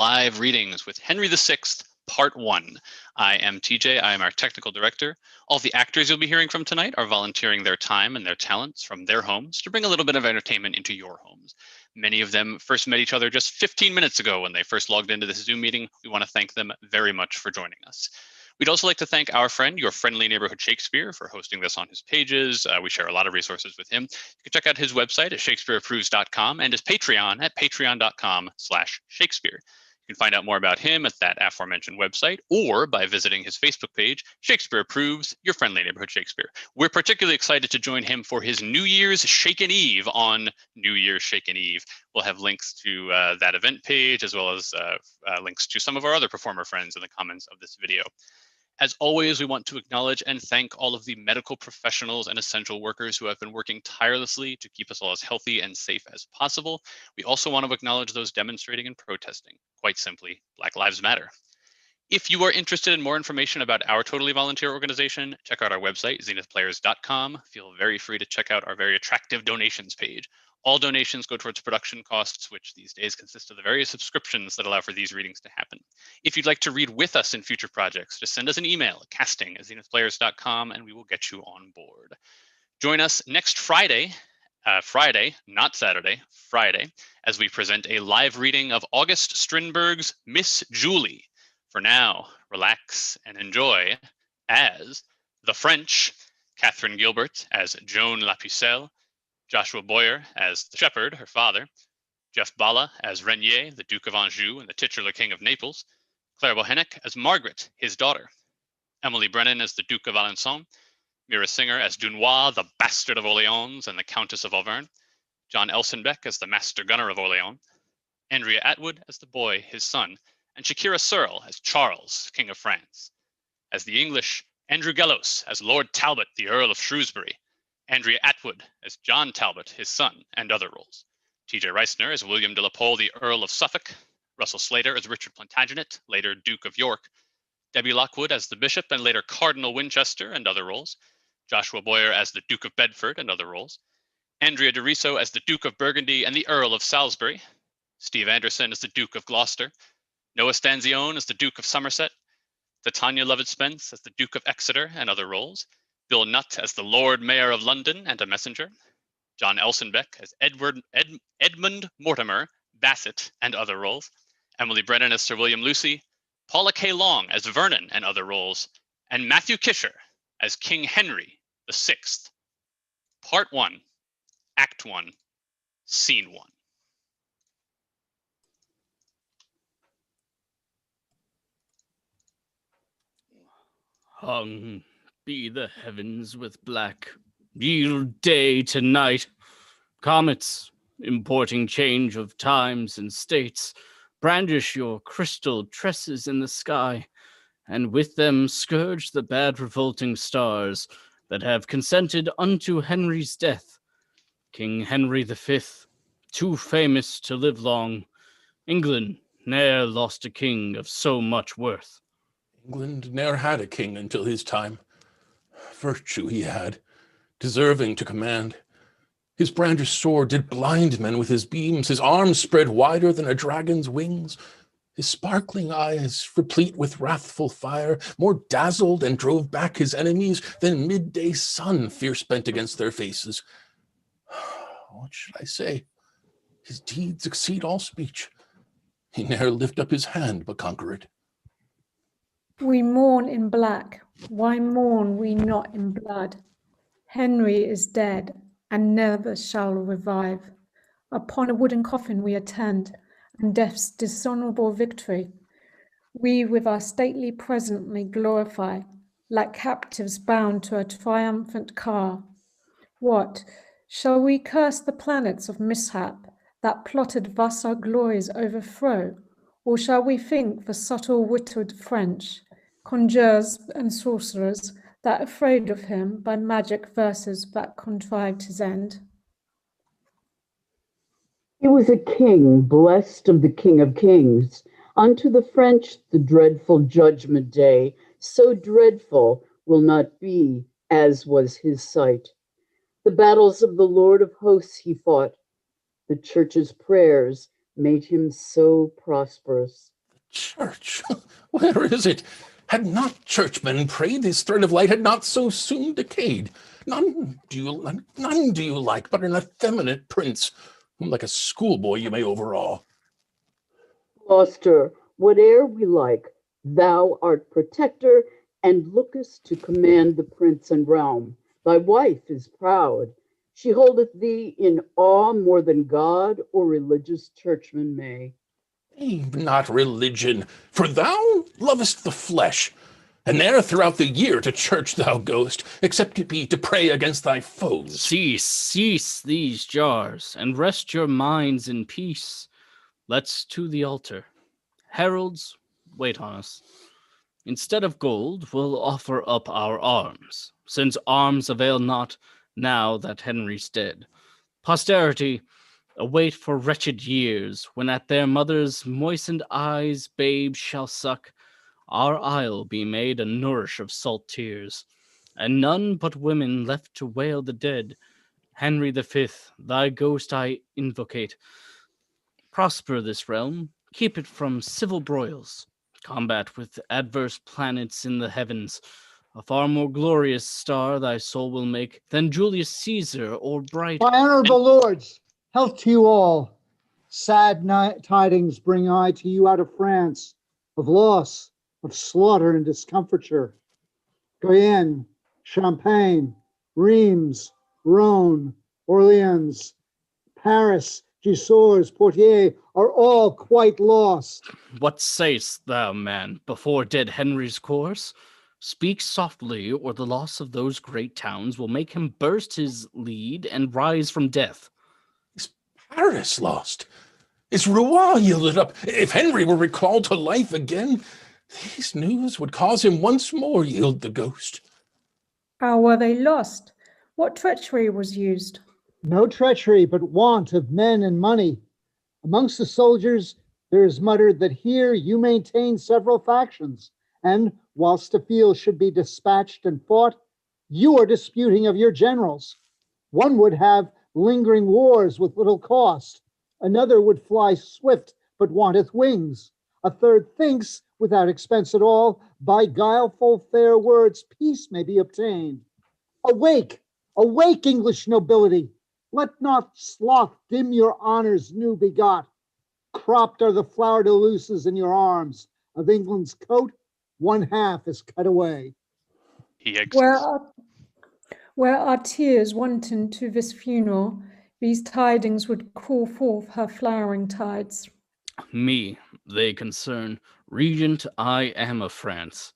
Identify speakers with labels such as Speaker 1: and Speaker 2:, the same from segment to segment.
Speaker 1: live readings with Henry VI, Part 1. I am TJ, I am our technical director. All the actors you'll be hearing from tonight are volunteering their time and their talents from their homes to bring a little bit of entertainment into your homes. Many of them first met each other just 15 minutes ago when they first logged into this Zoom meeting. We want to thank them very much for joining us. We'd also like to thank our friend, Your Friendly Neighborhood Shakespeare, for hosting this on his pages. We share a lot of resources with him. You can check out his website at shakespeareapproves.com and his Patreon at patreon.com/Shakespeare. You can find out more about him at that aforementioned website or by visiting his Facebook page, Shakespeare Approves, Your Friendly Neighborhood Shakespeare. We're particularly excited to join him for his New Year's Shaken Eve on New Year's Shaken Eve. We'll have links to that event page as well as links to some of our other performer friends in the comments of this video. As always, we want to acknowledge and thank all of the medical professionals and essential workers who have been working tirelessly to keep us all as healthy and safe as possible. We also want to acknowledge those demonstrating and protesting. Quite simply, Black Lives Matter. If you are interested in more information about our totally volunteer organization, check out our website, zenithplayers.com. Feel very free to check out our very attractive donations page. All donations go towards production costs, which these days consist of the various subscriptions that allow for these readings to happen. If you'd like to read with us in future projects, just send us an email, casting@zenithplayers.com, and we will get you on board. Join us next Friday, not Saturday, Friday, as we present a live reading of August Strindberg's Miss Julie. For now, relax and enjoy as the French, Catherine Gilbert as Joan La Pucelle, Joshua Boyer as the shepherd, her father, Jeff Balla as Renier, the Duke of Anjou and the titular King of Naples, Claire Bohenick as Margaret, his daughter, Emily Brennan as the Duke of Alençon, Mira Singer as Dunois, the bastard of Orleans and the Countess of Auvergne, John Elsenbeck as the Master Gunner of Orleans, Andrea Atwood as the boy, his son, and Shakira Searle as Charles, King of France. As the English, Andrew Gallos as Lord Talbot, the Earl of Shrewsbury, Andrea Atwood as John Talbot, his son, and other roles. T.J. Reisner as William de la Pole, the Earl of Suffolk, Russell Slater as Richard Plantagenet, later Duke of York, Debbie Lockwood as the Bishop and later Cardinal Winchester and other roles, Joshua Boyer as the Duke of Bedford and other roles, Andrea de Riso as the Duke of Burgundy and the Earl of Salisbury, Steve Anderson as the Duke of Gloucester, Noah Stanzione as the Duke of Somerset, Titania Lovett-Spence as the Duke of Exeter and other roles, Bill Nutt as the Lord Mayor of London and a messenger, John Elsenbeck as Edmund Mortimer, Bassett and other roles, Emily Brennan as Sir William Lucy, Paula K. Long as Vernon and other roles, and Matthew Kisher as King Henry VI. Part 1, Act 1, Scene 1.
Speaker 2: Hung be the heavens with black, yield day to night. Comets, importing change of times and states, brandish your crystal tresses in the sky, and with them scourge the bad revolting stars that have consented unto Henry's death. King Henry V, too famous to live long, England ne'er lost a king of so much worth.
Speaker 3: England ne'er had a king until his time. Virtue he had, deserving to command. His brandished sword did blind men with his beams, his arms spread wider than a dragon's wings, his sparkling eyes, replete with wrathful fire, more dazzled and drove back his enemies than midday sun fierce bent against their faces. What should I say? His deeds exceed all speech. He ne'er lift up his hand but conquer it.
Speaker 4: We mourn in black, why mourn we not in blood? Henry is dead, and never shall revive. Upon a wooden coffin we attend, and death's dishonourable victory we with our stately present may glorify, like captives bound to a triumphant car. What, shall we curse the planets of mishap, that plotted thus our glory's overthrow? Or shall we think the subtle-witted French, conjurers and sorcerers, that afraid of him by magic verses that contrived his end?
Speaker 5: He was a king, blessed of the King of Kings. Unto the French the dreadful judgment day, so dreadful will not be as was his sight. The battles of the Lord of hosts he fought, the church's prayers made him so prosperous.
Speaker 3: Church? Where is it? Had not churchmen prayed, his thread of light had not so soon decayed. None do you like, but an effeminate prince, whom like a schoolboy you may overawe.
Speaker 5: Gloucester, whate'er we like, thou art protector, and lookest to command the prince and realm. Thy wife is proud. She holdeth thee in awe more than God or religious churchman may.
Speaker 3: Aim not religion, for thou lovest the flesh, and ne'er throughout the year to church thou goest, except it be to pray against thy foes.
Speaker 2: Cease these jars, and rest your minds in peace. Let's to the altar. Heralds, wait on us. Instead of gold, we'll offer up our arms, since arms avail not now that Henry's dead. Posterity await for wretched years, when at their mother's moistened eyes babes shall suck. Our isle be made a nourish of salt tears, and none but women left to wail the dead. Henry V, thy ghost I invocate. Prosper this realm, keep it from civil broils, combat with adverse planets in the heavens. A far more glorious star thy soul will make than Julius Caesar or bright.
Speaker 6: My honorable lords, health to you all. Sad tidings bring I to you out of France, of loss, of slaughter and discomfiture. Guyenne, Champagne, Rheims, Rhone, Orleans, Paris, Gisors, Poitiers are all quite lost.
Speaker 2: What sayst thou, man, before dead Henry's course? Speak softly, or the loss of those great towns will make him burst his lead and rise from death.
Speaker 3: Is Paris lost? Is Rouen yielded up? If Henry were recalled to life again, these news would cause him once more yield the ghost.
Speaker 4: How were they lost? What treachery was used?
Speaker 6: No treachery, but want of men and money. Amongst the soldiers, there is muttered that here you maintain several factions, and whilst a field should be dispatched and fought, you are disputing of your generals. One would have lingering wars with little cost. Another would fly swift, but wanteth wings. A third thinks, without expense at all, by guileful fair words peace may be obtained. Awake, awake, English nobility! Let not sloth dim your honors new begot. Cropped are the flower de luces in your arms. Of England's coat, one half is cut away.
Speaker 1: He exits.
Speaker 4: Where are tears wanton to this funeral, these tidings would call forth her flowering tides.
Speaker 2: Me they concern. Regent I am of France.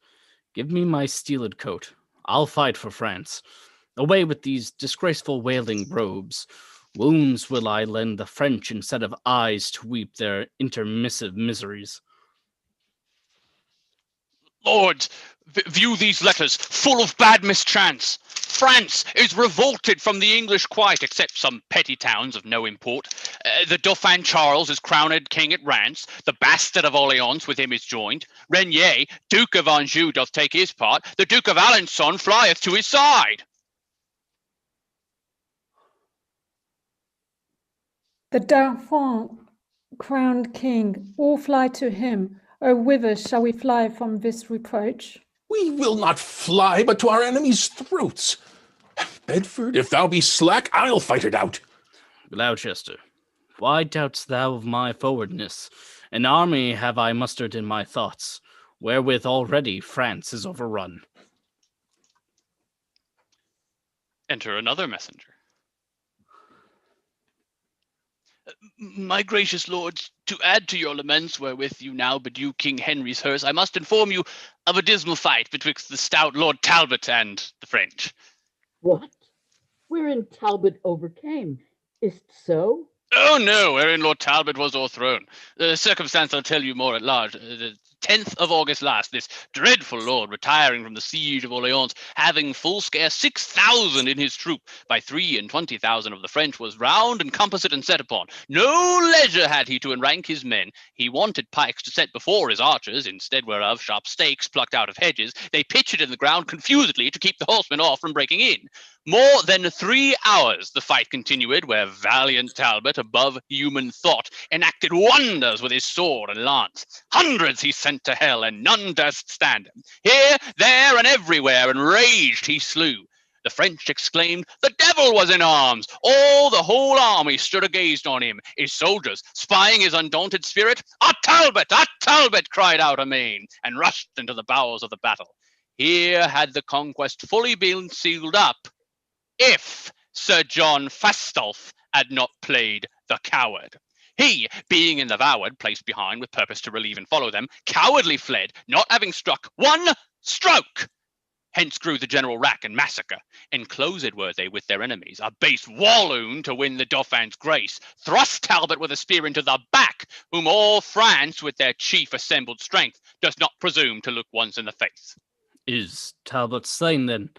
Speaker 2: Give me my steeled coat. I'll fight for France. Away with these disgraceful wailing robes. Wounds will I lend the French instead of eyes to weep their intermissive miseries.
Speaker 1: Lords, view these letters, full of bad mischance. France is revolted from the English quite, except some petty towns of no import. The Dauphin Charles is crowned king at Reims. The bastard of Orleans with him is joined. Regnier, Duke of Anjou, doth take his part. The Duke of Alençon flieth to his side.
Speaker 4: The Dauphin, crowned king, all fly to him. Oh, whither shall we fly from this reproach?
Speaker 3: We will not fly, but to our enemies' throats. Bedford, if thou be slack, I'll fight it out.
Speaker 2: Gloucester, why doubt'st thou of my forwardness? An army have I mustered in my thoughts, wherewith already France is overrun.
Speaker 1: Enter another messenger. My gracious lords, to add to your laments wherewith you now bedew King Henry's hearse, I must inform you of a dismal fight betwixt the stout Lord Talbot and the French.
Speaker 5: What? Wherein Talbot overcame. Is't so?
Speaker 1: Oh no, wherein Lord Talbot was o'erthrown. The circumstance I'll tell you more at large. 10th of August last, this dreadful lord retiring from the siege of Orleans, having full scare 6,000 in his troop, by 23,000 of the French, was round and compassed and set upon. No leisure had he to enrank his men. He wanted pikes to set before his archers, instead whereof sharp stakes plucked out of hedges, they pitched it in the ground confusedly to keep the horsemen off from breaking in. More than 3 hours the fight continued, where valiant Talbot, above human thought, enacted wonders with his sword and lance. Hundreds he sent to hell, and none durst stand him. Here, there, and everywhere, enraged he slew. The French exclaimed, the devil was in arms. All the whole army stood agazed on him. His soldiers, spying his undaunted spirit, "A Talbot! A Talbot!" cried out amain, and rushed into the bowels of the battle. Here had the conquest fully been sealed up, if Sir John Fastolf had not played the coward. He, being in the vaward, placed behind with purpose to relieve and follow them, cowardly fled, not having struck one stroke. Hence grew the general wrack and massacre. Enclosed were they with their enemies, a base walloon to win the Dauphin's grace, thrust Talbot with a spear into the back, whom all France with their chief assembled strength does not presume to look once in the face.
Speaker 2: Is Talbot slain then?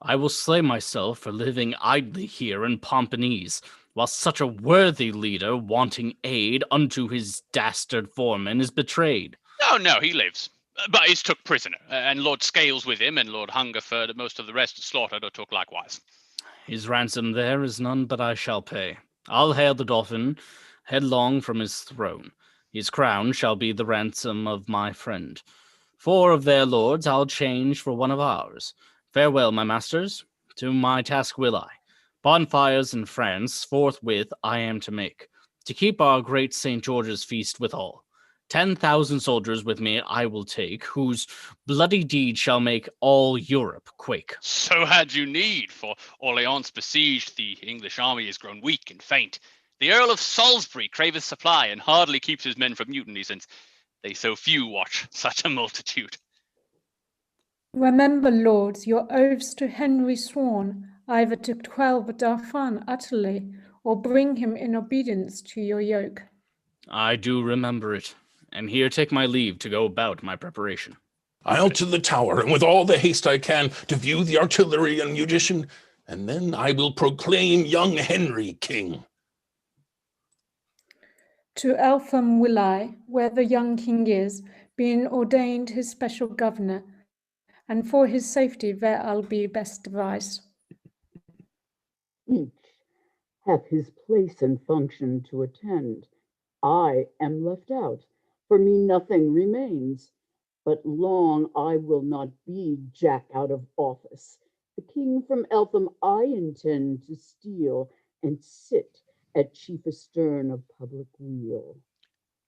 Speaker 2: I will slay myself for living idly here in Pompanese, while such a worthy leader, wanting aid unto his dastard foreman, is betrayed.
Speaker 1: No, he lives, but is took prisoner, and Lord Scales with him, and Lord Hungerford, and most of the rest slaughtered or took likewise.
Speaker 2: His ransom there is none but I shall pay. I'll hail the Dauphin headlong from his throne. His crown shall be the ransom of my friend. 4 of their lords I'll change for one of ours. Farewell, my masters, to my task will I. Bonfires in France forthwith I am to make, to keep our great St. George's feast withal. 10,000 soldiers with me I will take, whose bloody deed shall make all Europe quake.
Speaker 1: So had you need, for Orleans besieged, the English army is grown weak and faint. The Earl of Salisbury craveth supply, and hardly keeps his men from mutiny, since they so few watch such a multitude.
Speaker 4: Remember, lords, your oaths to Henry sworn, either to quell the Dauphin utterly, or bring him in obedience to your yoke.
Speaker 2: I do remember it, and here take my leave to go about my preparation.
Speaker 3: I'll to the tower, and with all the haste I can, to view the artillery and munition, and then I will proclaim young Henry king.
Speaker 4: To Eltham will I, where the young king is, being ordained his special governor, and for his safety there I'll be best devised.
Speaker 5: Each hath his place and function to attend. I am left out, for me nothing remains, but long I will not be jack out of office. The king from Eltham I intend to steal, and sit at chief astern of public weal.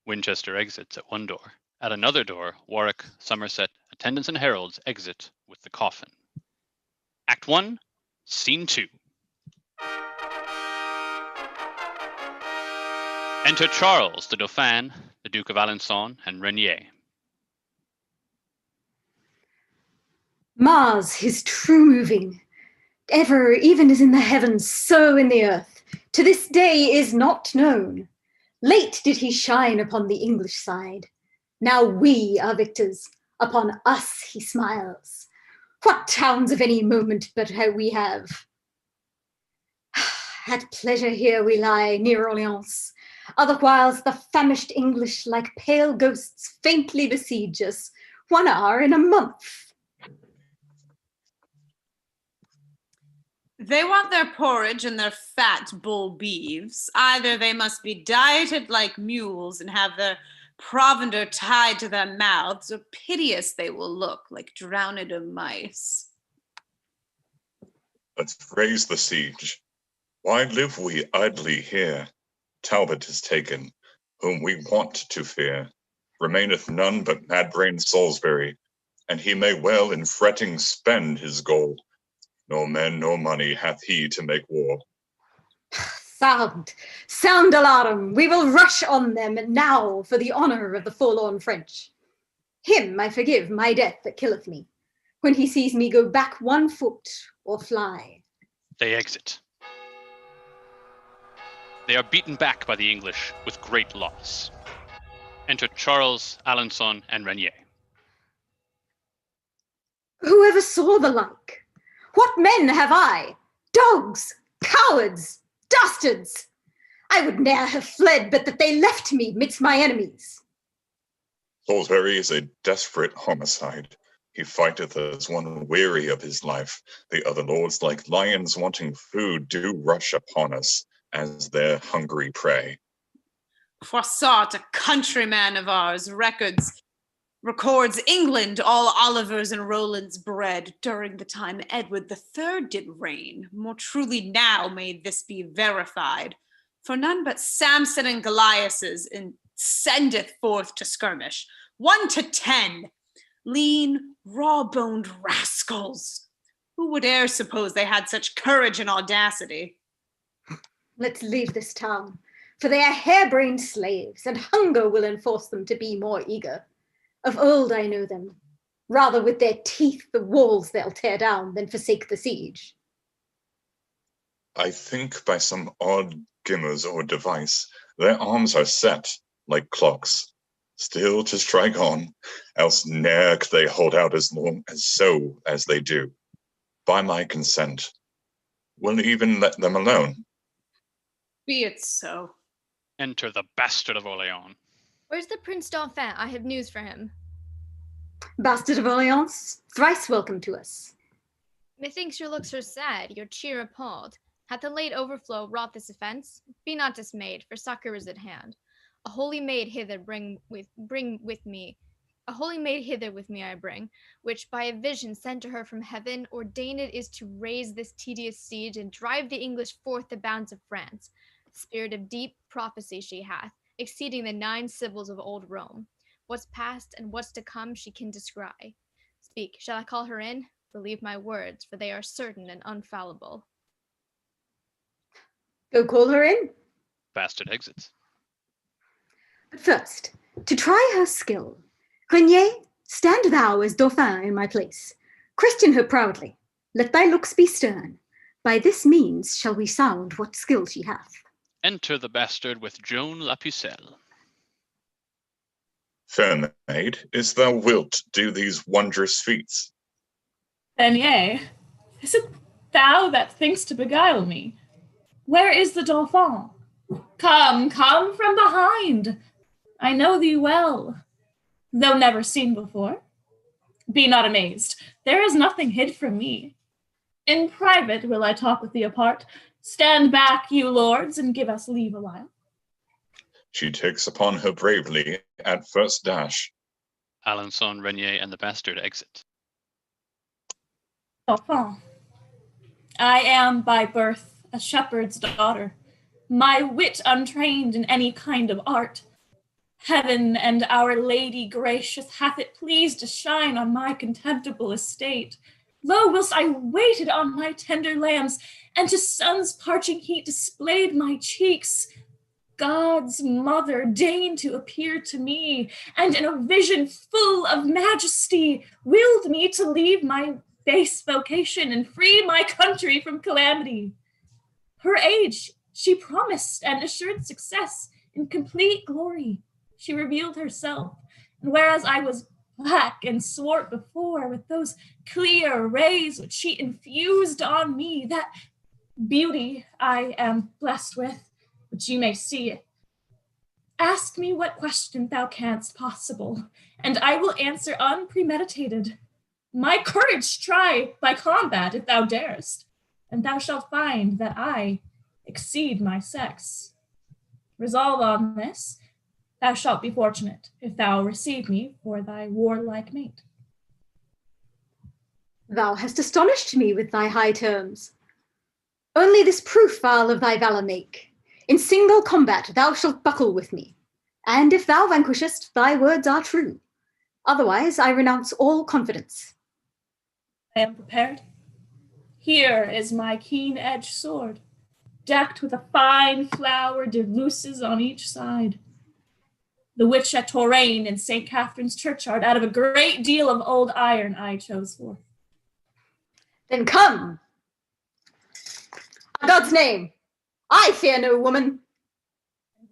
Speaker 1: Winchester exits at one door. At another door, Warwick, Somerset, attendants and heralds exit with the coffin. Act 1, Scene 2. Enter Charles, the Dauphin, the Duke of Alençon, and Renier.
Speaker 7: Mars, his true moving, ever even as in the heavens, so in the earth, to this day is not known. Late did he shine upon the English side. Now we are victors, upon us he smiles. What towns of any moment but we have? At pleasure here we lie near Orleans. Otherwhiles the famished English like pale ghosts faintly besiege us, 1 hour in a month.
Speaker 8: They want their porridge and their fat bull beeves. Either they must be dieted like mules and have their provender tied to their mouths, or piteous they will look like drowned mice.
Speaker 9: Let's raise the siege. Why live we idly here? Talbot is taken, whom we want to fear. Remaineth none but mad-brained Salisbury, and he may well in fretting spend his gold. Nor men nor money hath he to make war.
Speaker 7: Sound alarm! We will rush on them now for the honor of the forlorn French. Him I forgive my death that killeth me, when he sees me go back 1 foot or fly.
Speaker 1: They exit. They are beaten back by the English with great loss. Enter Charles, Alençon, and Renier.
Speaker 7: Whoever saw the like? What men have I? Dogs, cowards, dastards! I would ne'er have fled but that they left me midst my enemies.
Speaker 9: Salisbury is a desperate homicide. He fighteth as one weary of his life. The other lords, like lions wanting food, do rush upon us as their hungry prey.
Speaker 8: Froissart, a countryman of ours, records England all Olivers and Rolands bred during the time Edward III did reign. More truly now may this be verified, for none but Samson and Goliaths sendeth forth to skirmish, 1 to 10, lean, raw-boned rascals. Who would e'er suppose they had such courage and audacity?
Speaker 7: Let's leave this town, for they are harebrained slaves, and hunger will enforce them to be more eager. Of old I know them. Rather with their teeth the walls they'll tear down than forsake the siege.
Speaker 9: I think by some odd gimmers or device, their arms are set like clocks, still to strike on, else ne'er could they hold out as long as they do. By my consent, will even let them alone.
Speaker 8: Be it so.
Speaker 1: Enter the Bastard of Orleans.
Speaker 10: Where's the Prince Dauphin? I have news for him.
Speaker 7: Bastard of Orleans, thrice welcome to us.
Speaker 10: Methinks your looks are sad, your cheer appalled. Hath the late overflow wrought this offense? Be not dismayed, for succor is at hand. A holy maid hither bring with me. A holy maid hither with me I bring, which by a vision sent to her from heaven, ordained it is to raise this tedious siege and drive the English forth the bounds of France. Spirit of deep prophecy she hath, exceeding the 9 civils of old Rome. What's past and what's to come she can descry. Speak, shall I call her in? Believe my words, for they are certain and unfallible.
Speaker 7: Go call her in.
Speaker 1: Bastard exits.
Speaker 7: But first, to try her skill, Renier, stand thou as Dauphin in my place. Christen her proudly. Let thy looks be stern. By this means shall we sound what skill she hath.
Speaker 1: Enter the Bastard with Joan la Pucelle.
Speaker 9: Fair maid, is thou wilt do these wondrous feats?
Speaker 11: Renier, is it thou that thinkst to beguile me? Where is the Dauphin? Come from behind. I know thee well, though never seen before. Be not amazed, there is nothing hid from me. In private will I talk with thee apart. Stand back, you lords, and give us leave a while.
Speaker 9: She takes upon her bravely at first dash.
Speaker 1: Alençon, Renier, and the Bastard exit.
Speaker 11: Dauphin, I am by birth a shepherd's daughter, my wit untrained in any kind of art. Heaven and Our Lady gracious hath it pleased to shine on my contemptible estate. Lo, whilst I waited on my tender lambs, and to sun's parching heat displayed my cheeks, God's mother deigned to appear to me, and in a vision full of majesty willed me to leave my base vocation and free my country from calamity. Her age she promised and assured success in complete glory. She revealed herself, and whereas I was black and swart before, with those clear rays which she infused on me, that beauty I am blessed with, which you may see it. Ask me what question thou canst possible, and I will answer unpremeditated. My courage try by combat if thou darest, and thou shalt find that I exceed my sex. Resolve on this, thou shalt be fortunate if thou receive me for thy warlike mate.
Speaker 7: Thou hast astonished me with thy high terms. Only this proof I'll of thy valour make. In single combat thou shalt buckle with me, and if thou vanquishest, thy words are true. Otherwise I renounce all confidence.
Speaker 11: I am prepared. Here is my keen-edged sword, decked with a fine flower de luces on each side. The which at Touraine in St. Catherine's churchyard out of a great deal of old iron I chose forth.
Speaker 7: Then come. In God's name, I fear no woman.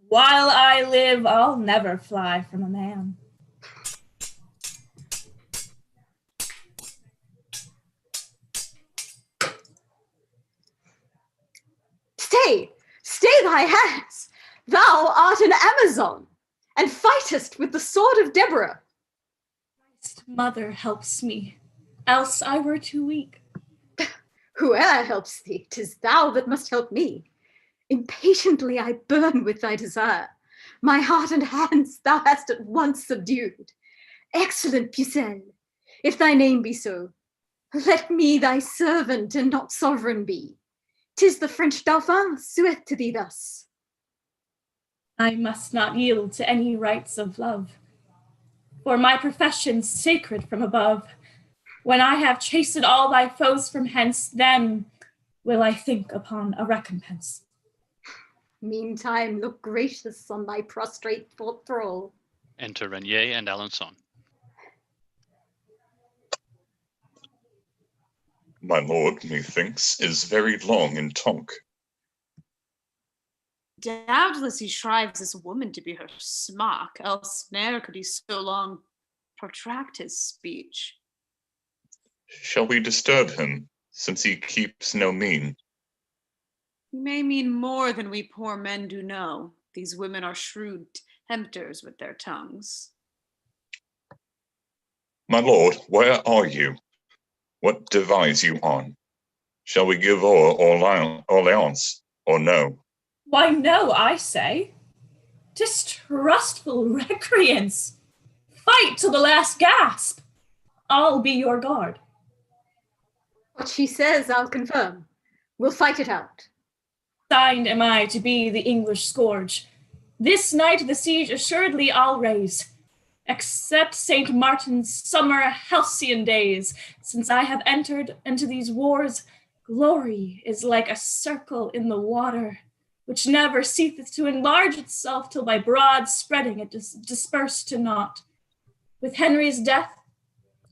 Speaker 11: While I live, I'll never fly from a man.
Speaker 7: Stay, stay thy hands! Thou art an Amazon, and fightest with the sword of Deborah.
Speaker 11: Christ Mother helps me, else I were too weak.
Speaker 7: Whoe'er helps thee, 'tis thou that must help me. Impatiently I burn with thy desire. My heart and hands thou hast at once subdued. Excellent Pucelle, if thy name be so, let me thy servant and not sovereign be. 'Tis the French Dauphin sueth to thee thus.
Speaker 11: I must not yield to any rites of love, for my profession's sacred from above. When I have chased all thy foes from hence, then will I think upon a recompense.
Speaker 7: Meantime, look gracious on thy prostrate thrall.
Speaker 1: Enter Renier and Alençon.
Speaker 9: My lord, methinks, is very long in talk.
Speaker 8: Doubtless he shrives this woman to be her smock, else ne'er could he so long protract his speech.
Speaker 9: Shall we disturb him, since he keeps no mean?
Speaker 8: He may mean more than we poor men do know. These women are shrewd tempters with their tongues.
Speaker 9: My lord, where are you? What devise you on? Shall we give o'er Orleans, or no?
Speaker 11: Why, no, I say. Distrustful recreants, fight till the last gasp. I'll be your guard.
Speaker 7: What she says, I'll confirm. We'll fight it out.
Speaker 11: Signed am I to be the English scourge. This night the siege assuredly I'll raise, except St. Martin's summer halcyon days. Since I have entered into these wars, glory is like a circle in the water, which never ceaseth to enlarge itself till by broad spreading it dispersed to naught. With Henry's death,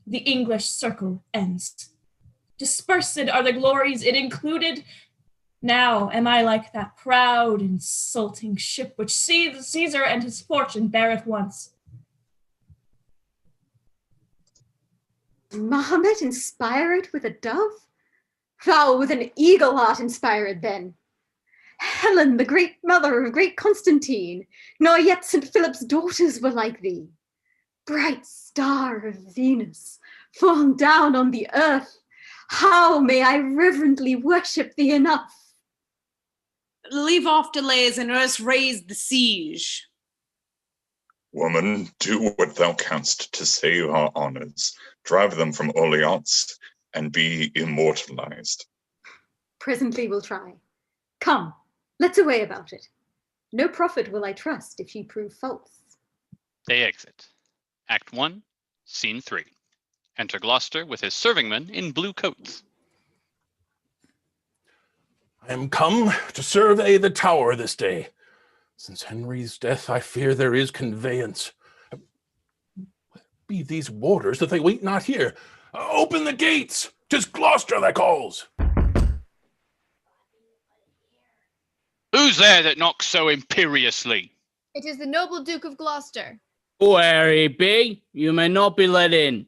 Speaker 11: the English circle ends. Dispersed are the glories it included. Now am I like that proud, insulting ship which Caesar and his fortune bear at once.
Speaker 7: Mahomet inspired with a dove? Thou with an eagle art inspired then. Helen, the great mother of great Constantine, nor yet St. Philip's daughters were like thee. Bright star of Venus, fallen down on the earth, how may I reverently worship thee enough?
Speaker 8: Leave off delays and let us raise the siege.
Speaker 9: Woman, do what thou canst to save our honors. Drive them from Orleans and be immortalized.
Speaker 7: Presently we'll try. Come, let's away about it. No prophet will I trust if she prove false.
Speaker 1: They exit. Act 1, Scene 3. Enter Gloucester with his servingmen in blue coats.
Speaker 3: I am come to survey the tower this day. Since Henry's death, I fear there is conveyance. What be these warders that they wait not here? Open the gates! 'Tis Gloucester that calls.
Speaker 1: Who's there that knocks so imperiously?
Speaker 10: It is the noble Duke of Gloucester.
Speaker 2: Where he be, you may not be let in.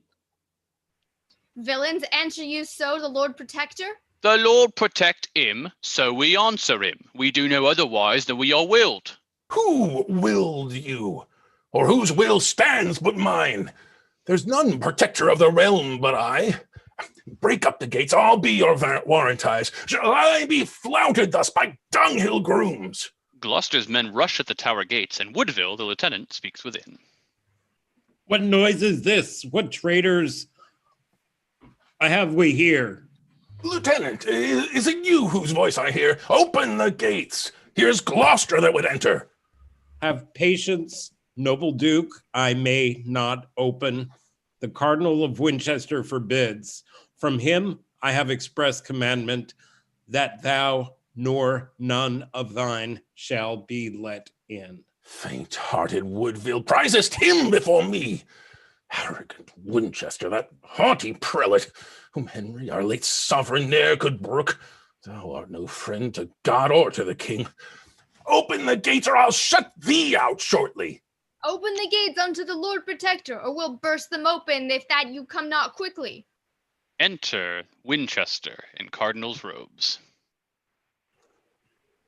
Speaker 10: Villains, answer you so, the Lord Protector?
Speaker 1: The Lord protect him, so we answer him. We do no otherwise than we are willed.
Speaker 3: Who willed you? Or whose will stands but mine? There's none protector of the realm but I. Break up the gates, I'll be your warranties. Shall I be flouted thus by dunghill grooms?
Speaker 1: Gloucester's men rush at the tower gates, and Woodville, the lieutenant, speaks within.
Speaker 12: What noise is this? What traitors have we here?
Speaker 3: Lieutenant, is it you whose voice I hear? Open the gates. Here's Gloucester that would enter.
Speaker 12: Have patience, noble Duke. I may not open. The Cardinal of Winchester forbids. From him I have express commandment that thou nor none of thine shall be let in.
Speaker 3: Faint-hearted Woodville, prizest him before me. Arrogant Winchester, that haughty prelate, whom Henry, our late sovereign, ne'er could brook. Thou art no friend to God or to the king. Open the gates or I'll shut thee out shortly.
Speaker 10: Open the gates unto the Lord Protector, or we'll burst them open if that you come not quickly.
Speaker 1: Enter Winchester in cardinal's robes.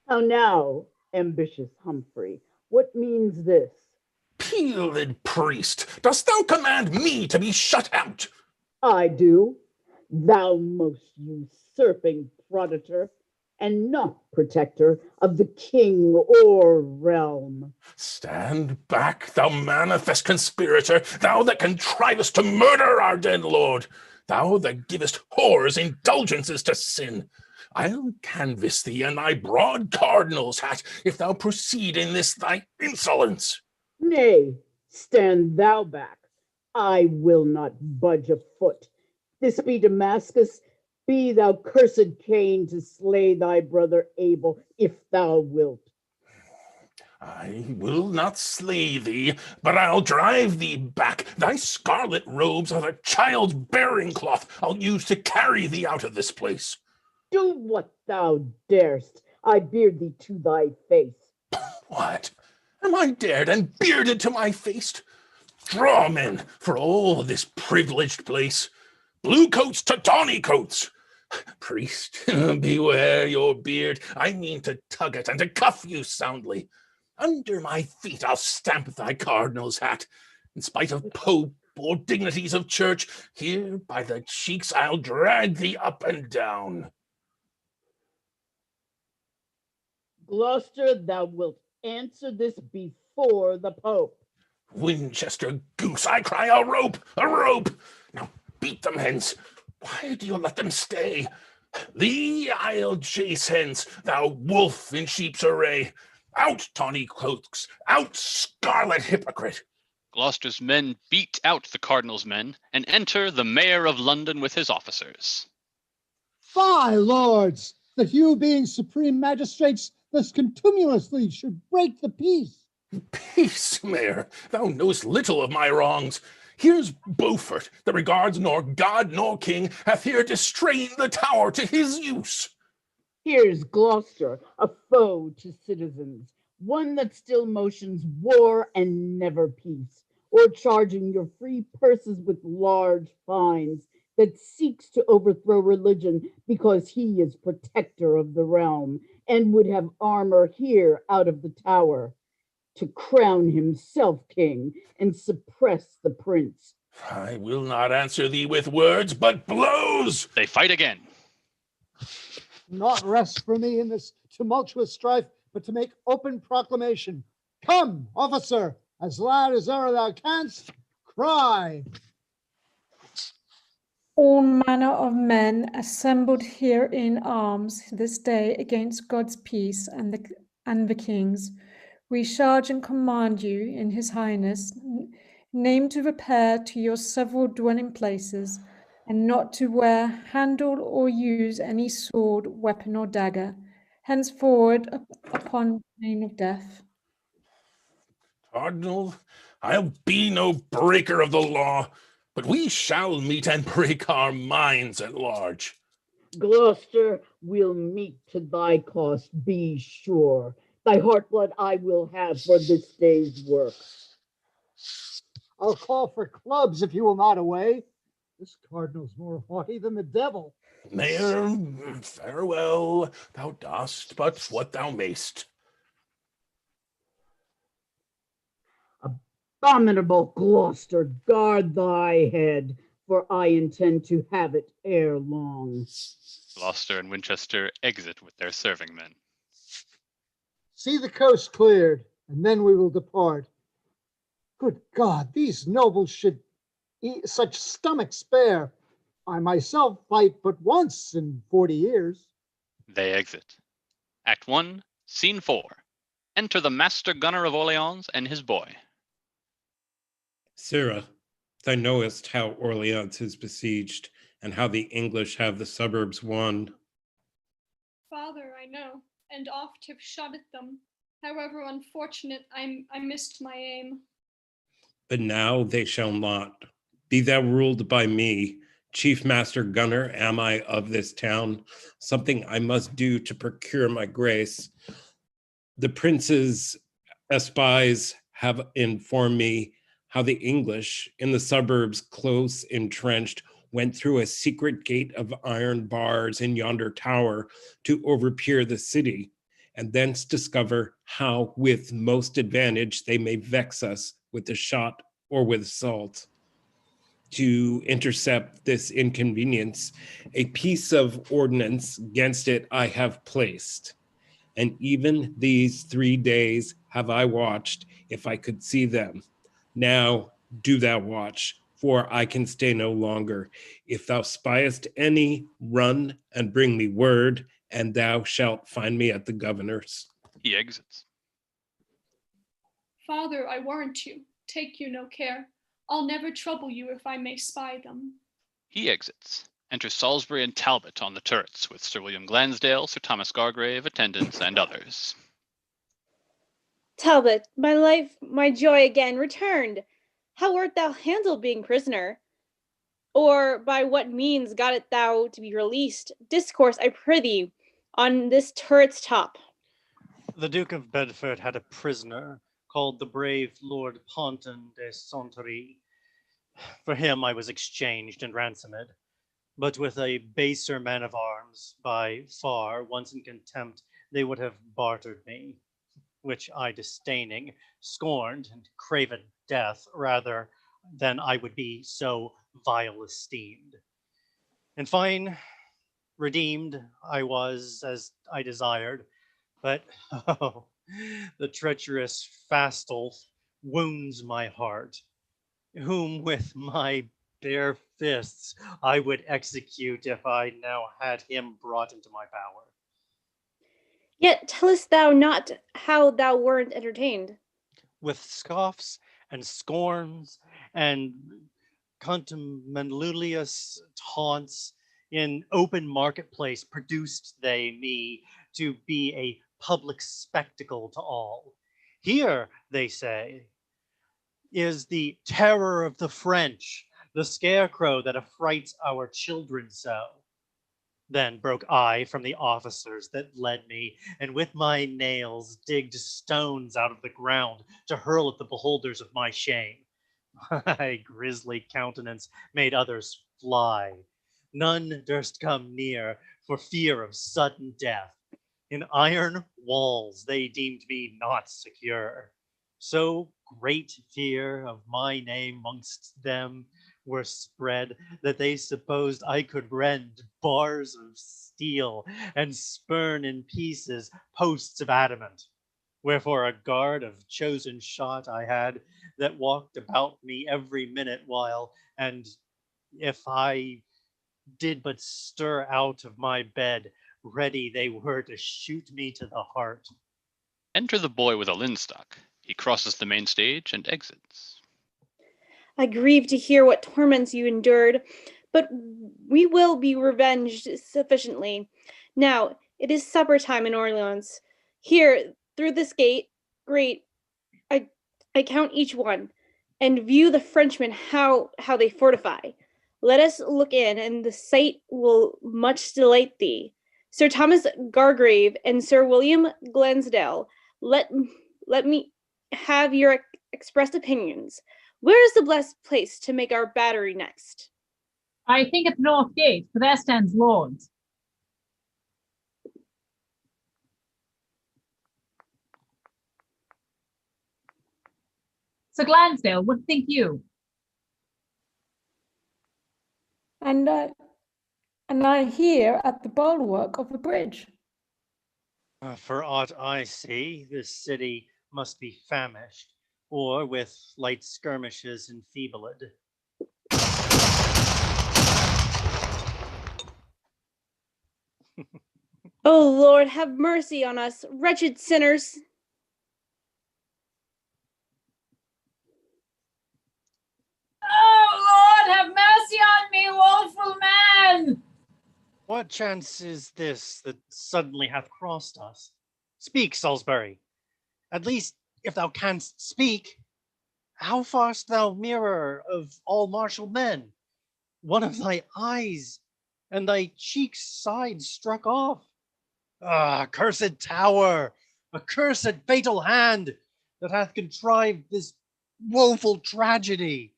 Speaker 5: How now, ambitious Humphrey, what means this?
Speaker 3: Peeled priest, dost thou command me to be shut out?
Speaker 5: I do, thou most usurping proditor, and not protector of the king or realm.
Speaker 3: Stand back, thou manifest conspirator, thou that contrivest to murder our dead lord, thou that givest whores indulgences to sin. I'll canvass thee and thy broad cardinal's hat if thou proceed in this thy insolence.
Speaker 5: Nay, stand thou back. I will not budge a foot. This be Damascus. Be thou cursed Cain to slay thy brother Abel, if thou wilt.
Speaker 3: I will not slay thee, but I'll drive thee back. Thy scarlet robes are the child-bearing cloth I'll use to carry thee out of this place.
Speaker 5: Do what thou darest. I beard thee to thy face.
Speaker 3: What? Am I dared and bearded to my face? Draw men for all this privileged place. Blue coats to tawny coats. Priest, beware your beard. I mean to tug it and to cuff you soundly. Under my feet I'll stamp thy cardinal's hat. In spite of pope or dignities of church, here by the cheeks I'll drag thee up and down.
Speaker 5: Gloucester, thou wilt answer this before the Pope.
Speaker 3: Winchester goose, I cry a rope, a rope. Now beat them hence. Why do you let them stay? Thee I'll chase hence, thou wolf in sheep's array. Out, tawny cloaks, out, scarlet hypocrite.
Speaker 1: Gloucester's men beat out the cardinal's men and enter the mayor of London with his officers.
Speaker 6: Fie, lords, that you, being supreme magistrates, thus contumeliously should break the peace.
Speaker 3: Peace, mayor, thou knowest little of my wrongs. Here's Beaufort, that regards nor God nor king, hath here distrained the tower to his use.
Speaker 5: Here's Gloucester, a foe to citizens, one that still motions war and never peace, or charging your free purses with large fines, that seeks to overthrow religion because he is protector of the realm and would have armor here out of the tower to crown himself king and suppress the prince.
Speaker 3: I will not answer thee with words, but blows.
Speaker 1: They fight again.
Speaker 6: Not rest for me in this tumultuous strife, but to make open proclamation. Come, officer, as loud as ever thou canst, cry.
Speaker 4: All manner of men assembled here in arms this day against God's peace and the king's. We charge and command you in his highness name to repair to your several dwelling places, and not to wear, handle, or use any sword, weapon, or dagger, henceforward upon pain of death.
Speaker 3: Cardinal, I'll be no breaker of the law, but we shall meet and break our minds at large.
Speaker 5: Gloucester, we'll meet to thy cost, be sure. Thy heart blood I will have for this day's work.
Speaker 6: I'll call for clubs if you will not away. This cardinal's more haughty than the devil.
Speaker 3: Mayor, farewell, thou dost but what thou mayst.
Speaker 5: Abominable Gloucester, guard thy head, for I intend to have it ere long.
Speaker 1: Gloucester and Winchester exit with their serving men.
Speaker 6: See the coast cleared, and then we will depart. Good God, these nobles should such stomach spare. I myself fight but once in 40 years.
Speaker 1: They exit. Act 1, Scene 4. Enter the Master Gunner of Orleans and his boy.
Speaker 12: Sirrah, thou knowest how Orleans is besieged, and how the English have the suburbs won.
Speaker 13: Father, I know, and oft have shot at them. However unfortunate, I missed my aim.
Speaker 12: But now they shall not. Be thou ruled by me. Chief Master Gunner am I of this town. Something I must do to procure my grace. The prince's espies have informed me how the English in the suburbs close entrenched went through a secret gate of iron bars in yonder tower to overpeer the city, and thence discover how with most advantage they may vex us with a shot or with assault. To intercept this inconvenience, a piece of ordnance against it I have placed. And even these 3 days have I watched, if I could see them. Now do thou watch, for I can stay no longer. If thou spiest any, run and bring me word, and thou shalt find me at the governor's.
Speaker 1: He exits.
Speaker 13: Father, I warrant you, take you no care. I'll never trouble you if I may spy them.
Speaker 1: He exits. Enter Salisbury and Talbot on the turrets with Sir William Glansdale, Sir Thomas Gargrave, attendants, and others.
Speaker 14: Talbot, my life, my joy again returned. How art thou handled being prisoner? Or by what means gottest thou to be released? Discourse, I prithee, on this turret's top.
Speaker 15: The Duke of Bedford had a prisoner called the brave Lord Ponton de Santerre. For him I was exchanged and ransomed, but with a baser man of arms, by far, once in contempt, they would have bartered me, which I disdaining, scorned, and craved death, rather than I would be so vile esteemed. In fine, redeemed I was as I desired, but oh, the treacherous Fastolf wounds my heart, whom with my bare fists I would execute if I now had him brought into my power.
Speaker 14: Yet tellest thou not how thou wert entertained?
Speaker 15: With scoffs and scorns and contumelious taunts in open marketplace produced they me to be a public spectacle to all. Here, they say, is the terror of the French, the scarecrow that affrights our children so. Then broke I from the officers that led me, and with my nails digged stones out of the ground to hurl at the beholders of my shame. My grisly countenance made others fly. None durst come near for fear of sudden death. In iron walls they deemed me not secure. So great fear of my name mongst them were spread that they supposed I could rend bars of steel and spurn in pieces posts of adamant. Wherefore a guard of chosen shot I had that walked about me every minute while, and if I did but stir out of my bed, ready they were to shoot me to the heart.
Speaker 1: Enter the boy with a linstock. He crosses the main stage and exits.
Speaker 14: I grieve to hear what torments you endured, but we will be revenged sufficiently. Now, it is supper time in Orleans. Here, through this gate, great, I count each one, and view the Frenchmen how they fortify. Let us look in, and the sight will much delight thee. Sir Thomas Gargrave and Sir William Glansdale, let me have your expressed opinions. Where is the blessed place to make our battery next?
Speaker 16: I think at the North Gate, for there stands Lords. Sir Glansdale, what think you?
Speaker 4: And I here at the bulwark of the bridge.
Speaker 15: For aught I see, this city must be famished, or with light skirmishes enfeebled.
Speaker 14: O Lord, have mercy on us, wretched sinners.
Speaker 16: Oh, Lord, have mercy on me, woeful man!
Speaker 15: What chance is this that suddenly hath crossed us? Speak, Salisbury. At least, if thou canst speak, how far'st thou mirror of all martial men? One of thy eyes and thy cheek's side struck off. Ah, cursed tower! accursed fatal hand that hath contrived this woeful tragedy.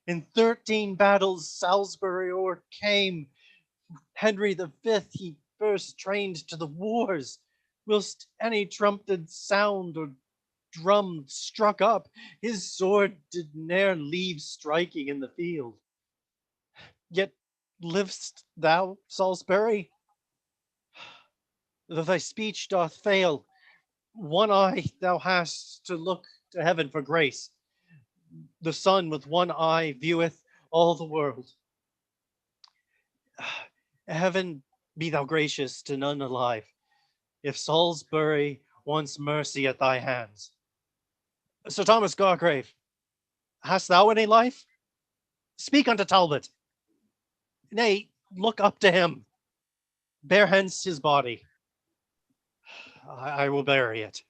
Speaker 15: In 13 battles Salisbury o'ercame. Henry the Fifth he first trained to the wars, whilst any trumpeted sound or drum struck up, his sword did ne'er leave striking in the field. Yet liv'st thou, Salisbury? Though thy speech doth fail, one eye thou hast to look to heaven for grace. The sun with one eye vieweth all the world. Heaven be thou gracious to none alive, if Salisbury wants mercy at thy hands. Sir Thomas Gargrave, hast thou any life? Speak unto Talbot. Nay, look up to him. Bear hence his body. I will bury it.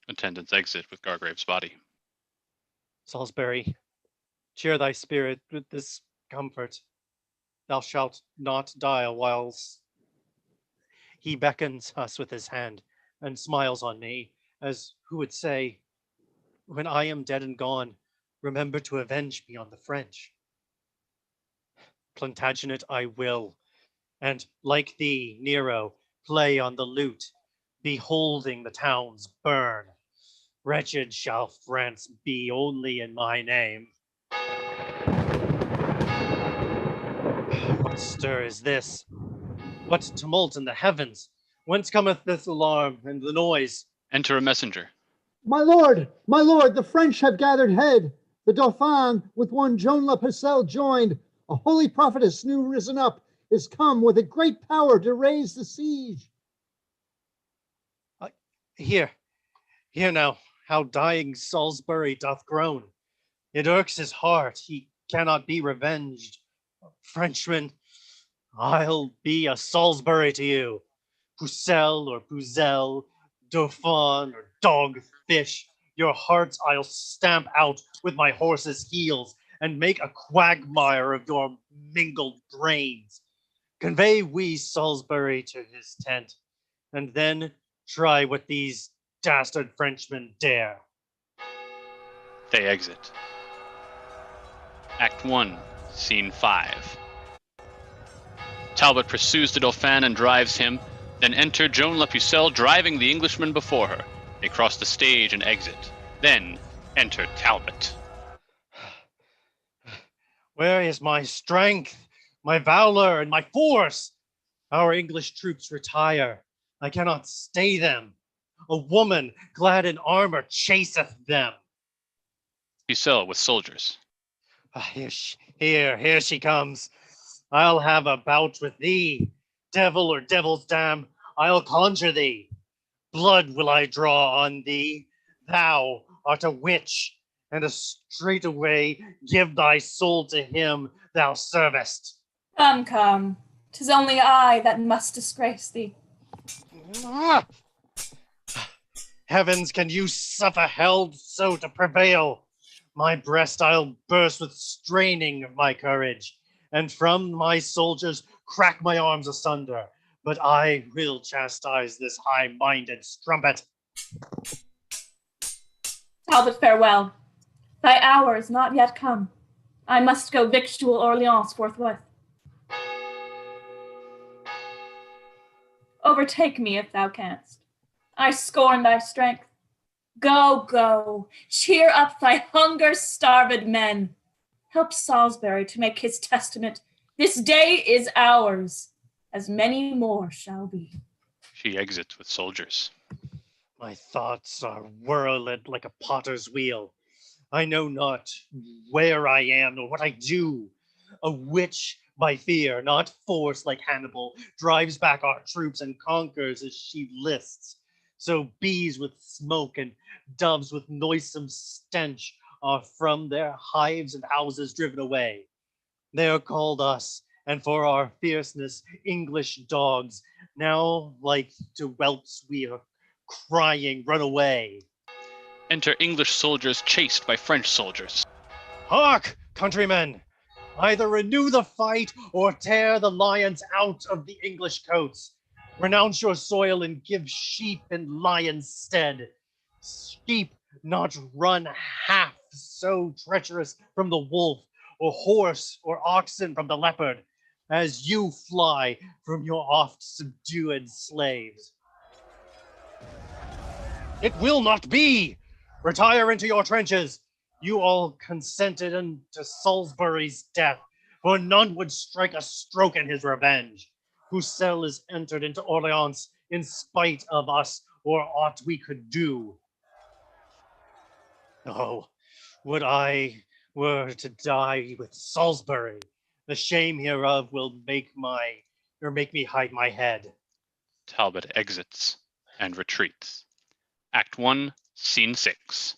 Speaker 1: Attendants exit with Gargrave's body.
Speaker 15: Salisbury, cheer thy spirit with this comfort. Thou shalt not die whilst he beckons us with his hand and smiles on me, as who would say, when I am dead and gone, remember to avenge me on the French. Plantagenet I will, and like thee, Nero, play on the lute, beholding the towns burn. Wretched shall France be only in my name. What stir is this? What tumult in the heavens? Whence cometh this alarm and the noise?
Speaker 1: Enter a messenger.
Speaker 6: My lord, the French have gathered head. The Dauphin with one Joan La Pucelle joined. A holy prophetess new risen up is come with a great power to raise the siege.
Speaker 15: Hear now, how dying Salisbury doth groan. It irks his heart, he cannot be revenged. Frenchman, I'll be a Salisbury to you. Pucelle or Puzel, Dauphin or dogfish, your hearts I'll stamp out with my horse's heels and make a quagmire of your mingled brains. Convey we Salisbury to his tent, and then try what these dastard Frenchmen dare.
Speaker 1: They exit. Act 1, Scene 5. Talbot pursues the Dauphin and drives him, then enter Joan La Pucelle driving the Englishman before her. They cross the stage and exit. Then enter Talbot.
Speaker 15: Where is my strength, my valor, and my force? Our English troops retire. I cannot stay them. A woman clad in armor chaseth them.
Speaker 1: Pucelle with soldiers.
Speaker 15: Here she comes. I'll have a bout with thee. Devil or devil's dam, I'll conjure thee. Blood will I draw on thee. Thou art a witch, and a straightway give thy soul to him thou servest.
Speaker 11: Come. 'Tis only I that must disgrace thee.
Speaker 15: Heavens, can you suffer hell so to prevail? My breast I'll burst with straining of my courage, and from my soldiers crack my arms asunder. But I will chastise this high-minded strumpet.
Speaker 11: Talbot, farewell. Thy hour is not yet come. I must go victual Orleans forthwith. Overtake me if thou canst. I scorn thy strength. Go, cheer up thy hunger-starved men. Help Salisbury to make his testament. This day is ours, as many more shall be.
Speaker 1: She exits with soldiers.
Speaker 15: My thoughts are whirled like a potter's wheel. I know not where I am nor what I do. A witch by fear, not force like Hannibal, drives back our troops and conquers as she lists. So bees with smoke and doves with noisome stench are from their hives and houses driven away. They are called us, and for our fierceness, English dogs. Now like to whelps we are crying, run away.
Speaker 1: Enter English soldiers chased by French soldiers.
Speaker 15: Hark, countrymen! Either renew the fight or tear the lions out of the English coats. Renounce your soil and give sheep and lions stead. Sheep not run half so treacherous from the wolf, or horse or oxen from the leopard, as you fly from your oft subdued slaves. It will not be! Retire into your trenches. You all consented unto Salisbury's death, for none would strike a stroke in his revenge. Whose cell is entered into Orleans in spite of us or aught we could do. Oh, would I were to die with Salisbury. The shame hereof will make me hide my head.
Speaker 1: Talbot exits and retreats. Act 1, Scene 6.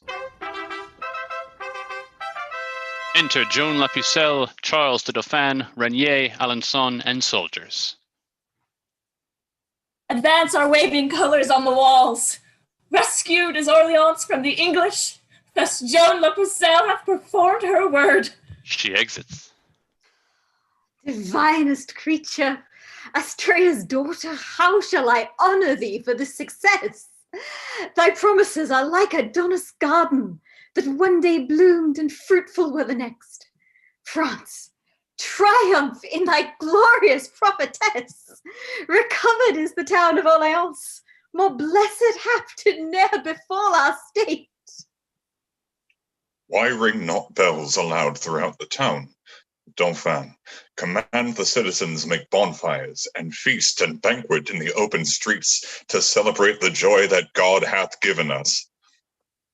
Speaker 1: Enter Joan La Pucelle, Charles the Dauphin, Renier, Alençon, and soldiers.
Speaker 11: Advance our waving colors on the walls. Rescued is Orleans from the English. Thus Joan La Pucelle hath performed her word.
Speaker 1: She exits.
Speaker 7: Divinest creature, Astrea's daughter, how shall I honor thee for this success? Thy promises are like Adonis' garden, that one day bloomed and fruitful were the next. France, triumph in thy glorious prophetess. Recovered is the town of Orleans. More blessed hap did ne'er befall our state.
Speaker 9: Why ring not bells aloud throughout the town? Dauphin, command the citizens make bonfires and feast and banquet in the open streets to celebrate the joy that God hath given us.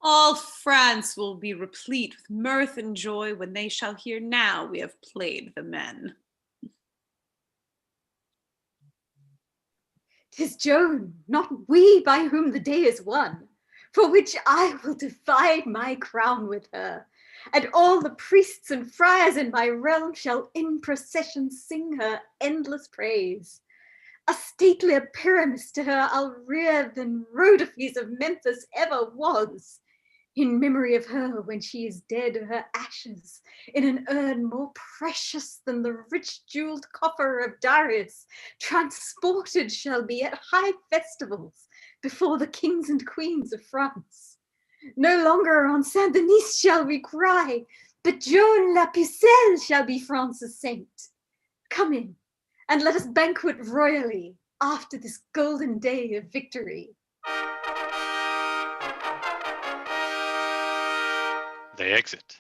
Speaker 8: All France will be replete with mirth and joy when they shall hear now we have played the men.
Speaker 7: 'Tis Joan, not we, by whom the day is won, for which I will divide my crown with her, and all the priests and friars in my realm shall in procession sing her endless praise. A statelier Pyramus to her I'll rear than Rhodophes of Memphis ever was. In memory of her, when she is dead, her ashes, in an urn more precious than the rich jeweled coffer of Darius, transported shall be at high festivals before the kings and queens of France. No longer on Saint Denis shall we cry, but Joan La Pucelle shall be France's saint. Come in, and let us banquet royally after this golden day of victory.
Speaker 1: They exit.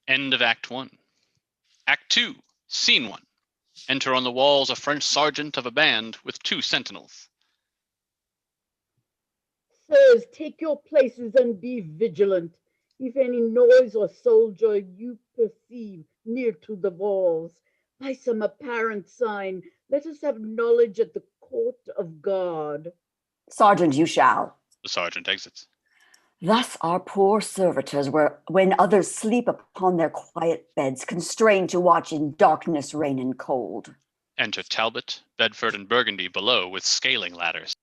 Speaker 1: End of Act 1. Act 2, Scene 1. Enter on the walls a French sergeant of a band with 2 sentinels.
Speaker 5: Sirs, take your places and be vigilant. If any noise or soldier you perceive near to the walls, by some apparent sign, let us have knowledge at the court of God.
Speaker 17: Sergeant, you shall.
Speaker 1: The sergeant exits.
Speaker 17: Thus our poor servitors were, when others sleep upon their quiet beds, constrained to watch in darkness, rain, and cold.
Speaker 1: Enter Talbot, Bedford, and Burgundy below with scaling ladders.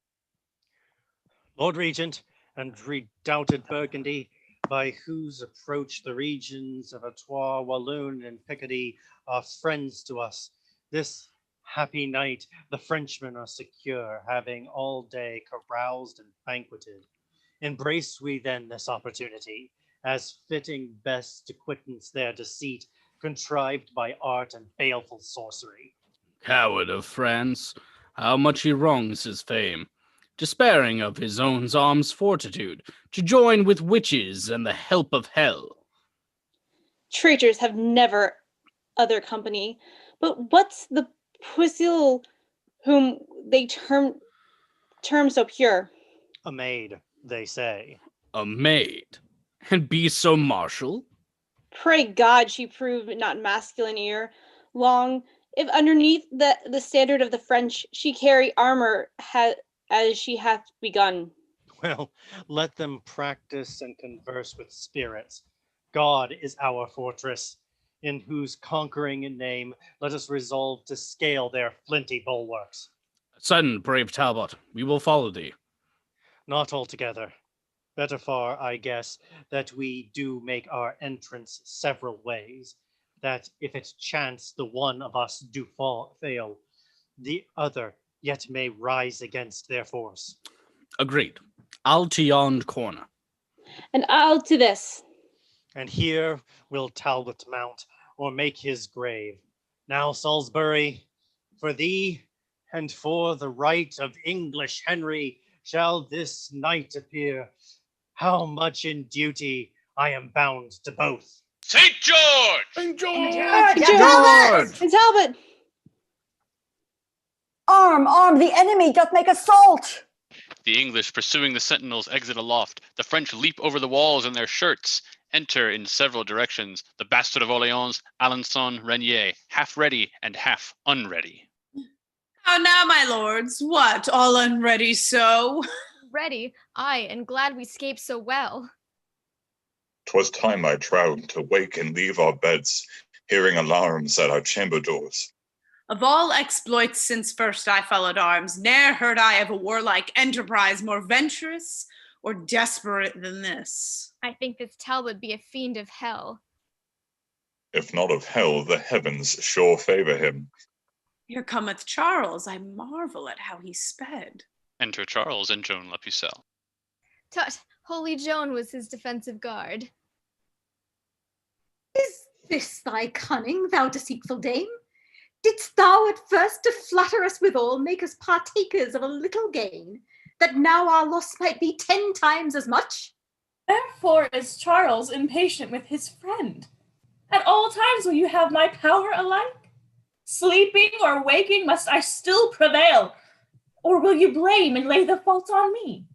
Speaker 15: Lord Regent and redoubted Burgundy, by whose approach the regions of Artois, Walloon, and Picardy are friends to us, this happy night the Frenchmen are secure, having all day caroused and banqueted. Embrace we then this opportunity, as fitting best to quittance their deceit, contrived by art and baleful sorcery.
Speaker 2: Coward of France, how much he wrongs his fame, despairing of his own arm's fortitude, to join with witches and the help of hell.
Speaker 14: Traitors have never other company, but what's the Pucelle whom they term so pure?
Speaker 15: A maid, they say.
Speaker 2: A maid? And be so martial?
Speaker 14: Pray God she prove not masculine ear, long, if underneath the standard of the French she carry armor as she hath begun.
Speaker 15: Well, let them practice and converse with spirits. God is our fortress, in whose conquering name let us resolve to scale their flinty bulwarks.
Speaker 2: Sudden, brave Talbot, we will follow thee.
Speaker 15: Not altogether. Better far, I guess, that we do make our entrance several ways, that if it chance the one of us do fail, the other yet may rise against their force.
Speaker 2: Agreed. I'll to yond corner.
Speaker 14: And I'll to this.
Speaker 15: And here will Talbot mount, or make his grave. Now, Salisbury, for thee and for the right of English Henry shall this night appear. How much in duty I am bound to both.
Speaker 1: St. George!
Speaker 3: St. George!
Speaker 14: George! And Talbot!
Speaker 17: Arm, arm, the enemy doth make assault!
Speaker 1: The English pursuing the sentinels exit aloft. The French leap over the walls in their shirts. Enter in several directions the Bastard of Orleans, Alençon, Renier, half ready and half unready.
Speaker 8: How now, my lords? What, all unready so?
Speaker 10: Ready, aye, and glad we scaped so well.
Speaker 9: 'Twas time, I trow, to wake and leave our beds, hearing alarms at our chamber doors.
Speaker 8: Of all exploits since first I followed arms, ne'er heard I of a warlike enterprise more venturous or desperate than this.
Speaker 10: I think this Talbot be a fiend of hell.
Speaker 9: If not of hell, the heavens sure favor him.
Speaker 8: Here cometh Charles. I marvel at how he sped.
Speaker 1: Enter Charles and Joan La Pucelle.
Speaker 10: Tut, holy Joan was his defensive guard.
Speaker 7: Is this thy cunning, thou deceitful dame? Didst thou at first to flatter us withal make us partakers of a little gain, that now our loss might be 10 times as much?
Speaker 11: Therefore is Charles impatient with his friend. At all times will you have my power alike? Sleeping or waking must I still prevail, or will you blame and lay the fault on me?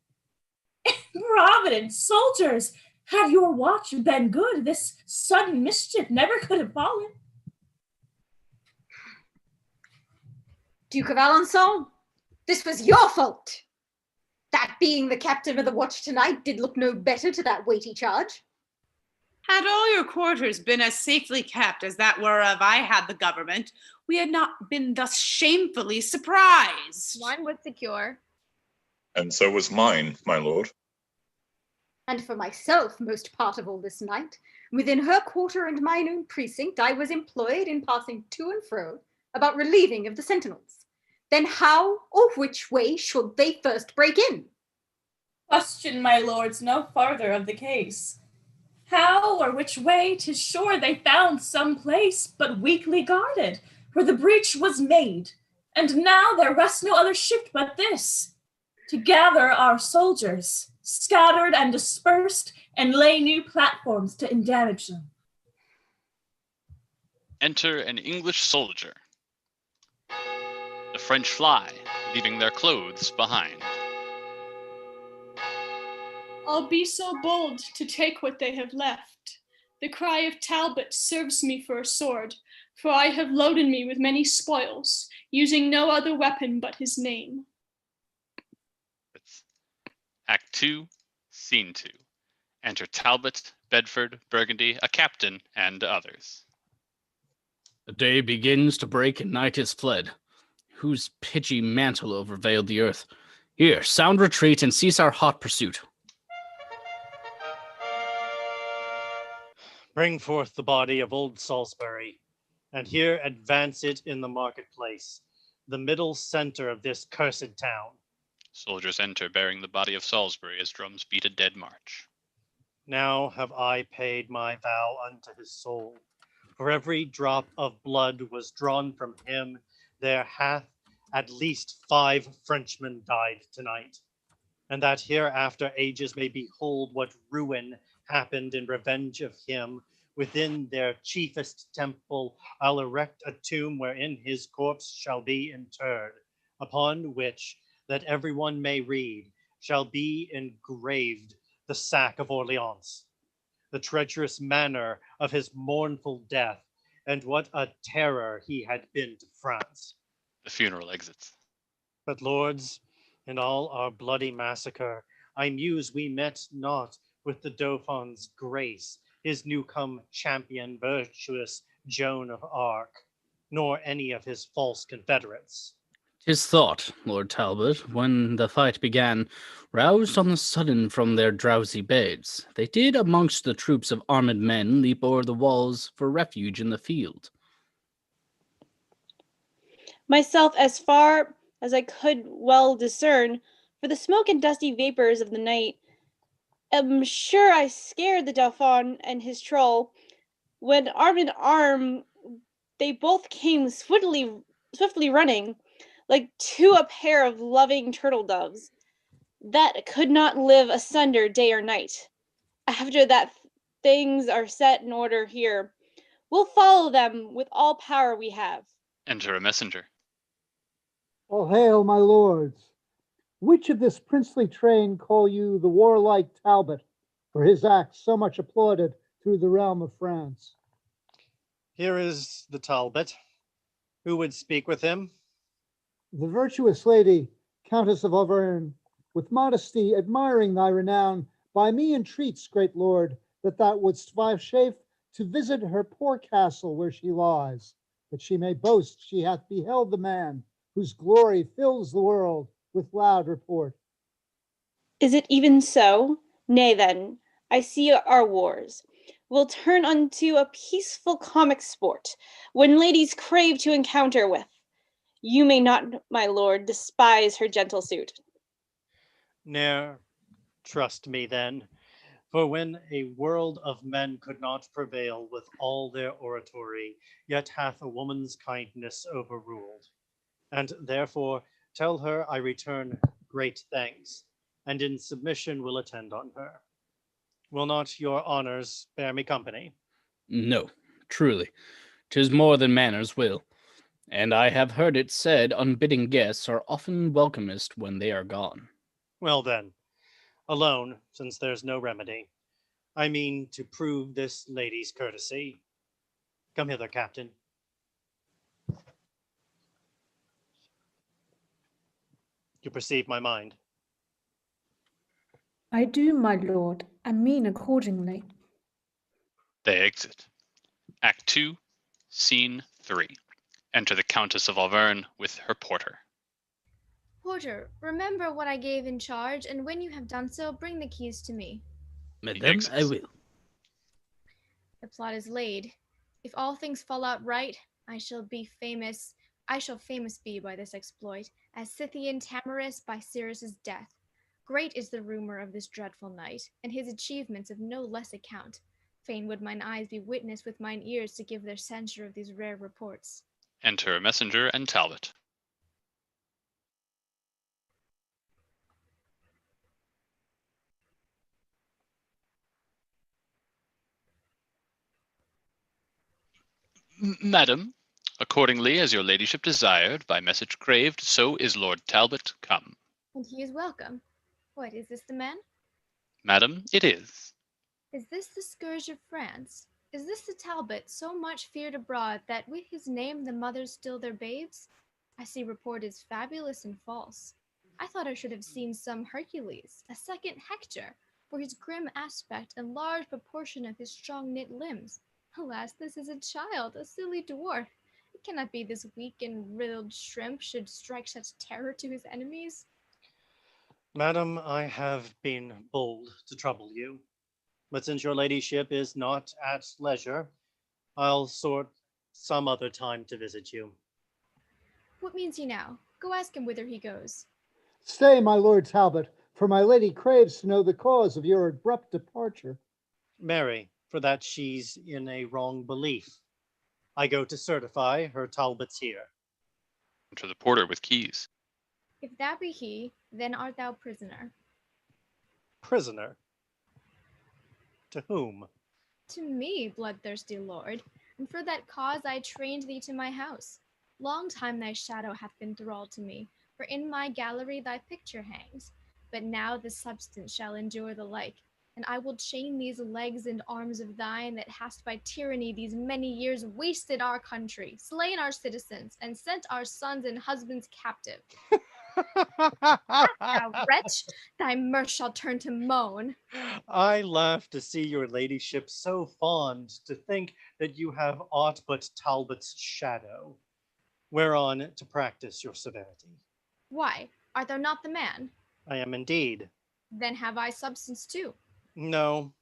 Speaker 11: Providence, soldiers, had your watch been good, this sudden mischief never could have fallen.
Speaker 7: Duke of Alençon, this was your fault. That being the captain of the watch tonight did look no better to that weighty charge.
Speaker 8: Had all your quarters been as safely kept as that whereof I had the government, we had not been thus shamefully surprised.
Speaker 10: One was secure.
Speaker 9: And so was mine, my lord.
Speaker 7: And for myself, most part of all this night, within her quarter and mine own precinct, I was employed in passing to and fro about relieving of the sentinels. Then how or which way should they first break in?
Speaker 11: Question, my lords, no farther of the case. How or which way, 'tis sure they found some place but weakly guarded, where the breach was made, and now there rests no other ship but this, to gather our soldiers, scattered and dispersed, and lay new platforms to endamage them.
Speaker 1: Enter an English soldier. The French fly, leaving their clothes behind.
Speaker 13: I'll be so bold to take what they have left. The cry of Talbot serves me for a sword, for I have loaded me with many spoils, using no other weapon but his name.
Speaker 1: Act 2, Scene 2. Enter Talbot, Bedford, Burgundy, a captain, and others.
Speaker 2: The day begins to break and night is fled. Whose pitchy mantle overveiled the earth? Here, sound retreat and cease our hot pursuit.
Speaker 15: Bring forth the body of old Salisbury, and here advance it in the marketplace, the middle center of this cursed town.
Speaker 1: Soldiers enter bearing the body of Salisbury as drums beat a dead march.
Speaker 15: Now have I paid my vow unto his soul. For every drop of blood was drawn from him, there hath at least 5 Frenchmen died tonight. And that hereafter ages may behold what ruin happened in revenge of him, within their chiefest temple I'll erect a tomb wherein his corpse shall be interred, upon which, that everyone may read, shall be engraved the sack of Orleans, the treacherous manner of his mournful death, and what a terror he had been to France.
Speaker 1: The funeral exits.
Speaker 15: But lords, in all our bloody massacre, I muse we met not with the Dauphin's grace, his new-come champion, virtuous Joan of Arc, nor any of his false confederates.
Speaker 2: 'Tis thought, Lord Talbot, when the fight began, roused on the sudden from their drowsy beds, they did amongst the troops of armed men leap o'er the walls for refuge in the field.
Speaker 14: Myself as far as I could well discern, for the smoke and dusty vapors of the night. Am sure I scared the Dauphin and his troll, when arm in arm they both came swiftly running, like to a pair of loving turtle doves, that could not live asunder day or night. After that things are set in order here, we'll follow them with all power we have.
Speaker 1: Enter a messenger.
Speaker 6: All hail, my lords. Which of this princely train call you the warlike Talbot, for his acts so much applauded through the realm of France?
Speaker 15: Here is the Talbot. Who would speak with him?
Speaker 6: The virtuous lady, Countess of Auvergne, with modesty admiring thy renown, by me entreats, great lord, that thou wouldst vouchsafe to visit her poor castle where she lies, that she may boast she hath beheld the man whose glory fills the world with loud report.
Speaker 14: Is it even so? Nay then, I see our wars will turn unto a peaceful comic sport, when ladies crave to encounter with. You may not, my lord, despise her gentle suit.
Speaker 15: Ne'er trust me then, for when a world of men could not prevail with all their oratory, yet hath a woman's kindness overruled. And therefore tell her I return great thanks, and in submission will attend on her. Will not your honors bear me company?
Speaker 2: No, truly, 'tis more than manners will. And I have heard it said unbidden guests are often welcomest when they are gone.
Speaker 15: Well then, alone, since there's no remedy, I mean to prove this lady's courtesy. Come hither, Captain. You perceive my mind.
Speaker 4: I do, my lord, and mean accordingly.
Speaker 1: They exit. Act 2, Scene 3. Enter the Countess of Auvergne with her porter.
Speaker 10: Porter, remember what I gave in charge, and when you have done so, bring the keys to me.
Speaker 2: Madame, I will.
Speaker 10: The plot is laid. If all things fall out right, I shall famous be by this exploit, as Scythian Tamaris by Cyrus's death. Great is the rumor of this dreadful knight, and his achievements of no less account. Fain would mine eyes be witness with mine ears to give their censure of these rare reports.
Speaker 1: Enter a messenger and Talbot. Madam, accordingly as your ladyship desired, by message craved, so is Lord Talbot come.
Speaker 10: And he is welcome. What, is this the man?
Speaker 1: Madam, it is.
Speaker 10: Is this the scourge of France? Is this the Talbot so much feared abroad that with his name the mothers still their babes? I see report is fabulous and false. I thought I should have seen some Hercules, a second Hector, for his grim aspect and large proportion of his strong knit limbs. Alas, this is a child, a silly dwarf. It cannot be this weak and riddled shrimp should strike such terror to his enemies.
Speaker 15: Madam, I have been bold to trouble you, but since your ladyship is not at leisure, I'll sort some other time to visit you.
Speaker 10: What means he now? Go ask him whither he goes.
Speaker 6: Stay, my lord Talbot, for my lady craves to know the cause of your abrupt departure.
Speaker 15: Mary, for that she's in a wrong belief. I go to certify her Talbot's here.
Speaker 1: Enter the porter with keys.
Speaker 10: If that be he, then art thou prisoner.
Speaker 15: Prisoner? To whom?
Speaker 10: To me, bloodthirsty lord, and for that cause I trained thee to my house. Long time thy shadow hath been thrall to me, for in my gallery thy picture hangs. But now the substance shall endure the like, and I will chain these legs and arms of thine that hast by tyranny these many years wasted our country, slain our citizens, and sent our sons and husbands captive. Thou wretch, thy mirth shall turn to moan.
Speaker 15: I laugh to see your ladyship so fond to think that you have aught but Talbot's shadow, whereon to practice your severity.
Speaker 10: Why, art thou not the man?
Speaker 15: I am indeed.
Speaker 10: Then have I substance too.
Speaker 15: No,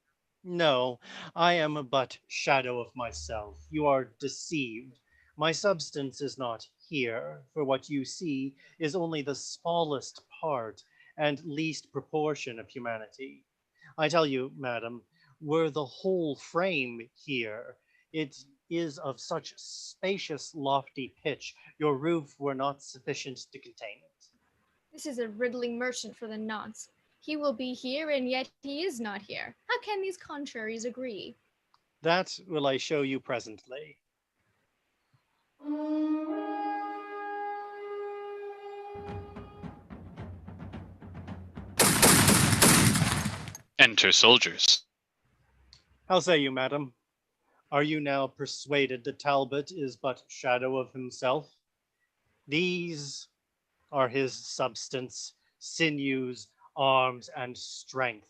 Speaker 15: no, I am but shadow of myself. You are deceived. My substance is not here, for what you see is only the smallest part and least proportion of humanity. I tell you, madam, were the whole frame here, it is of such spacious, lofty pitch, your roof were not sufficient to contain it.
Speaker 10: This is a riddling merchant for the nonce. He will be here, and yet he is not here. How can these contraries agree?
Speaker 15: That will I show you presently.
Speaker 1: Enter soldiers.
Speaker 15: How say you, madam? Are you now persuaded that Talbot is but shadow of himself? These are his substance, sinews, arms, and strength,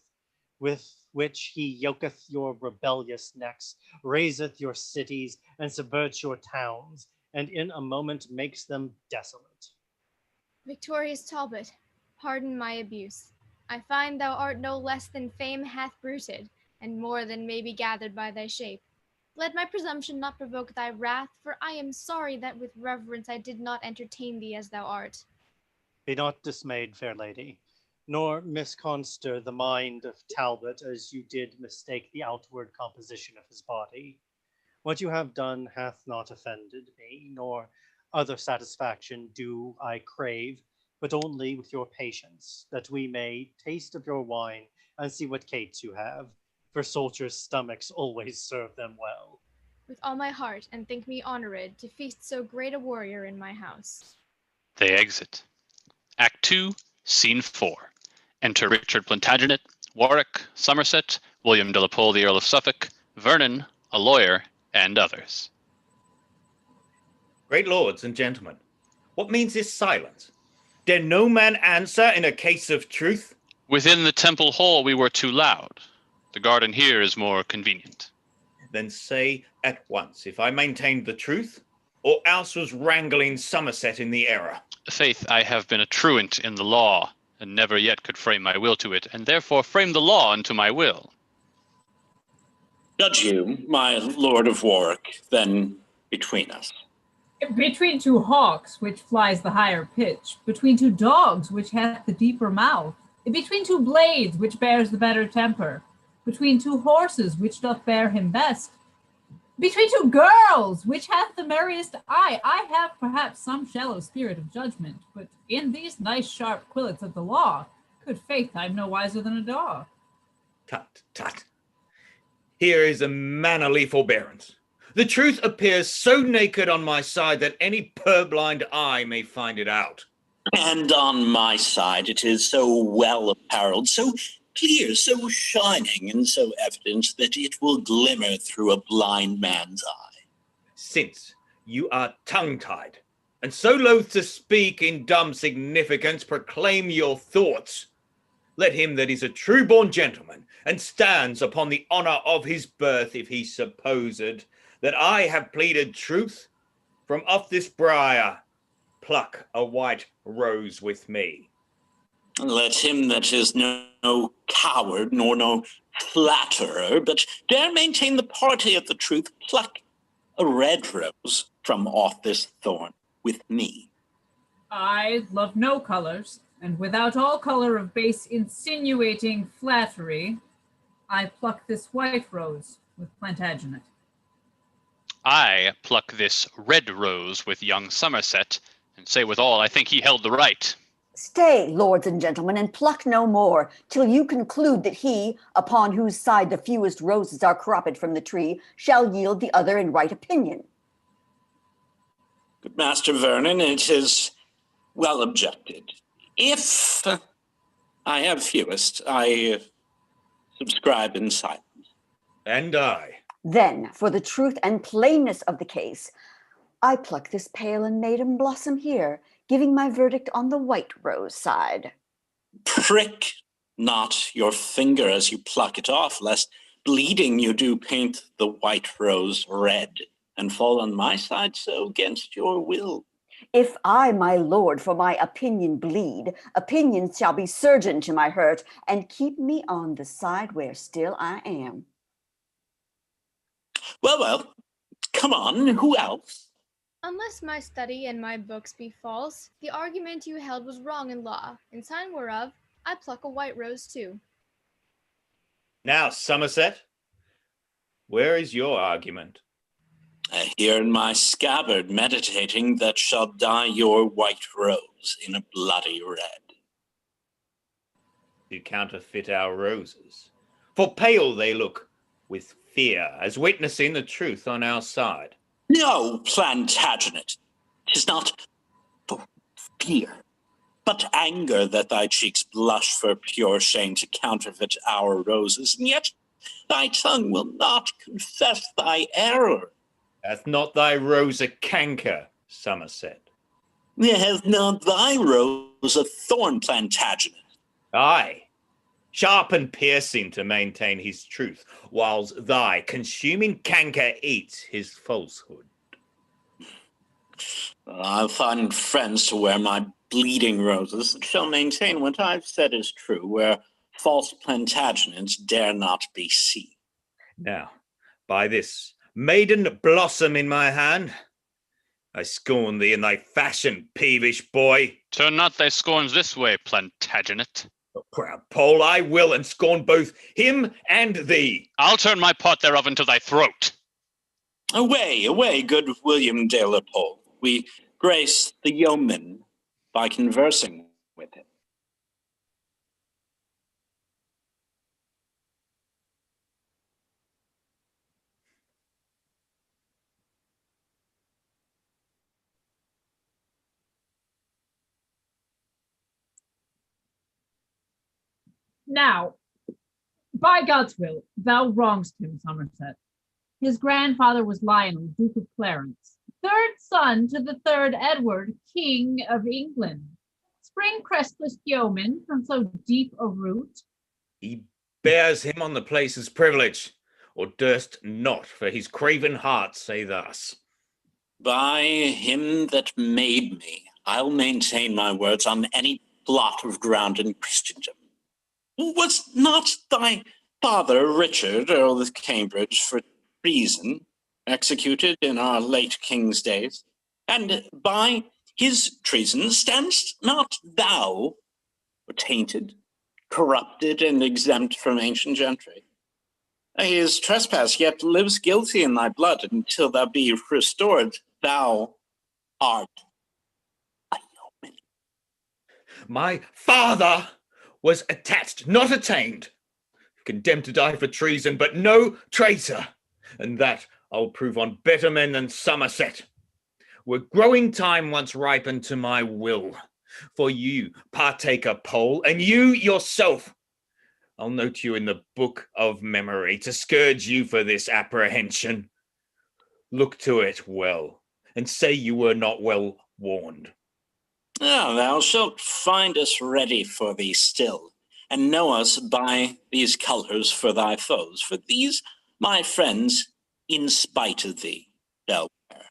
Speaker 15: with which he yoketh your rebellious necks, raiseth your cities, and subverts your towns, and in a moment makes them desolate.
Speaker 10: Victorious Talbot, pardon my abuse. I find thou art no less than fame hath bruited, and more than may be gathered by thy shape. Let my presumption not provoke thy wrath, for I am sorry that with reverence I did not entertain thee as thou art.
Speaker 15: Be not dismayed, fair lady, nor misconster the mind of Talbot as you did mistake the outward composition of his body. What you have done hath not offended me, nor other satisfaction do I crave, but only with your patience, that we may taste of your wine and see what cates you have, for soldiers' stomachs always serve them well.
Speaker 10: With all my heart, and think me honored to feast so great a warrior in my house.
Speaker 1: They exit. Act 2, Scene 4. Enter Richard Plantagenet, Warwick, Somerset, William de la Pole, the Earl of Suffolk, Vernon, a lawyer, and others.
Speaker 18: Great lords and gentlemen, what means this silence? Dare no man answer in a case of truth?
Speaker 1: Within the temple hall we were too loud. The garden here is more convenient.
Speaker 18: Then say at once if I maintained the truth, or else was wrangling Somerset in the error.
Speaker 1: Faith, I have been a truant in the law, and never yet could frame my will to it, and therefore frame the law unto my will.
Speaker 19: Judge you, my Lord of Warwick, then between us.
Speaker 16: Between two hawks, which flies the higher pitch, between two dogs, which hath the deeper mouth, between two blades, which bears the better temper, between two horses, which doth bear him best, between two girls, which hath the merriest eye, I have perhaps some shallow spirit of judgment, but in these nice sharp quillets of the law, good faith, I'm no wiser than a dog.
Speaker 18: Tut, tut. Here is a mannerly forbearance. The truth appears so naked on my side that any purblind eye may find it out.
Speaker 19: And on my side it is so well apparelled, so clear, so shining, and so evident that it will glimmer through a blind man's eye.
Speaker 18: Since you are tongue-tied, and so loath to speak in dumb significance, proclaim your thoughts. Let him that is a true-born gentleman, and stands upon the honour of his birth, if he supposed that I have pleaded truth, from off this briar pluck a white rose with me.
Speaker 19: Let him that is no coward, nor no flatterer, but dare maintain the party of the truth, pluck a red rose from off this thorn with me.
Speaker 16: I love no colours, and without all colour of base insinuating flattery, I pluck this white rose with Plantagenet.
Speaker 1: I pluck this red rose with young Somerset, and say withal I think he held the right.
Speaker 17: Stay, lords and gentlemen, and pluck no more, till you conclude that he, upon whose side the fewest roses are cropped from the tree, shall yield the other in right opinion.
Speaker 19: Good Master Vernon, it is well objected. If I have fewest, I subscribe in silence.
Speaker 18: And I.
Speaker 17: Then, for the truth and plainness of the case, I pluck this pale and maiden blossom here, giving my verdict on the white rose side.
Speaker 19: Prick not your finger as you pluck it off, lest bleeding you do paint the white rose red, and fall on my side so against your will.
Speaker 17: If I, my lord, for my opinion bleed, opinion shall be surgeon to my hurt, and keep me on the side where still I am.
Speaker 19: Well, come on, who else?
Speaker 10: Unless my study and my books be false, the argument you held was wrong in law, in sign whereof I pluck a white rose too.
Speaker 18: Now, Somerset, where is your argument?
Speaker 19: Here in my scabbard, meditating that shall dye your white rose in a bloody red.
Speaker 18: To counterfeit our roses, for pale they look with fear, as witnessing the truth on our side.
Speaker 19: No, Plantagenet, 'tis not for fear, but anger that thy cheeks blush for pure shame to counterfeit our roses, and yet thy tongue will not confess thy error.
Speaker 18: Hath not thy rose a canker, Somerset?
Speaker 19: Hath not thy rose a thorn, Plantagenet?
Speaker 18: Aye, sharp and piercing to maintain his truth, whilst thy consuming canker eats his falsehood.
Speaker 19: I'll find friends to wear my bleeding roses that shall maintain what I've said is true, where false Plantagenets dare not be seen.
Speaker 18: Now, by this maiden blossom in my hand, I scorn thee in thy fashion, peevish boy.
Speaker 1: Turn not thy scorns this way, Plantagenet.
Speaker 18: Proud Pole, I will, and scorn both him and thee.
Speaker 1: I'll turn my part thereof into thy throat.
Speaker 19: Away, away, good William de la Pole. We grace the yeoman by conversing with him.
Speaker 16: Now, by God's will, thou wrongest him, Somerset. His grandfather was Lionel, Duke of Clarence, third son to the third Edward, King of England. Spring crestless yeoman from so deep a root.
Speaker 18: He bears him on the place's privilege, or durst not for his craven heart say thus.
Speaker 19: By him that made me, I'll maintain my words on any plot of ground in Christendom. Was not thy father, Richard, Earl of Cambridge, for treason executed in our late king's days? And by his treason standst not thou tainted, corrupted, and exempt from ancient gentry? His trespass yet lives guilty in thy blood, until thou be restored, thou art a yeoman.
Speaker 18: My father was attached, not attainted, condemned to die for treason, but no traitor, and that I'll prove on better men than Somerset. Were growing time once ripened to my will, for you, partaker Pole, and you yourself, I'll note you in the book of memory to scourge you for this apprehension. Look to it well, and say you were not well warned.
Speaker 19: Thou shalt find us ready for thee still, and know us by these colours for thy foes. For these, my friends, in spite of thee, shall wear.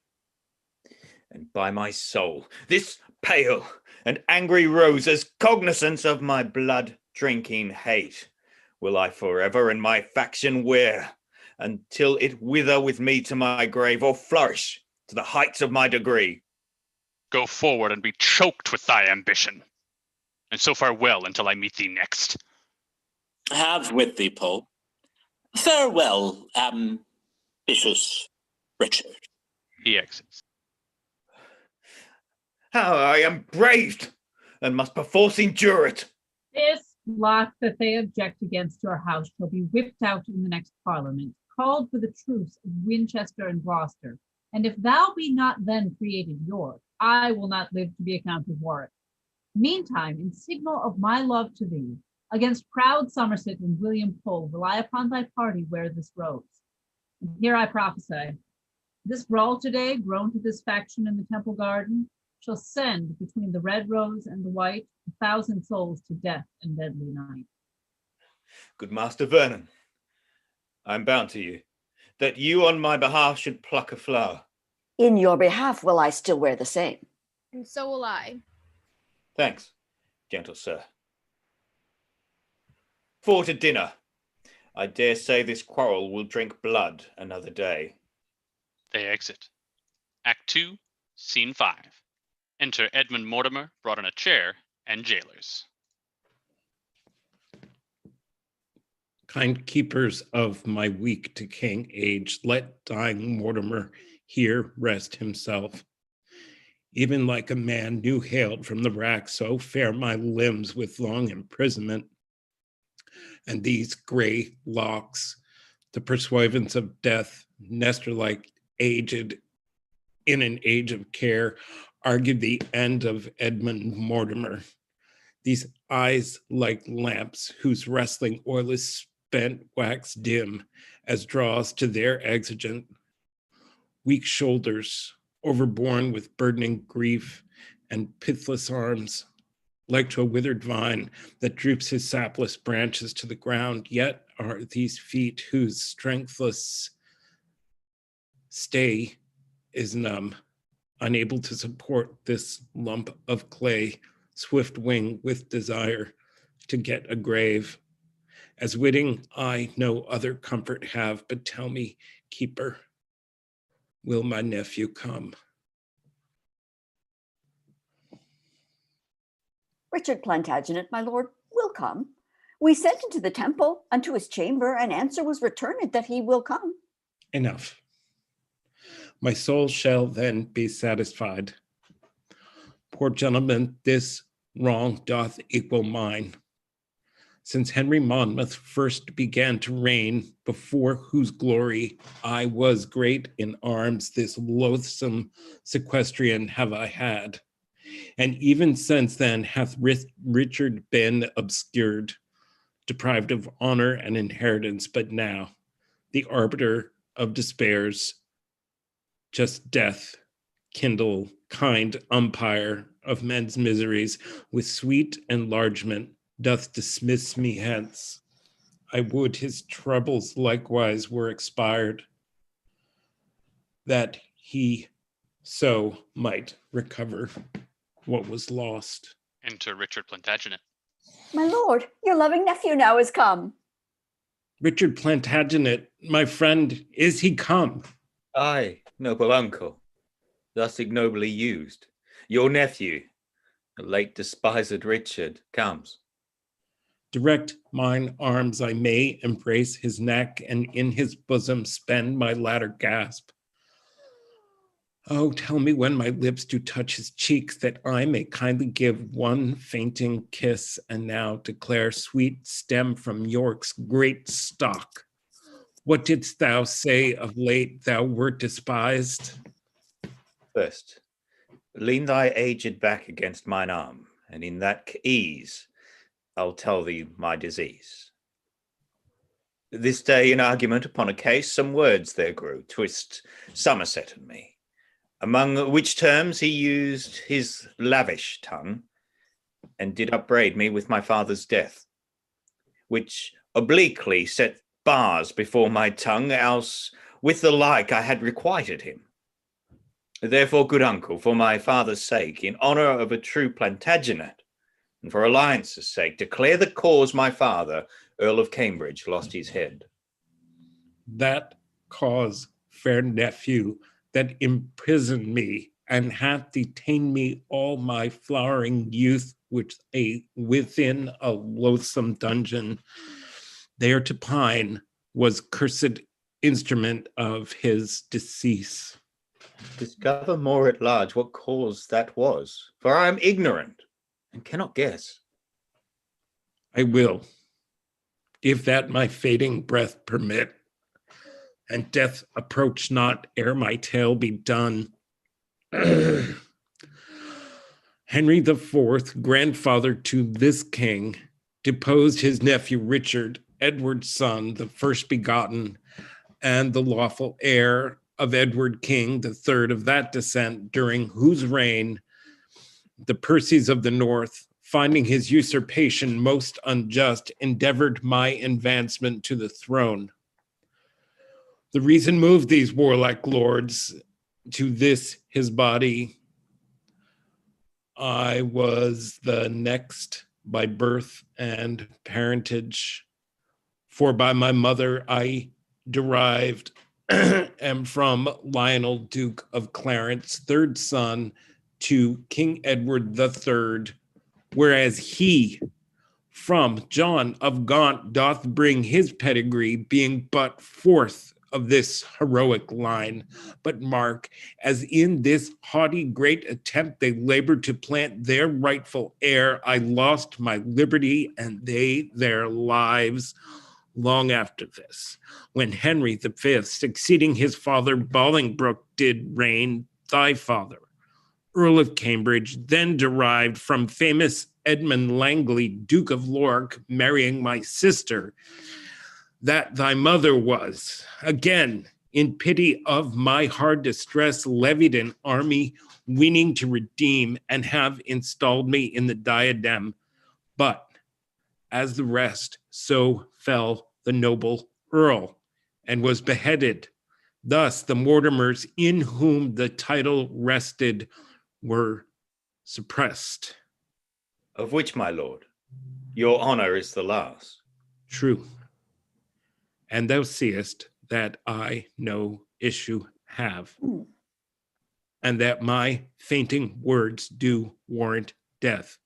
Speaker 18: And by my soul, this pale and angry rose, as cognizance of my blood-drinking hate, will I forever in my faction wear, until it wither with me to my grave, or flourish to the heights of my degree.
Speaker 1: Go forward and be choked with thy ambition. And so farewell until I meet thee next.
Speaker 19: Have with thee, Pole. Farewell, ambitious Richard.
Speaker 1: He exits.
Speaker 18: How I am braved, and must perforce endure it.
Speaker 16: This lot that they object against your house shall be whipped out in the next parliament, called for the truce of Winchester and Gloucester. And if thou be not then created York, I will not live to be accounted Warwick. Meantime, in signal of my love to thee, against proud Somerset and William Pole, will I upon thy party wear this rose. And here I prophesy, this brawl today, grown to this faction in the Temple Garden, shall send between the red rose and the white 1,000 souls to death and deadly night.
Speaker 18: Good Master Vernon, I am bound to you, that you on my behalf should pluck a flower.
Speaker 17: In your behalf will I still wear the same.
Speaker 10: And so will I.
Speaker 18: Thanks, gentle sir. For to dinner. I dare say this quarrel will drink blood another day.
Speaker 1: They exit. Act 2, Scene 5. Enter Edmund Mortimer, brought on a chair, and jailers.
Speaker 12: Kind keepers of my weak decaying age, let dying Mortimer here rest himself. Even like a man new hailed from the rack, so fare my limbs with long imprisonment. And these gray locks, the pursuivants of death, Nestor-like aged in an age of care, argued the end of Edmund Mortimer. These eyes like lamps whose wrestling oil is spent wax dim as draws to their exigent. Weak shoulders, overborne with burdening grief, and pithless arms, like to a withered vine that droops his sapless branches to the ground, yet are these feet whose strengthless stay is numb, unable to support this lump of clay, swift wing with desire to get a grave. As witting I no other comfort have, but tell me, keeper, will my nephew come?
Speaker 17: Richard Plantagenet, my lord, will come. We sent into the temple unto his chamber, and answer was returned that he will come.
Speaker 12: Enough. My soul shall then be satisfied. Poor gentleman, this wrong doth equal mine. Since Henry Monmouth first began to reign, before whose glory I was great in arms, this loathsome sequestrian have I had. And even since then hath Richard been obscured, deprived of honor and inheritance, but now, the arbiter of despairs, just death, kindle, kind umpire of men's miseries, with sweet enlargement, doth dismiss me hence. I would his troubles likewise were expired, that he so might recover what was lost.
Speaker 1: Enter Richard Plantagenet.
Speaker 17: My lord, your loving nephew now is come.
Speaker 12: Richard Plantagenet, my friend, is he come?
Speaker 18: Aye, noble uncle, thus ignobly used. Your nephew, the late despised Richard, comes.
Speaker 12: Direct mine arms I may embrace his neck, and in his bosom spend my latter gasp. Oh, tell me when my lips do touch his cheeks, that I may kindly give one fainting kiss, and now declare sweet stem from York's great stock. What didst thou say of late thou wert despised?
Speaker 18: First, lean thy aged back against mine arm, and in that ease I'll tell thee my disease. This day in argument upon a case, some words there grew, twist Somerset and me, among which terms he used his lavish tongue, and did upbraid me with my father's death, which obliquely set bars before my tongue, else with the like I had requited him. Therefore, good uncle, for my father's sake, in honor of a true Plantagenet, and for alliance's sake, declare the cause my father, Earl of Cambridge, lost his head.
Speaker 12: That cause, fair nephew, that imprisoned me, and hath detained me all my flowering youth, which within a loathsome dungeon, there to pine, was cursed instrument of his decease.
Speaker 18: Discover more at large what cause that was, for I am ignorant and cannot guess.
Speaker 12: I will, if that my fading breath permit, and death approach not ere my tale be done. Henry IV, grandfather to this king, deposed his nephew Richard, Edward's son, the first begotten, and the lawful heir of Edward King, the third of that descent, during whose reign the Percys of the North, finding his usurpation most unjust, endeavored my advancement to the throne. The reason moved these warlike lords to this his body. I was the next by birth and parentage, for by my mother I derived am from Lionel, Duke of Clarence, third son to King Edward III, whereas he from John of Gaunt doth bring his pedigree, being but fourth of this heroic line. But mark, as in this haughty great attempt they labored to plant their rightful heir, I lost my liberty and they their lives. Long after this, when Henry V, succeeding his father Bolingbroke, did reign, thy father, Earl of Cambridge, then derived from famous Edmund Langley, Duke of York, marrying my sister, that thy mother was, again, in pity of my hard distress, levied an army, weening to redeem, and have installed me in the diadem. But as the rest, so fell the noble earl, and was beheaded. Thus the Mortimers, in whom the title rested, were suppressed.
Speaker 18: Of which, my lord, your honor is the last.
Speaker 12: True. And thou seest that I no issue have, and that my fainting words do warrant death.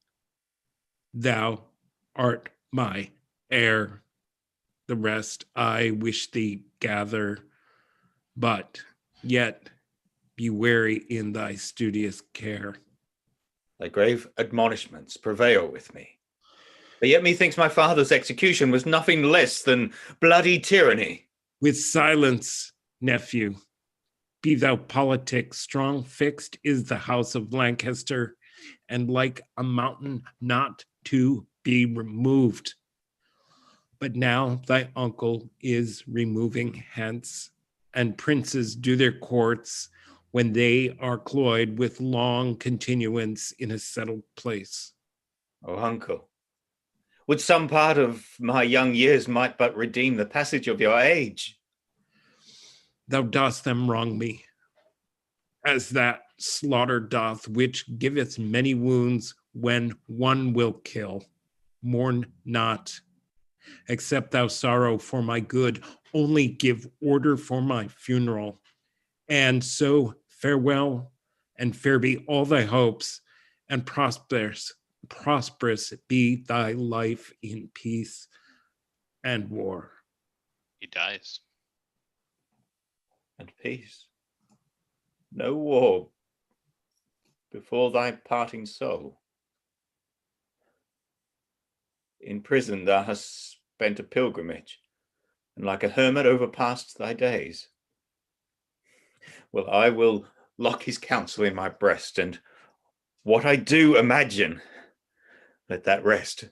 Speaker 12: Thou art my heir. The rest I wish thee gather, but yet be wary in thy studious care.
Speaker 18: Thy grave admonishments prevail with me. But yet methinks my father's execution was nothing less than bloody tyranny.
Speaker 12: With silence, nephew. Be thou politic, strong fixed is the house of Lancaster, and like a mountain not to be removed. But now thy uncle is removing hence, and princes do their courts when they are cloyed with long continuance in a settled place.
Speaker 18: O uncle, would some part of my young years might but redeem the passage of your age.
Speaker 12: Thou dost them wrong me, as that slaughter doth, which giveth many wounds when one will kill. Mourn not, except thou sorrow for my good, only give order for my funeral. And so farewell, and fair be all thy hopes, and prosperous be thy life in peace and war.
Speaker 1: He dies.
Speaker 18: And peace. No war before thy parting soul. In prison thou hast spent a pilgrimage, and like a hermit overpassed thy days. Well, I will lock his counsel in my breast, and what I do imagine, let that rest.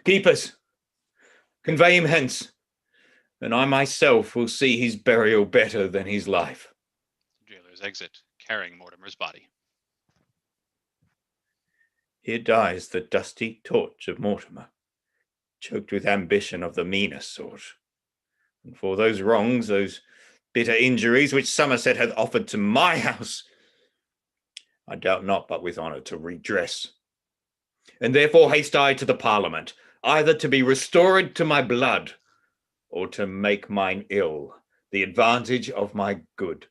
Speaker 18: Keepers, convey him hence, and I myself will see his burial better than his life.
Speaker 1: Jailers exit, carrying Mortimer's body.
Speaker 18: Here dies the dusty torch of Mortimer, choked with ambition of the meanest sort. And for those wrongs, those bitter injuries which Somerset hath offered to my house, I doubt not but with honour to redress. And therefore haste I to the Parliament, either to be restored to my blood, or to make mine ill the advantage of my good.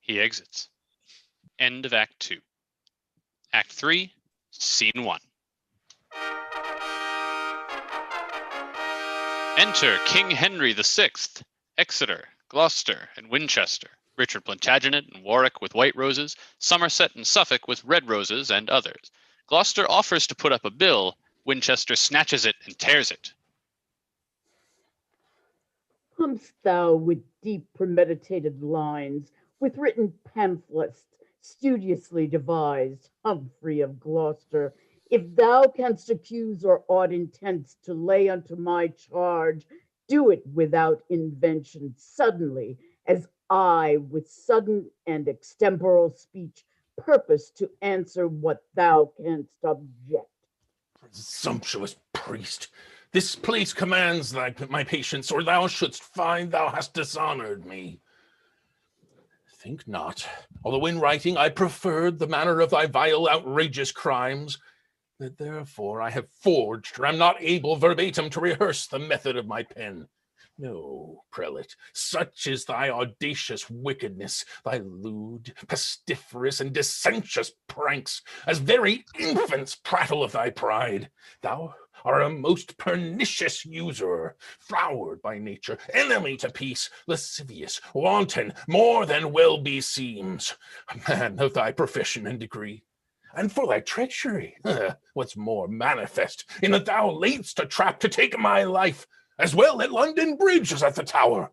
Speaker 1: He exits. End of Act 2. Act 3, Scene 1. Enter King Henry VI, Exeter, Gloucester, and Winchester, Richard Plantagenet and Warwick with white roses, Somerset and Suffolk with red roses, and others. Gloucester offers to put up a bill. Winchester snatches it and tears it.
Speaker 5: Comest thou with deep premeditated lines, with written pamphlets studiously devised, Humphrey of Gloucester? If thou canst accuse or aught intents to lay unto my charge, do it without invention, suddenly, as I, with sudden and extemporal speech, purpose to answer what thou canst object.
Speaker 3: Presumptuous priest, this place commands my patience, or thou shouldst find thou hast dishonored me. Think not, although in writing I preferred the manner of thy vile, outrageous crimes, that therefore I have forged, or am not able verbatim to rehearse the method of my pen. No, prelate, such is thy audacious wickedness, thy lewd, pestiferous, and dissentious pranks, as very infants prattle of thy pride. Thou art a most pernicious usurer, froward by nature, enemy to peace, lascivious, wanton, more than well beseems, a man of thy profession and degree. And for thy treachery, what's more manifest, in that thou laidst a trap to take my life, as well at London Bridge as at the Tower.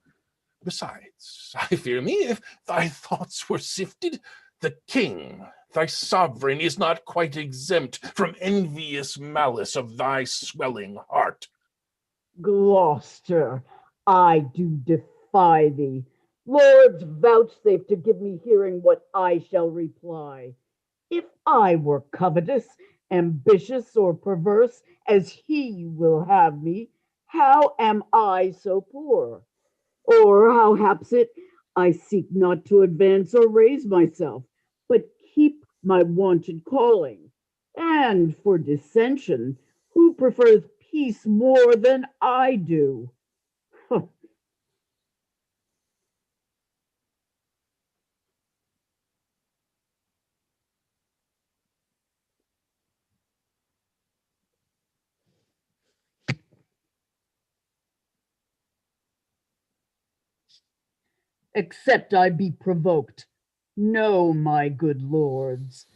Speaker 3: Besides, I fear me, if thy thoughts were sifted, the king, thy sovereign, is not quite exempt from envious malice of thy swelling heart.
Speaker 5: Gloucester, I do defy thee. Lords, vouchsafe to give me hearing what I shall reply. If I were covetous, ambitious, or perverse, as he will have me, how am I so poor? Or how haps it, I seek not to advance or raise myself, but keep my wonted calling. And for dissension, who prefers peace more than I do? Except I be provoked. No, my good lords,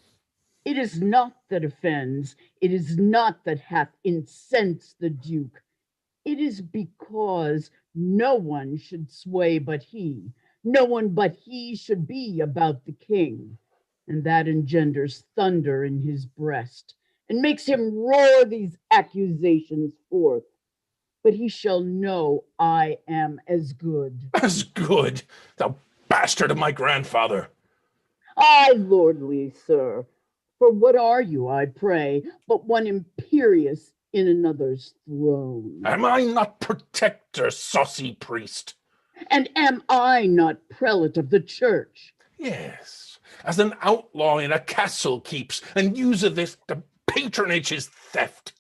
Speaker 5: it is not that offends, it is not that hath incensed the Duke. It is because no one should sway but he, no one but he should be about the king, and that engenders thunder in his breast, and makes him roar these accusations forth. But he shall know I am as good.
Speaker 3: As good, thou bastard of my grandfather.
Speaker 5: Ay, lordly sir, for what are you, I pray, but one imperious in another's throne?
Speaker 3: Am I not protector, saucy priest?
Speaker 5: And am I not prelate of the church?
Speaker 3: Yes, as an outlaw in a castle keeps, and useth this to patronage his theft.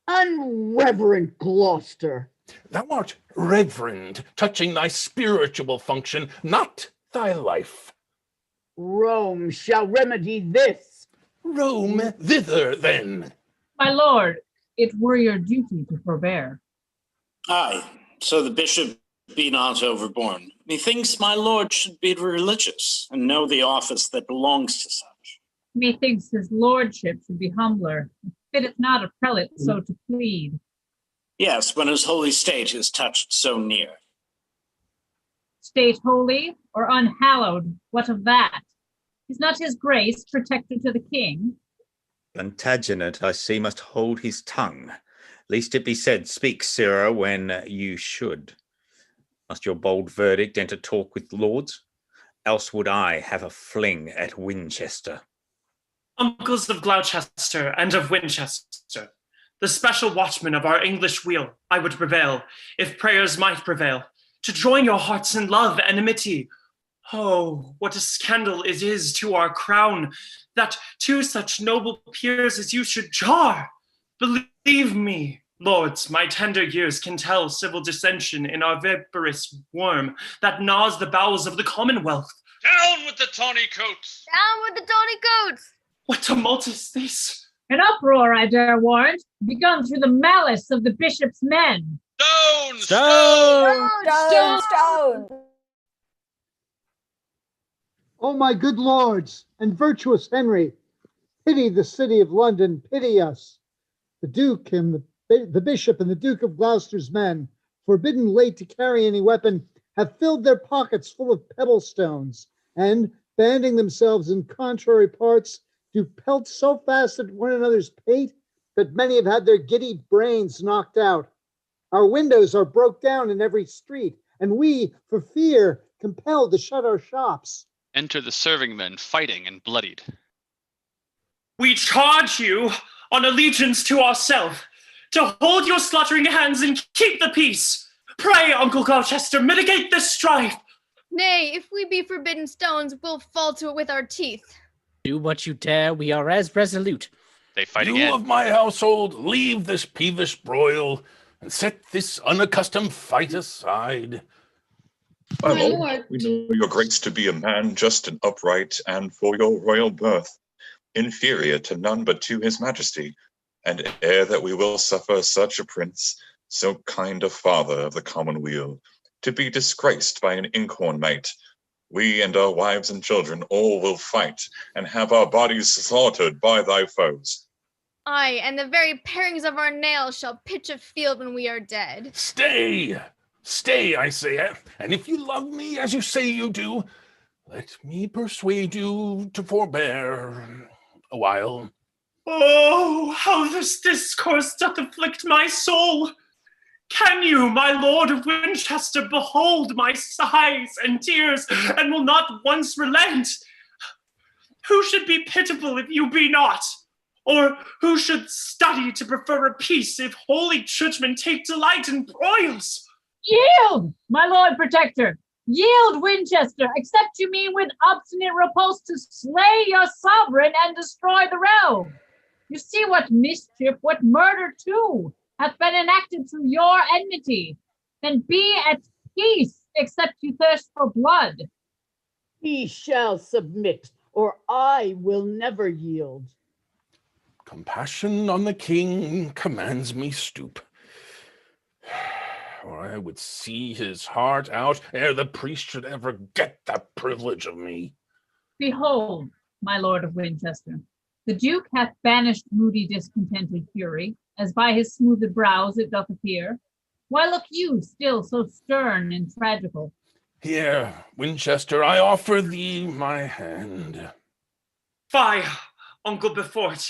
Speaker 5: Unreverend Gloucester!
Speaker 3: Thou art reverend, touching thy spiritual function, not thy life.
Speaker 5: Rome shall remedy this.
Speaker 3: Rome thither, then.
Speaker 16: My lord, it were your duty to forbear.
Speaker 19: Aye, so the bishop be not overborne. Methinks my lord should be religious, and know the office that belongs to such.
Speaker 16: Methinks his lordship should be humbler. It fitteth not a prelate so to plead.
Speaker 19: Yes, when his holy state is touched so near.
Speaker 16: State holy or unhallowed, what of that? Is not his grace protector to the king?
Speaker 18: Plantagenet, I see, must hold his tongue, lest it be said, speak, sirrah, when you should. Must your bold verdict enter talk with lords? Else would I have a fling at Winchester.
Speaker 20: Uncles of Gloucester and of Winchester, the special watchmen of our English weal, I would prevail, if prayers might prevail, to join your hearts in love and amity. Oh, what a scandal it is to our crown, that two such noble peers as you should jar. Believe me, lords, my tender years can tell civil dissension in our viperous worm that gnaws the bowels of the Commonwealth.
Speaker 1: Down with the tawny coats!
Speaker 10: Down with the tawny coats!
Speaker 20: What tumult is this?
Speaker 16: An uproar, I dare warrant, begun through the malice of the bishop's men.
Speaker 1: Stone!
Speaker 17: Stone! Stone! Stone!
Speaker 6: O my good lords and virtuous Henry, pity the city of London, pity us. The Duke and the Bishop and the Duke of Gloucester's men, forbidden late to carry any weapon, have filled their pockets full of pebble stones, and, banding themselves in contrary parts, do pelt so fast at one another's pate that many have had their giddy brains knocked out. Our windows are broke down in every street, and we, for fear, compelled to shut our shops.
Speaker 1: Enter the serving men, fighting and bloodied.
Speaker 20: We charge you on allegiance to ourself, to hold your slaughtering hands and keep the peace. Pray, Uncle Gloucester, mitigate this strife.
Speaker 10: Nay, if we be forbidden stones, we'll fall to it with our teeth.
Speaker 2: Do what you dare, we are as resolute.
Speaker 1: They fight
Speaker 3: You
Speaker 1: again.
Speaker 3: of my household, leave this peevish broil. and set this unaccustomed fight aside.
Speaker 9: My
Speaker 13: My
Speaker 9: lord,
Speaker 13: lord.
Speaker 9: we know your grace to be a man just and upright, and for your royal birth, inferior to none but to his majesty, and ere that we will suffer such a prince, so kind a father of the commonweal, to be disgraced by an inkhorn mate. We and our wives and children all will fight, and have our bodies slaughtered by thy foes.
Speaker 10: Aye, and the very parings of our nails shall pitch a field when we are dead.
Speaker 3: Stay! Stay, I say, and if you love me as you say you do, let me persuade you to forbear a while.
Speaker 20: Oh, how this discourse doth afflict my soul! Can you, my lord of Winchester, behold my sighs and tears, and will not once relent? Who should be pitiful if you be not? Or who should study to prefer a peace if holy churchmen take delight in broils?
Speaker 16: Yield, my lord protector! Yield, Winchester, except you mean with obstinate repulse to slay your sovereign and destroy the realm. You see what mischief, what murder too, hath been enacted through your enmity. Then be at peace, except you thirst for blood.
Speaker 5: He shall submit, or I will never yield.
Speaker 3: Compassion on the king commands me stoop, or I would see his heart out ere the priest should ever get that privilege of me.
Speaker 16: Behold, my lord of Winchester, the Duke hath banished moody discontented fury, as by his smoothed brows it doth appear. Why look you still so stern and tragical?
Speaker 3: Here, Winchester, I offer thee my hand.
Speaker 20: Fie, Uncle Beaufort,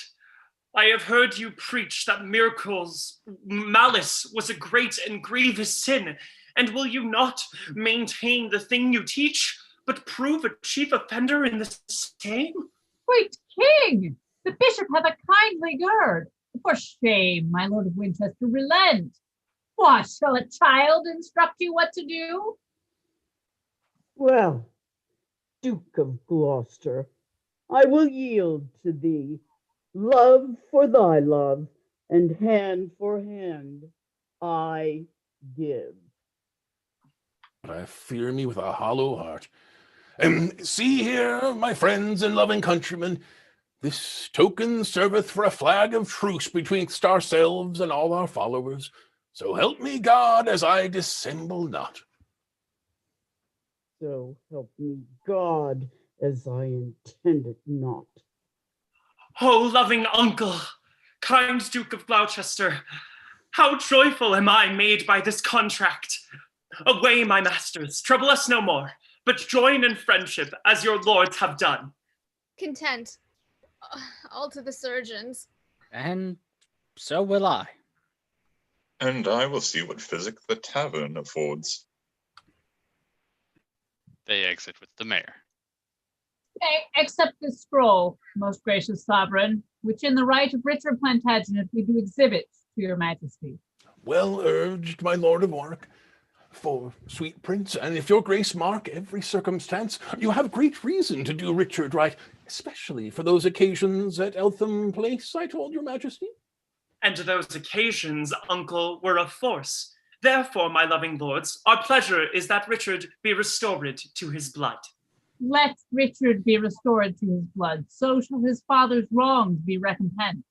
Speaker 20: I have heard you preach that miracles, malice was a great and grievous sin, and will you not maintain the thing you teach, but prove a chief offender in the same?
Speaker 16: Great king, the bishop hath a kindly gird. For shame, my lord of Winchester, relent. What, shall a child instruct you what to do?
Speaker 5: Well, Duke of Gloucester, I will yield to thee. Love for thy love, and hand for hand, I give.
Speaker 3: But I fear me with a hollow heart. See here, my friends and loving countrymen, this token serveth for a flag of truce betwixt ourselves and all our followers. So help me God, as I dissemble not.
Speaker 5: So help me God, as I intend it not.
Speaker 20: Oh, loving uncle, kind Duke of Gloucester, how joyful am I made by this contract. Away, my masters, trouble us no more, but join in friendship as your lords have done.
Speaker 10: Content. All to the surgeons.
Speaker 2: And so will I.
Speaker 9: And I will see what physic the tavern affords.
Speaker 1: They exit with the mayor.
Speaker 16: Accept this scroll, most gracious sovereign, which in the right of Richard Plantagenet we do exhibit to your majesty.
Speaker 3: Well urged, my lord of Warwick. For, sweet prince, and if your grace mark every circumstance, you have great reason to do Richard right, especially for those occasions at Eltham Place I told your majesty.
Speaker 20: And those occasions, uncle, were of force. Therefore, my loving lords, our pleasure is that Richard be restored to his blood.
Speaker 16: Let Richard be restored to his blood, so shall his father's wrongs be recompensed.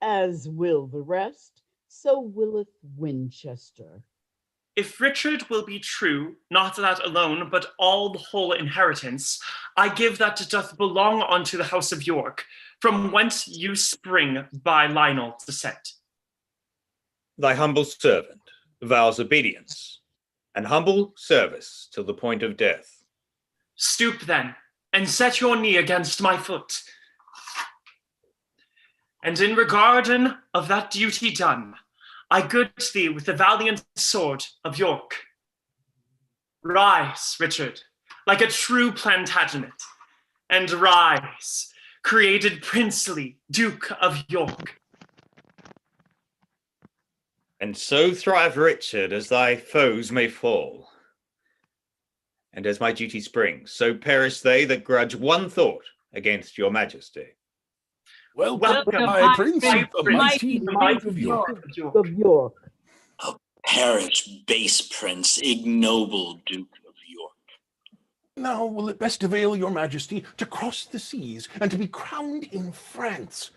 Speaker 5: As will the rest, so willeth Winchester.
Speaker 20: If Richard will be true, not that alone, but all the whole inheritance, I give that doth belong unto the house of York, from whence you spring by Lionel descent.
Speaker 18: Thy humble servant vows obedience and humble service till the point of death.
Speaker 20: Stoop then, and set your knee against my foot. And in regarding of that duty done, I gird thee with the valiant sword of York. Rise, Richard, like a true Plantagenet, and rise, created princely Duke of York.
Speaker 18: And so thrive, Richard, as thy foes may fall. And as my duty springs, so perish they that grudge one thought against your majesty.
Speaker 3: Welcome, High Prince of the mighty Duke of York.
Speaker 5: Of York.
Speaker 19: Perish, base prince, ignoble Duke of York.
Speaker 3: Now will it best avail your majesty to cross the seas and to be crowned in France.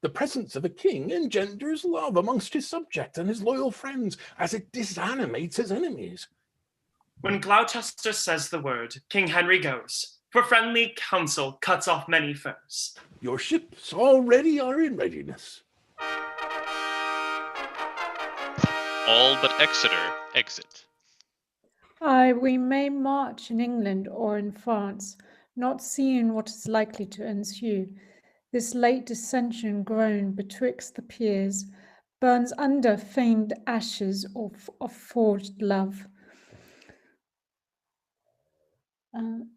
Speaker 3: The presence of a king engenders love amongst his subjects and his loyal friends, as it disanimates his enemies.
Speaker 20: When Gloucester says the word, King Henry goes, for friendly counsel cuts off many foes.
Speaker 3: Your ships already are in readiness.
Speaker 1: All but Exeter exit.
Speaker 4: Aye, we may march in England or in France, not seeing what is likely to ensue. This late dissension grown betwixt the peers burns under feigned ashes of forged love. And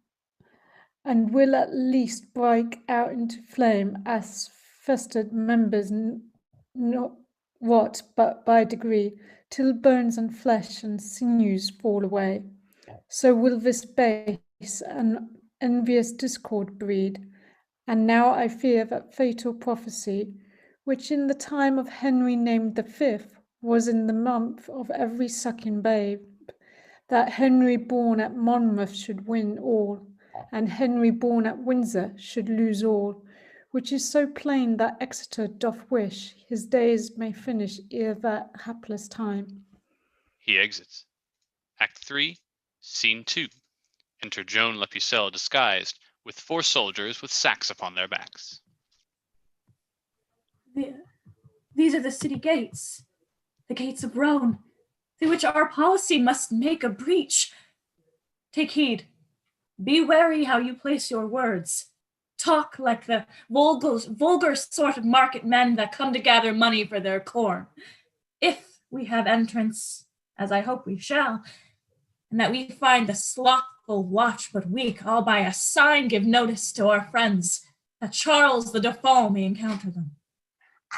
Speaker 4: will at least break out into flame as festered members not what but by degree, till bones and flesh and sinews fall away. So will this base and envious discord breed. And now I fear that fatal prophecy, which in the time of Henry named the Fifth, was in the month of every sucking babe, that Henry born at Monmouth should win all, and Henry born at Windsor should lose all, which is so plain that Exeter doth wish his days may finish ere that hapless time.
Speaker 1: He exits. Act 3, Scene 2. Enter Joan La Pucelle disguised with 4 soldiers with sacks upon their backs.
Speaker 11: These are the city gates, the gates of Rome, through which our policy must make a breach. Take heed. Be wary how you place your words. Talk like the vulgar sort of market men that come to gather money for their corn. If we have entrance, as I hope we shall, and that we find the slothful watch but weak, I'll by a sign give notice to our friends that Charles the Dauphin may encounter them.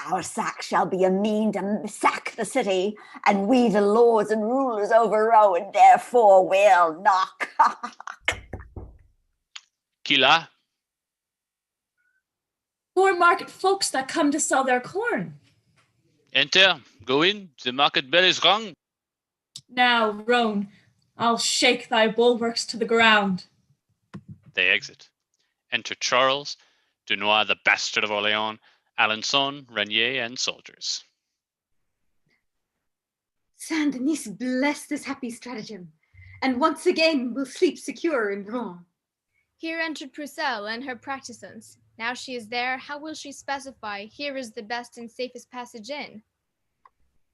Speaker 17: Our sack shall be a mean to sack the city, and we the lords and rulers over Rowan, therefore will knock.
Speaker 1: Kila.
Speaker 11: Poor market folks that come to sell their corn.
Speaker 1: Enter, go in, the market bell is rung.
Speaker 11: Now, Roan, I'll shake thy bulwarks to the ground.
Speaker 1: They exit. Enter Charles, Dunois the bastard of Orleans, Alençon, Renier, and soldiers.
Speaker 7: Saint Denis bless this happy stratagem, and once again will sleep secure in Rouen.
Speaker 10: Here entered Proussel and her practisans. Now she is there, how will she specify, here is the best and safest passage in?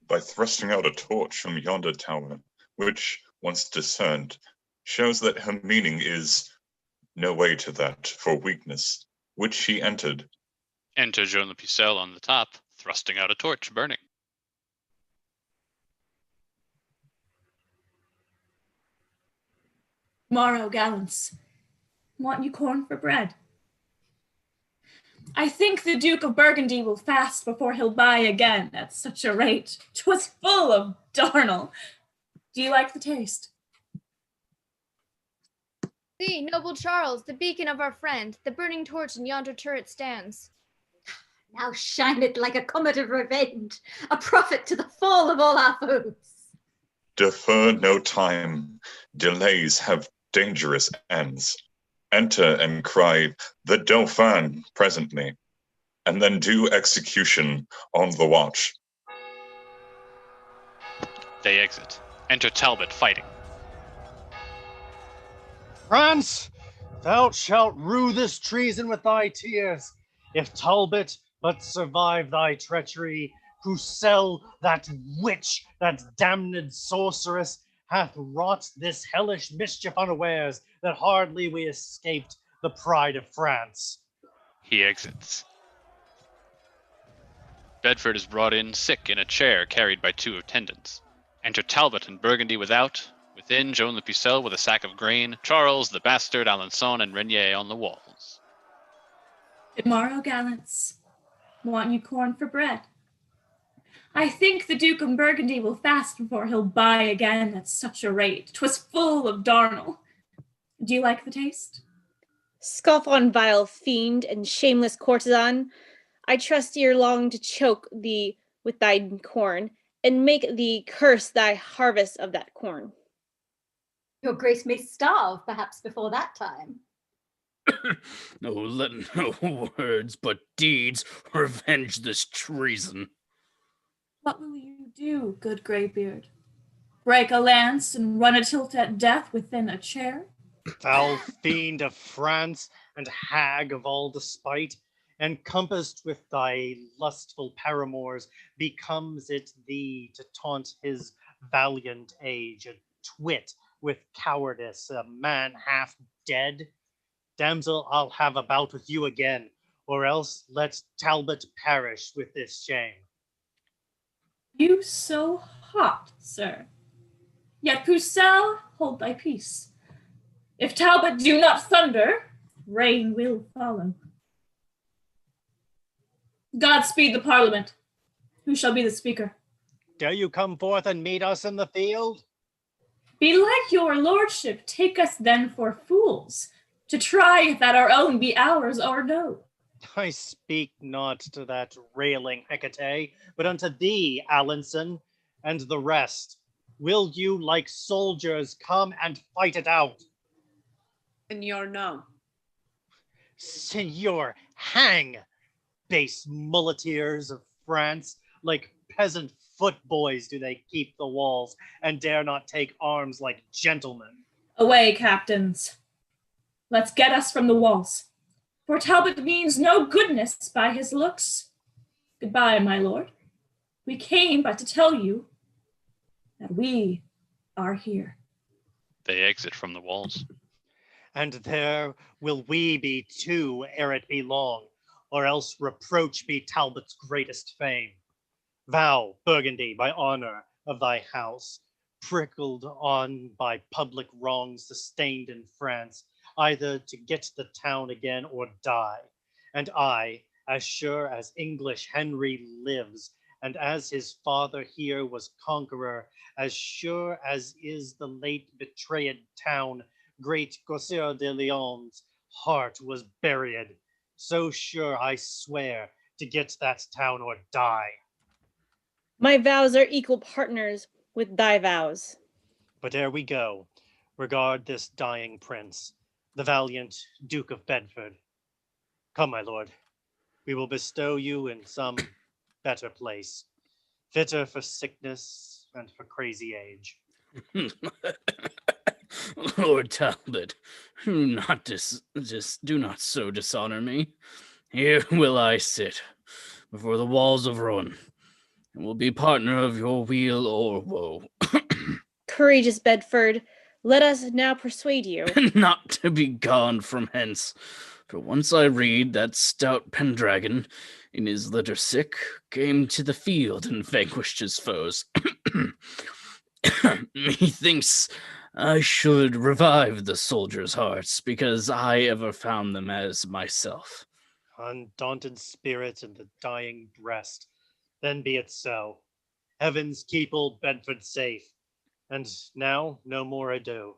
Speaker 9: By thrusting out a torch from yonder tower, which, once discerned, shows that her meaning is no way to that for weakness, which she entered.
Speaker 1: Enter Joan La Pucelle on the top, thrusting out a torch, burning.
Speaker 11: Morrow, gallants, want you corn for bread? I think the Duke of Burgundy will fast before he'll buy again at such a rate. 'Twas full of darnel. Do you like the taste?
Speaker 10: See, noble Charles, the beacon of our friend, the burning torch in yonder turret stands.
Speaker 7: Now shine it like a comet of revenge, a prophet to the fall of all our foes.
Speaker 9: Defer no time. Delays have dangerous ends. Enter and cry the Dauphin presently, and then do execution on the watch.
Speaker 1: They exit. Enter Talbot fighting.
Speaker 15: France, thou shalt rue this treason with thy tears, if Talbot but survive thy treachery. Proussel, that witch, that damned sorceress, hath wrought this hellish mischief unawares, that hardly we escaped the pride of France.
Speaker 1: He exits. Bedford is brought in sick in a chair carried by 2 attendants. Enter Talbot and Burgundy without. Within, Joan La Pucelle with a sack of grain, Charles, the bastard, Alençon, and Renier on the walls.
Speaker 11: Good morrow, gallants. Want you corn for bread? I think the Duke of Burgundy will fast before he'll buy again at such a rate. 'Twas full of darnel. Do you like the taste?
Speaker 14: Scoff on, vile fiend and shameless courtesan. I trust ere long to choke thee with thy corn, and make thee curse thy harvest of that corn.
Speaker 7: Your grace may starve, perhaps, before that time.
Speaker 2: No, let no words but deeds revenge this treason.
Speaker 11: What will you do, good greybeard? Break a lance and run a tilt at death within a chair?
Speaker 15: Foul fiend of France and hag of all despite, encompassed with thy lustful paramours, becomes it thee to taunt his valiant age, a twit with cowardice, a man half dead? Damsel, I'll have a bout with you again, or else let Talbot perish with this shame.
Speaker 11: You so hot, sir. Yet Pucelle, hold thy peace. If Talbot do not thunder, rain will follow. Godspeed the Parliament. Who shall be the speaker?
Speaker 15: Dare you come forth and meet us in the field?
Speaker 11: Belike your lordship take us then for fools, to try if that our own be ours or no.
Speaker 15: I speak not to that railing Hecate, but unto thee, Alanson, and the rest. Will you, like soldiers, come and fight it out?
Speaker 8: Senor, no.
Speaker 15: Senor, hang! Base muleteers of France, like peasant footboys do they keep the walls, and dare not take arms like gentlemen.
Speaker 11: Away, captains. Let's get us from the walls. For Talbot means no goodness by his looks. Goodbye, my lord. We came but to tell you that we are here.
Speaker 1: They exit from the walls.
Speaker 15: And there will we be too, ere it be long, or else reproach be Talbot's greatest fame. Vow, Burgundy, by honor of thy house, prickled on by public wrongs sustained in France, either to get the town again or die. And I, as sure as English Henry lives, and as his father here was conqueror, as sure as is the late betrayed town, great Cosseur de Lyon's heart was buried, so sure I swear to get that town or die.
Speaker 14: My vows are equal partners with thy vows.
Speaker 15: But ere we go, regard this dying prince, the valiant Duke of Bedford. Come, my lord, we will bestow you in some better place, fitter for sickness and for crazy age.
Speaker 2: Lord Talbot, do not so dishonor me. Here will I sit before the walls of Rouen, and will be partner of your weal or woe.
Speaker 14: Courageous Bedford, let us now persuade you.
Speaker 2: Not to be gone from hence, for once I read that stout Pendragon, in his litter sick, came to the field and vanquished his foes. Methinks I should revive the soldiers' hearts, because I ever found them as myself.
Speaker 15: Undaunted spirit in the dying breast, then be it so. Heavens keep old Bedford safe. And now no more ado.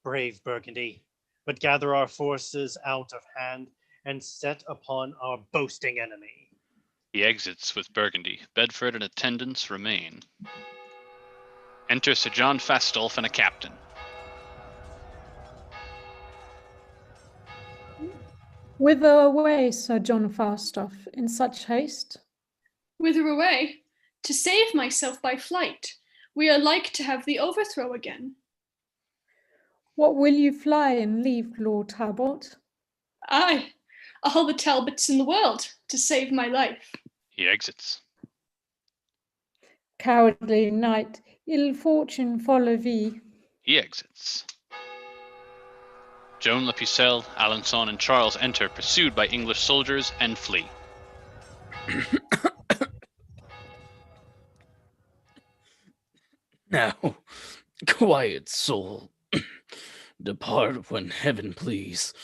Speaker 15: Brave Burgundy, but gather our forces out of hand and set upon our boasting enemy.
Speaker 1: He exits with Burgundy. Bedford and attendants remain. Enter Sir John Fastolf and a captain.
Speaker 4: Whither away, Sir John Falstaff, in such haste?
Speaker 13: Whither away? To save myself by flight. We are like to have the overthrow again.
Speaker 4: What will you fly and leave, Lord Talbot?
Speaker 13: Aye, all the Talbots in the world to save my life.
Speaker 1: He exits.
Speaker 4: Cowardly knight, ill fortune follow thee.
Speaker 1: He exits. Joan Le Pucelle, Alençon, and Charles enter, pursued by English soldiers, and flee.
Speaker 2: Now, quiet soul, depart when heaven please,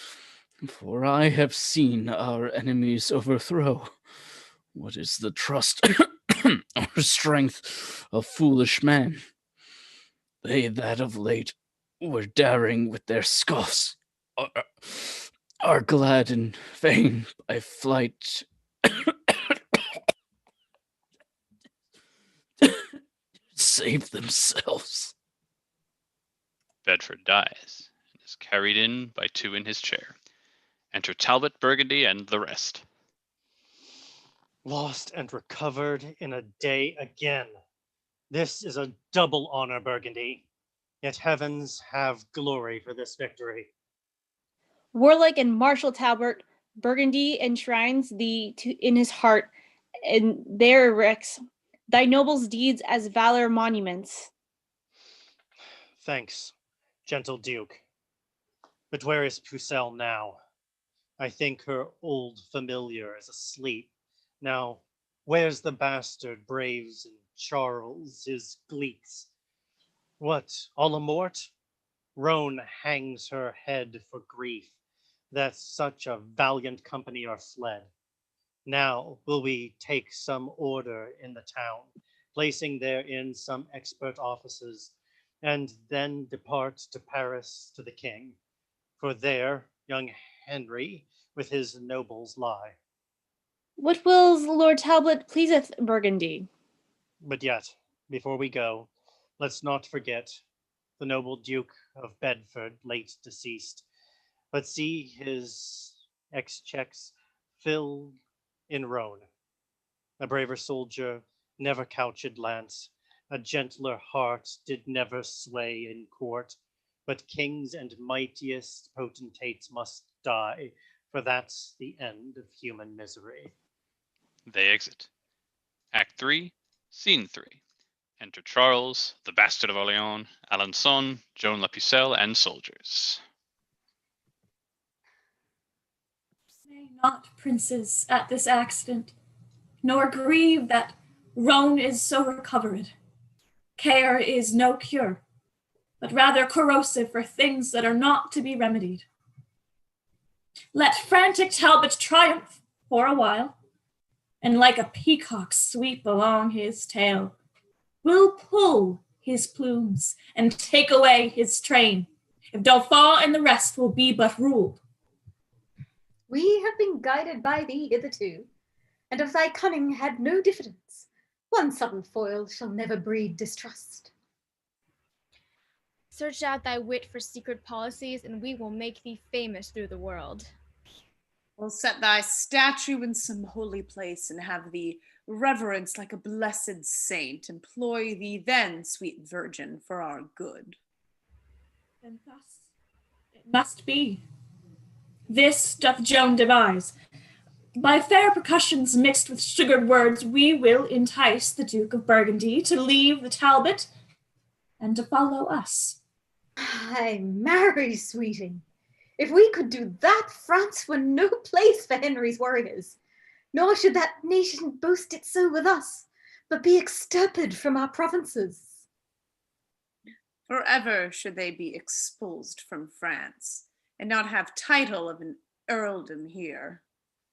Speaker 2: for I have seen our enemies overthrow. What is the trust or strength of foolish men? They that of late were daring with their scoffs are glad and vain by flight Save themselves.
Speaker 1: Bedford dies and is carried in by two in his chair. Enter Talbot, Burgundy, and the rest.
Speaker 15: Lost and recovered in a day again. This is a double honor, Burgundy. Yet heavens have glory for this victory.
Speaker 14: Warlike and martial Talbot, Burgundy enshrines thee in his heart, and there erects thy nobles' deeds as valor monuments.
Speaker 15: Thanks, gentle Duke. But where is Pucelle now? I think her old familiar is asleep. Now, where's the bastard braves and Charles, his gleeks? What, all a mort? Roan hangs her head for grief that such a valiant company are fled. Now will we take some order in the town, placing therein some expert offices, and then depart to Paris to the king. For there young Henry with his nobles lie.
Speaker 14: What wills Lord Talbot pleaseth Burgundy?
Speaker 15: But yet, before we go, let's not forget the noble Duke of Bedford, late deceased, but see his excheques filled in Rhone. A braver soldier never couched lance, a gentler heart did never sway in court, but kings and mightiest potentates must die, for that's the end of human misery.
Speaker 1: They exit. Act 3, Scene 3. Enter Charles, the Bastard of Orleans, Alençon, Joan La Pucelle, and soldiers.
Speaker 11: Say not, princes, at this accident, nor grieve that Rhone is so recovered. Care is no cure, but rather corrosive for things that are not to be remedied. Let frantic Talbot triumph for a while, and like a peacock sweep along his tail. We'll pull his plumes and take away his train, if Dauphin and the rest will be but ruled.
Speaker 7: We have been guided by thee hitherto, and of thy cunning had no diffidence. One sudden foil shall never breed distrust.
Speaker 10: Search out thy wit for secret policies, and we will make thee famous through the world.
Speaker 8: We'll set thy statue in some holy place, and have thee reverenced like a blessed saint. Employ thee then, sweet virgin, for our good.
Speaker 11: And thus it must be. This doth Joan devise. By fair percussions mixed with sugared words, we will entice the Duke of Burgundy to leave the Talbot and to follow us.
Speaker 7: Ay, marry, sweeting. If we could do that, France were no place for Henry's warriors. Nor should that nation boast it so with us, but be extirped from our provinces.
Speaker 8: Forever should they be expulsed from France, and not have title of an earldom here.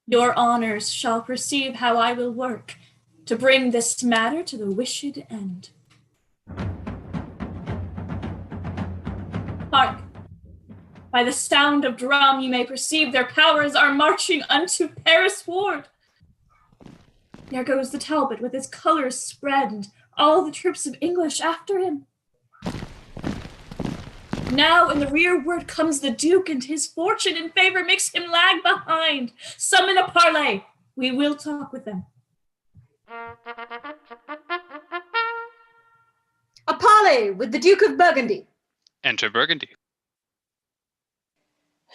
Speaker 11: Your honors shall perceive how I will work to bring this matter to the wished end. Hark! By the sound of drum you may perceive their powers are marching unto Paris ward. There goes the Talbot with his colors spread, and all the troops of English after him. Now in the rearward comes the Duke, and his fortune and favor makes him lag behind. Summon a parley. We will talk with them.
Speaker 7: A parley with the Duke of Burgundy.
Speaker 1: Enter Burgundy.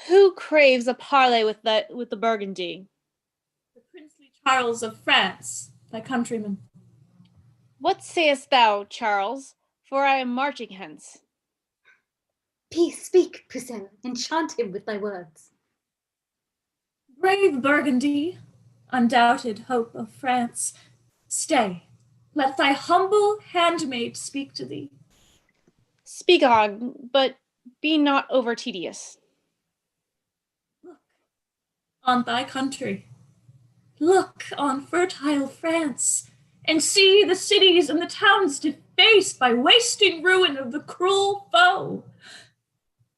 Speaker 14: Who craves a parley with the Burgundy?
Speaker 11: The princely Charles of France, thy countryman.
Speaker 14: What sayest thou, Charles? For I am marching hence.
Speaker 7: Peace, speak, Pucelle, enchant him with thy words.
Speaker 11: Brave Burgundy, undoubted hope of France, stay, let thy humble handmaid speak to thee.
Speaker 14: Speak on, but be not over tedious.
Speaker 11: Look on thy country, look on fertile France, and see the cities and the towns defaced by wasting ruin of the cruel foe.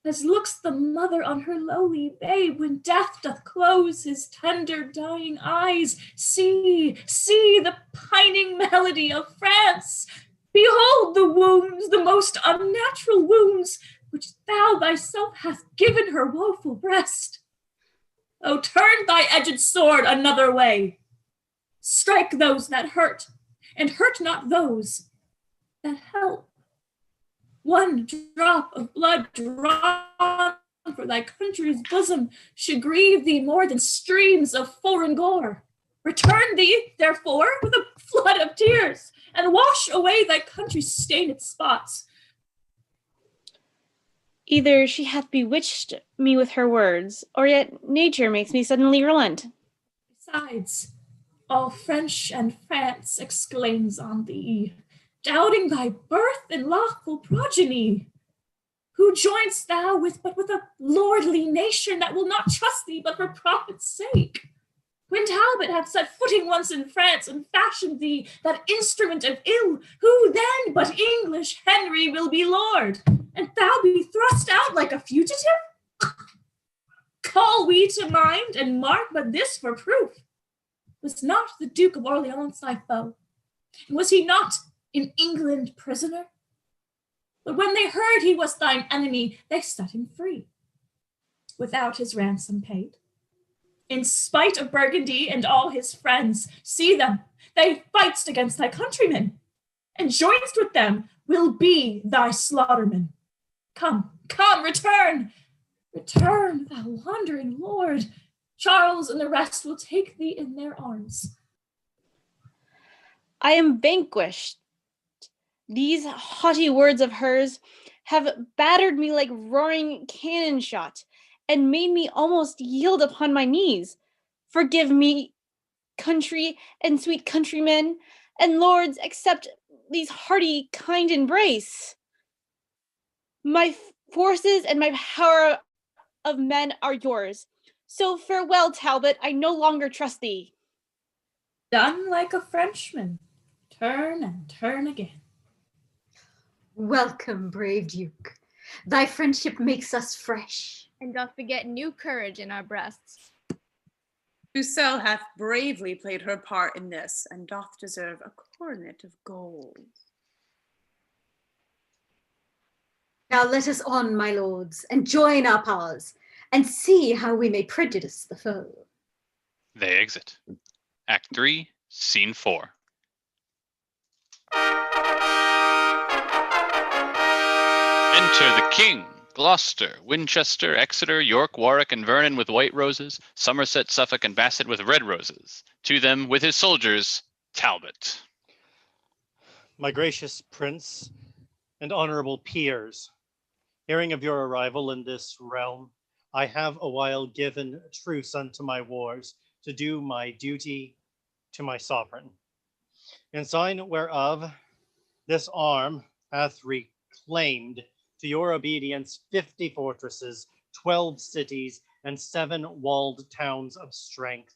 Speaker 11: as looks the mother on her lowly babe when death doth close his tender dying eyes. See, see the pining melody of France. Behold the wounds, the most unnatural wounds, which thou thyself hast given her woeful breast. O turn thy edged sword another way. Strike those that hurt, and hurt not those that help. One drop of blood drawn for thy country's bosom should grieve thee more than streams of foreign gore. Return thee, therefore, with a flood of tears, and wash away thy country's stained spots.
Speaker 14: Either she hath bewitched me with her words, or yet nature makes me suddenly relent.
Speaker 11: Besides, all French and France exclaims on thee, doubting thy birth and lawful progeny. Who joinst thou with but with a lordly nation that will not trust thee but for profit's sake? When Talbot hath set footing once in France and fashioned thee that instrument of ill, who then but English Henry will be lord, and thou be thrust out like a fugitive? Call we to mind and mark but this for proof. Was not the Duke of Orleans thy foe? And was he not in England prisoner? But when they heard he was thine enemy, they set him free, without his ransom paid. In spite of Burgundy and all his friends, see them, they fightst against thy countrymen, and joinst with them will be thy slaughtermen. Come, come, return, return, thou wandering lord. Charles and the rest will take thee in their arms.
Speaker 14: I am vanquished. These haughty words of hers have battered me like roaring cannon shot, and made me almost yield upon my knees. Forgive me, country and sweet countrymen, and lords, accept these hearty, kind embrace. My forces and my power of men are yours. So farewell, Talbot, I no longer trust thee.
Speaker 11: Done like a Frenchman, turn and turn again.
Speaker 7: Welcome, brave Duke. Thy friendship makes us fresh,
Speaker 10: and doth beget new courage in our breasts.
Speaker 8: Pucelle hath bravely played her part in this, and doth deserve a coronet of gold.
Speaker 7: Now let us on, my lords, and join our powers, and see how we may prejudice the foe.
Speaker 1: They exit. Act 3, Scene 4. Enter the King, Gloucester, Winchester, Exeter, York, Warwick, and Vernon with white roses, Somerset, Suffolk, and Basset with red roses. To them, with his soldiers, Talbot.
Speaker 15: My gracious prince and honorable peers, hearing of your arrival in this realm, I have a while given truce unto my wars to do my duty to my sovereign. In sign whereof this arm hath reclaimed to your obedience 50 fortresses, 12 cities, and 7 walled towns of strength,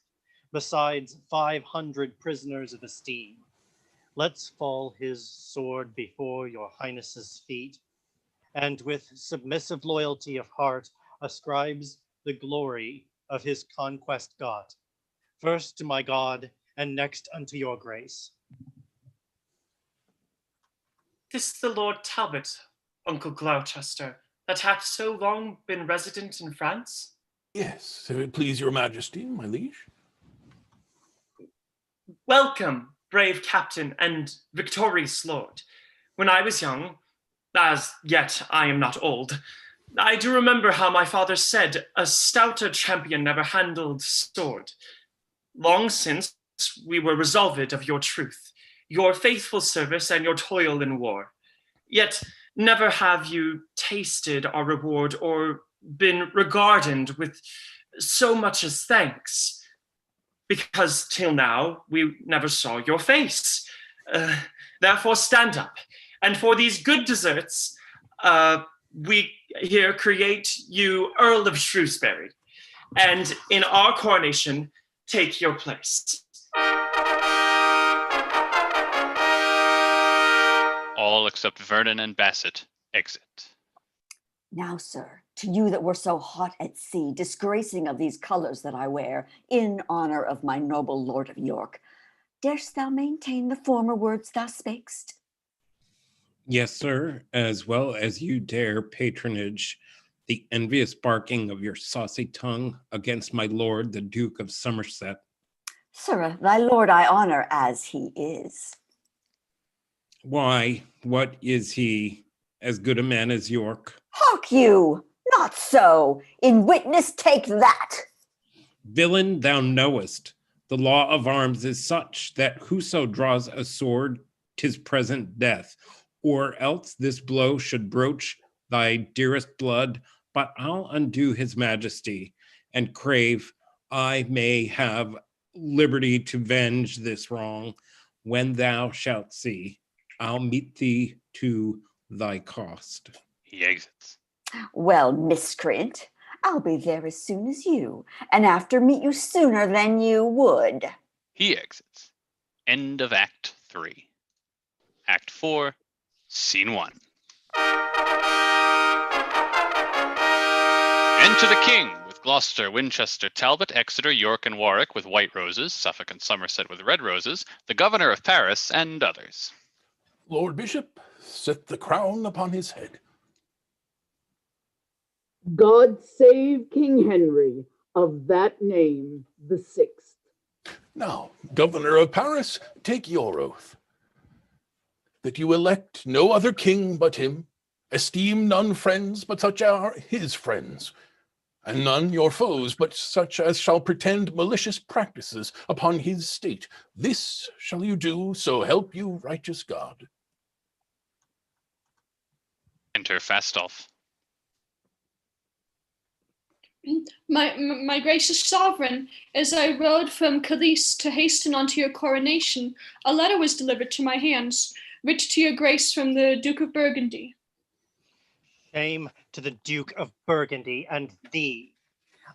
Speaker 15: besides 500 prisoners of esteem. Let's fall his sword before your highness's feet, and with submissive loyalty of heart ascribes the glory of his conquest got, first to my God, and next unto your grace.
Speaker 20: This the Lord Talbot, Uncle Gloucester, that hath so long been resident in France?
Speaker 3: Yes, if it please your majesty, my liege.
Speaker 20: Welcome, brave captain and victorious lord. When I was young, as yet I am not old, I do remember how my father said a stouter champion never handled sword. Long since we were resolved of your truth, your faithful service, and your toil in war. Yet never have you tasted our reward or been regarded with so much as thanks, because till now we never saw your face. Therefore stand up, and for these good deserts, we here create you Earl of Shrewsbury, and in our coronation, take your place.
Speaker 1: All except Vernon and Basset exit.
Speaker 17: Now, sir, To you that were so hot at sea, disgracing of these colors that I wear, in honor of my noble Lord of York, darest thou maintain the former words thou spakest?
Speaker 12: Yes, sir, as well as you dare patronage the envious barking of your saucy tongue against my lord, the Duke of Somerset.
Speaker 17: Sirrah, thy lord I honor as he is.
Speaker 12: Why, what is he, as good a man as York?
Speaker 17: Hark you, not so. In witness take that.
Speaker 12: Villain, thou knowest, the law of arms is such that whoso draws a sword, 'tis present death, or else this blow should broach thy dearest blood. But I'll undo his majesty and crave I may have liberty to venge this wrong. When thou shalt see, I'll meet thee to thy cost.
Speaker 1: He exits.
Speaker 17: Well, miscreant, I'll be there as soon as you, and after meet you sooner than you would.
Speaker 1: He exits. End of Act 3. Act 4, Scene 1. Enter the king, with Gloucester, Winchester, Talbot, Exeter, York, and Warwick with white roses, Suffolk and Somerset with red roses, the governor of Paris, and others.
Speaker 3: Lord Bishop, set the crown upon his head.
Speaker 5: God save King Henry, of that name the 6th.
Speaker 3: Now, Governor of Paris, take your oath. That you elect no other king but him, esteem none friends but such are his friends, and none your foes but such as shall pretend malicious practices upon his state. This shall you do, so help you righteous God.
Speaker 1: Enter Fastolf.
Speaker 13: My gracious sovereign, as I rode from Calais to hasten unto your coronation, a letter was delivered to my hands, writ to your grace from the Duke of Burgundy.
Speaker 15: Shame to the Duke of Burgundy and thee.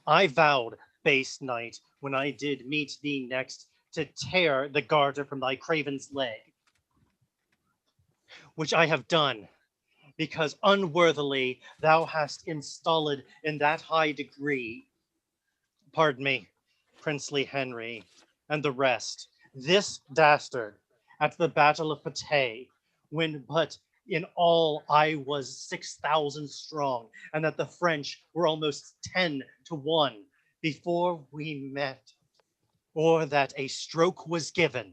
Speaker 15: I vowed, base knight, when I did meet thee next, to tear the garter from thy craven's leg, which I have done, because unworthily thou hast installed in that high degree, pardon me, princely Henry, and the rest, this dastard, at the battle of Patay, when but in all I was 6,000 strong, and that the French were almost 10 to 1 before we met, or that a stroke was given,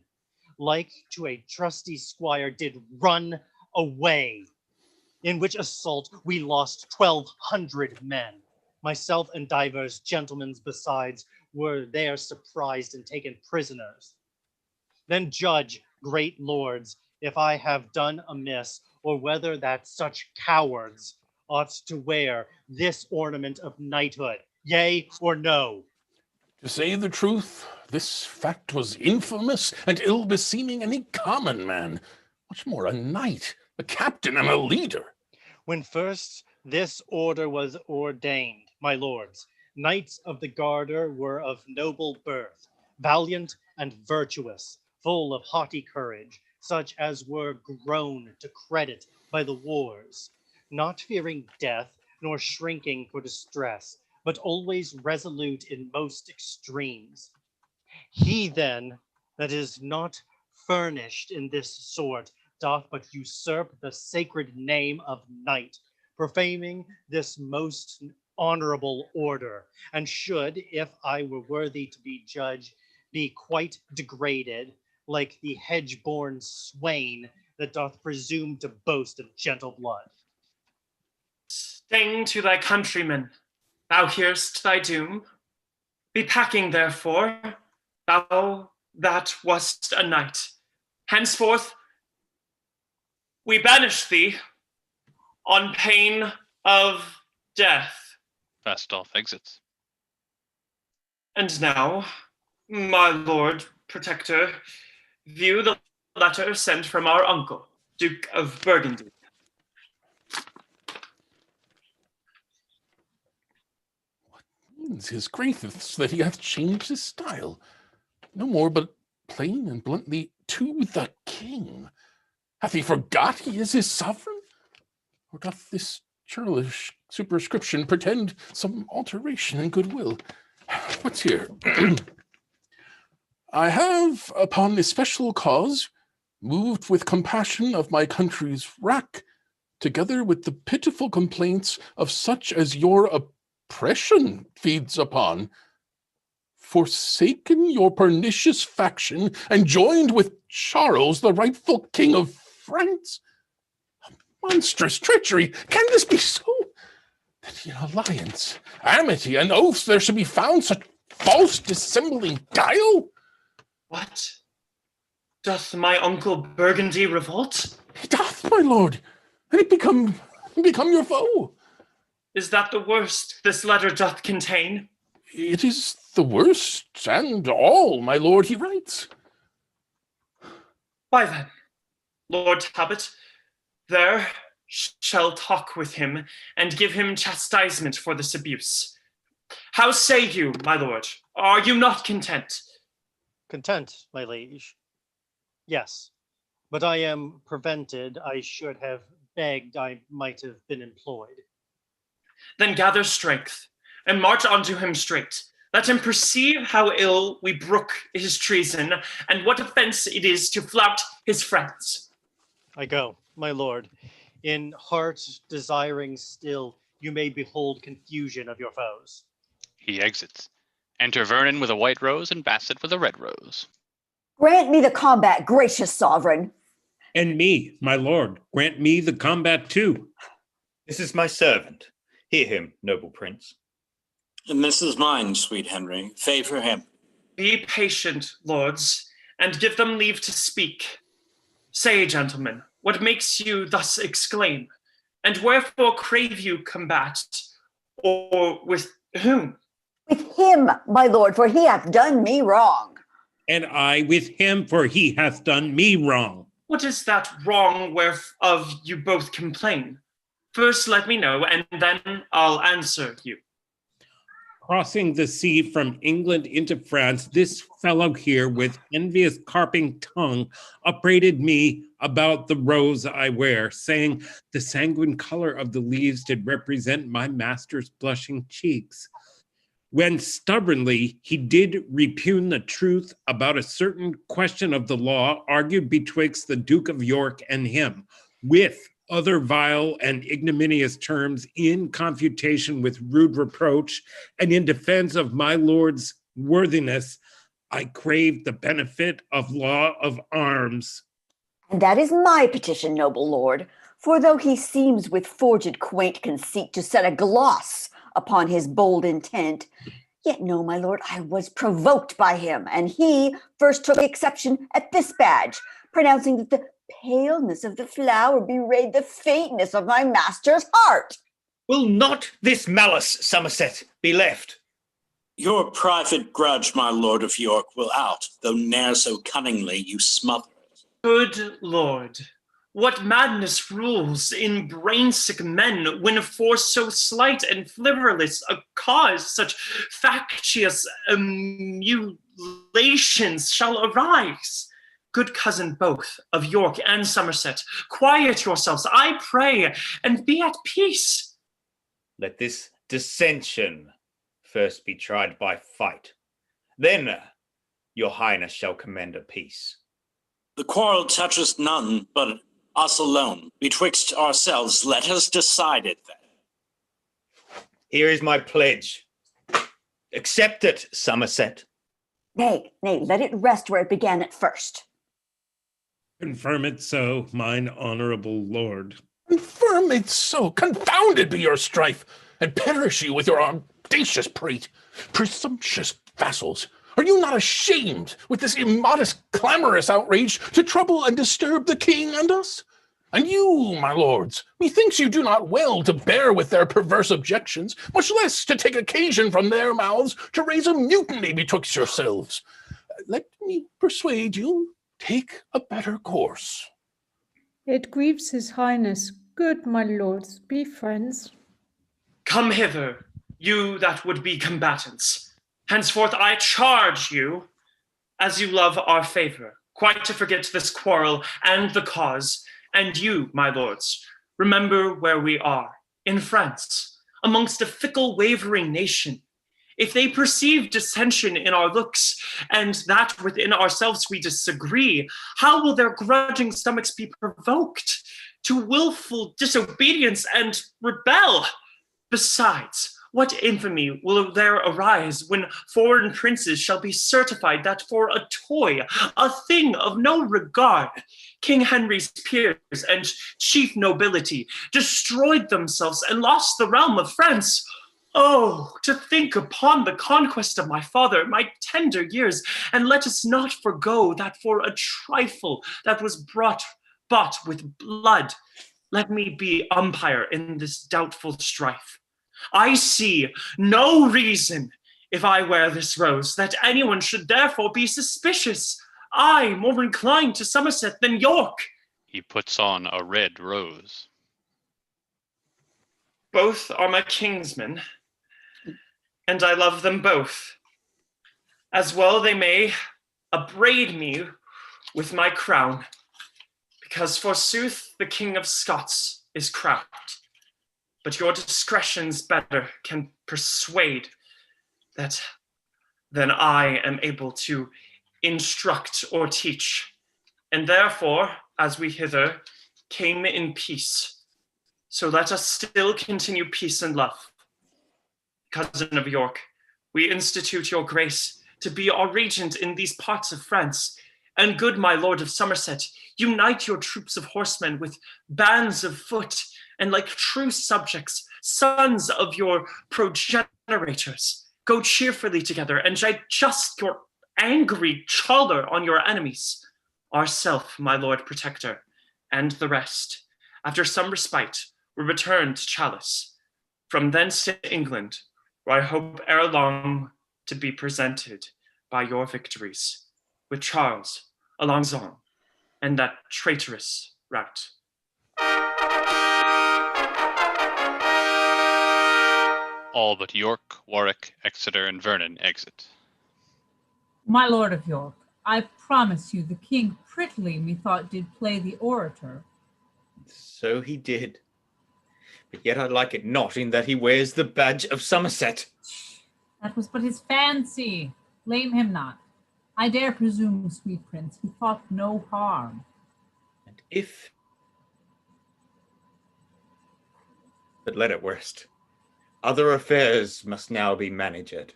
Speaker 15: like to a trusty squire did run away, in which assault we lost 1,200 men. Myself and divers gentlemen besides were there surprised and taken prisoners. Then judge, great lords, if I have done amiss, or whether that such cowards ought to wear this ornament of knighthood, yea or no.
Speaker 3: To say the truth, this fact was infamous and ill-beseeming any common man, much more a knight, a captain, and a leader.
Speaker 15: When first this order was ordained, my lords, knights of the Garter were of noble birth, valiant and virtuous, full of haughty courage, such as were grown to credit by the wars, not fearing death, nor shrinking for distress, but always resolute in most extremes. He then that is not furnished in this sort doth but usurp the sacred name of knight, profaning this most honorable order, and should, if I were worthy to be judge, be quite degraded, like the hedge-born swain that doth presume to boast of gentle blood.
Speaker 20: Sting to thy countrymen, thou hear'st thy doom. Be packing, therefore, thou that wast a knight. Henceforth, we banish thee on pain of death.
Speaker 1: Fastolf exits.
Speaker 20: And now, my lord protector, view the letter sent from our uncle, Duke of Burgundy.
Speaker 3: His grace that he hath changed his style. No more but plain and bluntly to the king. Hath he forgot he is his sovereign? Or doth this churlish superscription pretend some alteration in goodwill. What's here? I have, upon especial cause, moved with compassion of my country's wrack, together with the pitiful complaints of such as your oppression feeds upon, forsaken your pernicious faction, and joined with Charles, the rightful king of France. Monstrous treachery! Can this be so? That in alliance, amity, and oaths there should be found such false dissembling guile?
Speaker 20: What? Doth my uncle Burgundy revolt?
Speaker 3: He doth, my lord, and it become your foe.
Speaker 20: Is that the worst this letter doth contain?
Speaker 3: It is the worst and all, my lord, he writes.
Speaker 20: Why then, Lord Talbot, there shall talk with him and give him chastisement for this abuse. How say you, my lord? Are you not content?
Speaker 15: Content, my liege. Yes, but I am prevented. I should have begged. I might have been employed.
Speaker 20: Then gather strength and march unto him straight. Let him perceive how ill we brook his treason and what offense it is to flout his friends.
Speaker 15: I go, my lord, in heart desiring still you may behold confusion of your foes.
Speaker 1: He exits. Enter Vernon with a white rose and Basset with a red rose.
Speaker 17: Grant me the combat, gracious sovereign.
Speaker 12: And me, my lord, grant me the combat too.
Speaker 18: This is my servant. Hear him, noble prince.
Speaker 19: And this is mine, sweet Henry. Favor him.
Speaker 20: Be patient, lords, and give them leave to speak. Say, gentlemen, what makes you thus exclaim? And wherefore crave you combat? Or with whom?
Speaker 17: With him, my lord, for he hath done me wrong.
Speaker 12: And I with him, for he hath done me wrong.
Speaker 20: What is that wrong whereof you both complain? First let me know, and then I'll answer you.
Speaker 12: Crossing the sea from England into France, this fellow here with envious carping tongue upbraided me about the rose I wear, saying the sanguine color of the leaves did represent my master's blushing cheeks. When stubbornly he did repugn the truth about a certain question of the law argued betwixt the Duke of York and him, with other vile and ignominious terms in confutation with rude reproach, and in defense of my lord's worthiness, I craved the benefit of law of arms.
Speaker 17: And that is my petition, noble lord, for though he seems with forged quaint conceit to set a gloss upon his bold intent, yet no, my lord, I was provoked by him, and he first took exception at this badge, pronouncing that the paleness of the flower bewrayed the faintness of my master's heart.
Speaker 18: Will not this malice, Somerset, be left?
Speaker 19: Your private grudge, my lord of York, will out, though ne'er so cunningly you smother it.
Speaker 20: Good lord, what madness rules in brain-sick men when for so slight and fliverless a cause such factious emulations shall arise? Good cousin both of York and Somerset, quiet yourselves, I pray, and be at peace.
Speaker 18: Let this dissension first be tried by fight. Then your highness shall commend a peace.
Speaker 19: The quarrel touches none but us alone. Betwixt ourselves, let us decide it then.
Speaker 18: Here is my pledge. Accept it, Somerset.
Speaker 17: Nay, let it rest where it began at first.
Speaker 12: Confirm it so, mine honorable lord.
Speaker 3: Confirm it so. Confounded be your strife, and perish you with your audacious prate. Presumptuous vassals, are you not ashamed with this immodest, clamorous outrage to trouble and disturb the king and us? And you, my lords, methinks you do not well to bear with their perverse objections, much less to take occasion from their mouths to raise a mutiny betwixt yourselves. Let me persuade you, take a better course.
Speaker 4: It grieves his highness. Good, my lords, be friends.
Speaker 20: Come hither, you that would be combatants. Henceforth I charge you, as you love our favor, quite to forget this quarrel and the cause. And you, my lords, remember where we are. in France, amongst a fickle, wavering nation. If they perceive dissension in our looks, and that within ourselves we disagree, how will their grudging stomachs be provoked to willful disobedience and rebel? Besides, what infamy will there arise when foreign princes shall be certified that for a toy, a thing of no regard, King Henry's peers and chief nobility destroyed themselves and lost the realm of France? Oh, to think upon the conquest of my father, my tender years, and let us not forgo that for a trifle that was bought with blood, let me be umpire in this doubtful strife. I see no reason, if I wear this rose, that anyone should therefore be suspicious. I more inclined to Somerset than York.
Speaker 1: He puts on a red rose.
Speaker 20: Both are my kinsmen, and I love them both. As well they may upbraid me with my crown, because forsooth the King of Scots is crowned. But your discretions better can persuade that than I am able to instruct or teach. And therefore, as we hither came in peace, so let us still continue peace and love. Cousin of York, we institute your grace to be our regent in these parts of France. And good my lord of Somerset, unite your troops of horsemen with bands of foot, and like true subjects, sons of your progenitors, go cheerfully together and just your angry choler on your enemies. Ourself, my lord protector, and the rest, after some respite, will return to Chalice, from thence to England, where I hope ere long to be presented by your victories, with Charles, Alençon, and that traitorous rout.
Speaker 1: All but York, Warwick, Exeter, and Vernon exit.
Speaker 16: My lord of York, I promise you the king prettily methought did play the orator.
Speaker 18: So he did. But yet I like it not in that he wears the badge of Somerset.
Speaker 16: That was but his fancy. Blame him not. I dare presume, sweet prince, he thought no harm.
Speaker 18: And if... But let it rest. Other affairs must now be managed.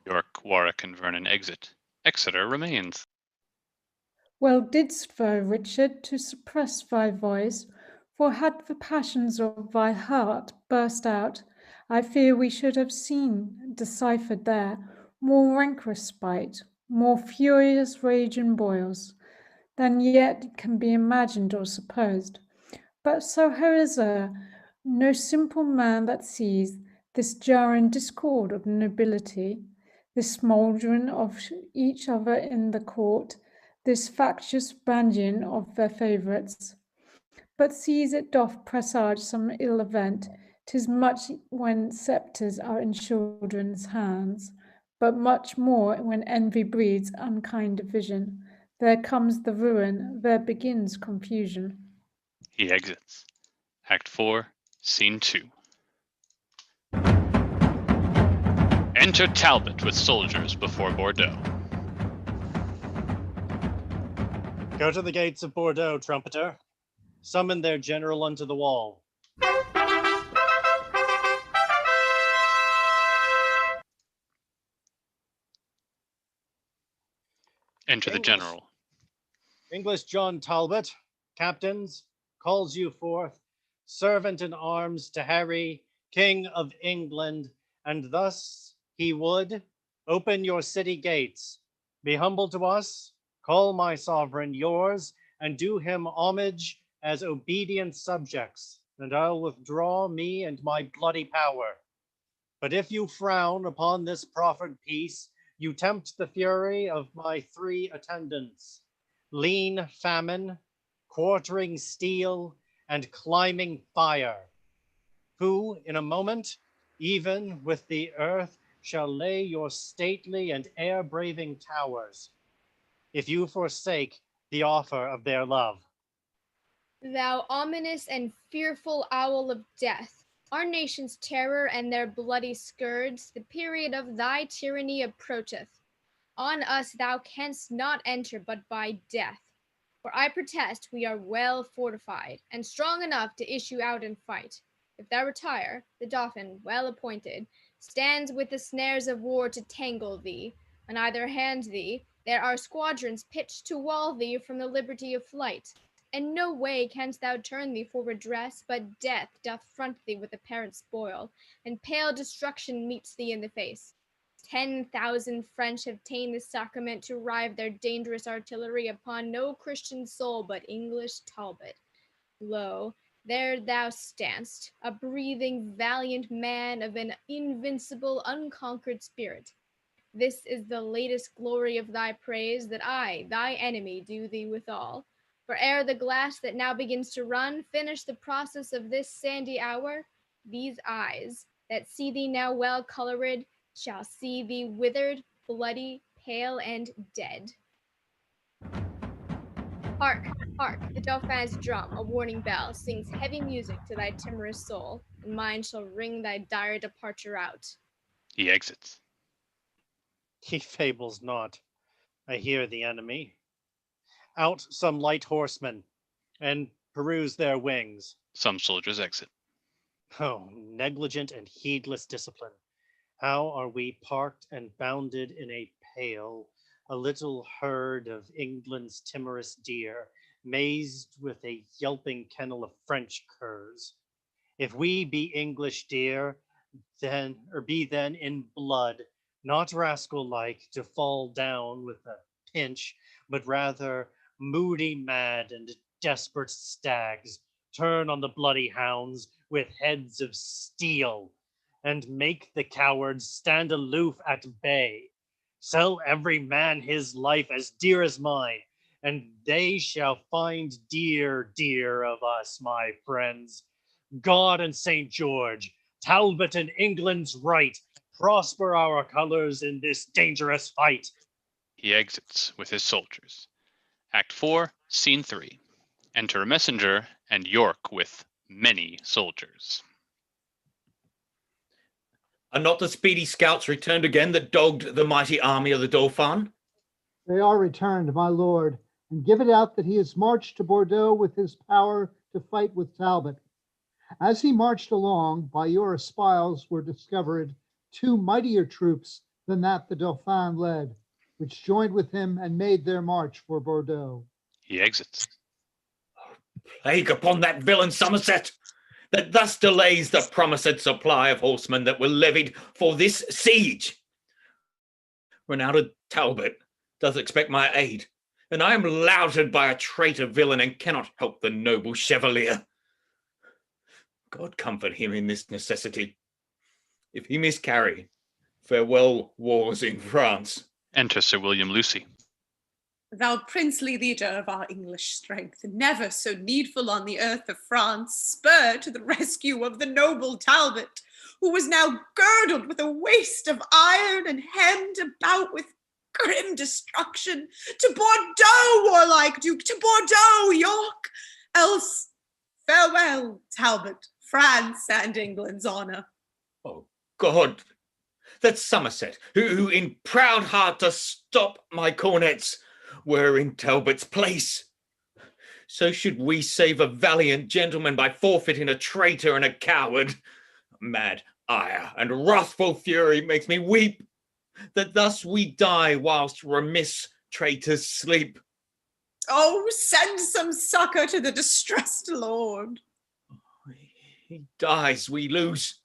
Speaker 1: York, Warwick, and Vernon exit. Exeter remains.
Speaker 4: Well didst thou, Richard, to suppress thy voice, for had the passions of thy heart burst out, I fear we should have seen deciphered there more rancorous spite, more furious rage and boils, than yet can be imagined or supposed. But so here is no simple man that sees this jarring discord of nobility, this smouldering of each other in the court, this factious branding of their favourites, but sees it doth presage some ill event. 'Tis much when sceptres are in children's hands, but much more when envy breeds unkind division. There comes the ruin, there begins confusion.
Speaker 1: He exits. Act 4, Scene 2. Enter Talbot with soldiers before Bordeaux.
Speaker 15: Go to the gates of Bordeaux, trumpeter. Summon their general unto the wall.
Speaker 1: Enter the general.
Speaker 15: English John Talbot, captains, calls you forth, servant in arms to Harry, King of England, and thus he would open your city gates. Be humble to us, call my sovereign yours, and do him homage as obedient subjects, and I'll withdraw me and my bloody power. But if you frown upon this proffered peace, you tempt the fury of my three attendants, lean famine, quartering steel, and climbing fire, who in a moment, even with the earth, shall lay your stately and air-braving towers, if you forsake the offer of their love.
Speaker 10: Thou ominous and fearful owl of death, our nation's terror and their bloody scourge, the period of thy tyranny approacheth. On us thou canst not enter but by death. For I protest we are well fortified, and strong enough to issue out and fight. If thou retire, the Dauphin, well appointed, stands with the snares of war to tangle thee. On either hand thee, there are squadrons pitched to wall thee from the liberty of flight. And no way canst thou turn thee for redress, but death doth front thee with apparent spoil, and pale destruction meets thee in the face. 10,000 French have ta'en this sacrament to rive their dangerous artillery upon no Christian soul but English Talbot. Lo, there thou stand'st, a breathing valiant man of an invincible, unconquered spirit. This is the latest glory of thy praise, that I, thy enemy, do thee withal. For ere the glass that now begins to run finish the process of this sandy hour, these eyes, that see thee now well colored, shall see thee withered, bloody, pale, and dead. Hark, hark, the Dauphin's drum, a warning bell, sings heavy music to thy timorous soul, and mine shall ring thy dire departure out.
Speaker 1: He exits.
Speaker 15: He fables not. I hear the enemy. Out some light horsemen, and peruse their wings.
Speaker 1: Some soldiers exit.
Speaker 15: Oh, negligent and heedless discipline. How are we parked and bounded in a pale, a little herd of England's timorous deer, mazed with a yelping kennel of French curs. If we be English deer, then, or be then in blood, not rascal-like to fall down with a pinch, but rather moody mad and desperate stags, turn on the bloody hounds with heads of steel, and make the cowards stand aloof at bay. Sell every man his life as dear as mine, and they shall find dear, dear of us, my friends. God and St. George, Talbot and England's right, prosper our colors in this dangerous fight.
Speaker 1: He exits with his soldiers. Act 4, Scene 3. Enter a messenger and York with many soldiers.
Speaker 18: Are not the speedy scouts returned again that dogged the mighty army of the Dauphin?
Speaker 6: They are returned, my lord, and give it out that he has marched to Bordeaux with his power to fight with Talbot. As he marched along, by your espials were discovered 2 mightier troops than that the Dauphin led, which joined with him and made their march for Bordeaux.
Speaker 1: He exits.
Speaker 18: Plague upon that villain Somerset, that thus delays the promised supply of horsemen that were levied for this siege. Renowned Talbot doth expect my aid, and I am louted by a traitor villain and cannot help the noble chevalier. God comfort him in this necessity. If he miscarry, farewell wars in France.
Speaker 1: Enter Sir William Lucy.
Speaker 8: Thou princely leader of our English strength, never so needful on the earth of France, spur to the rescue of the noble Talbot, who was now girdled with a waist of iron and hemmed about with grim destruction. To Bordeaux, warlike Duke, to Bordeaux, York, else farewell, Talbot, France and England's honour.
Speaker 18: Oh God, that Somerset, who in proud heart to stop my cornets, were in Talbot's place. So should we save a valiant gentleman by forfeiting a traitor and a coward. Mad ire and wrathful fury makes me weep, that thus we die whilst remiss traitors sleep.
Speaker 8: Oh, send some succour to the distressed lord.
Speaker 18: He dies, we lose.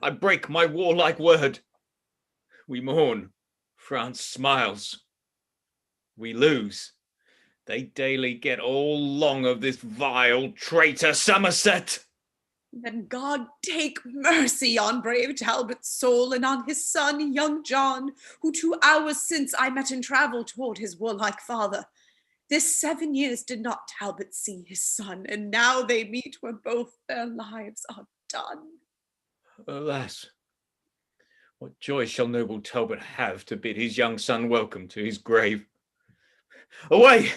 Speaker 18: I break my warlike word. We mourn, France smiles. We lose. They daily get all long of this vile traitor Somerset.
Speaker 8: Then God take mercy on brave Talbot's soul and on his son, young John, who 2 hours since I met in travel toward his warlike father. This 7 years did not Talbot see his son, and now they meet where both their lives are done.
Speaker 18: Alas, what joy shall noble Talbot have to bid his young son welcome to his grave? Away!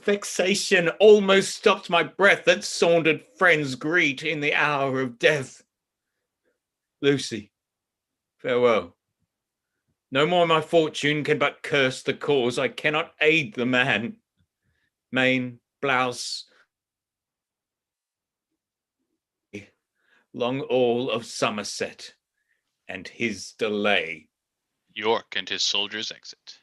Speaker 18: Vexation almost stopped my breath that sauntered friends greet in the hour of death. Lucy, farewell. No more my fortune can but curse the cause. I cannot aid the man. Mane, blouse, long all of Somerset, and his delay.
Speaker 1: York and his soldiers exit.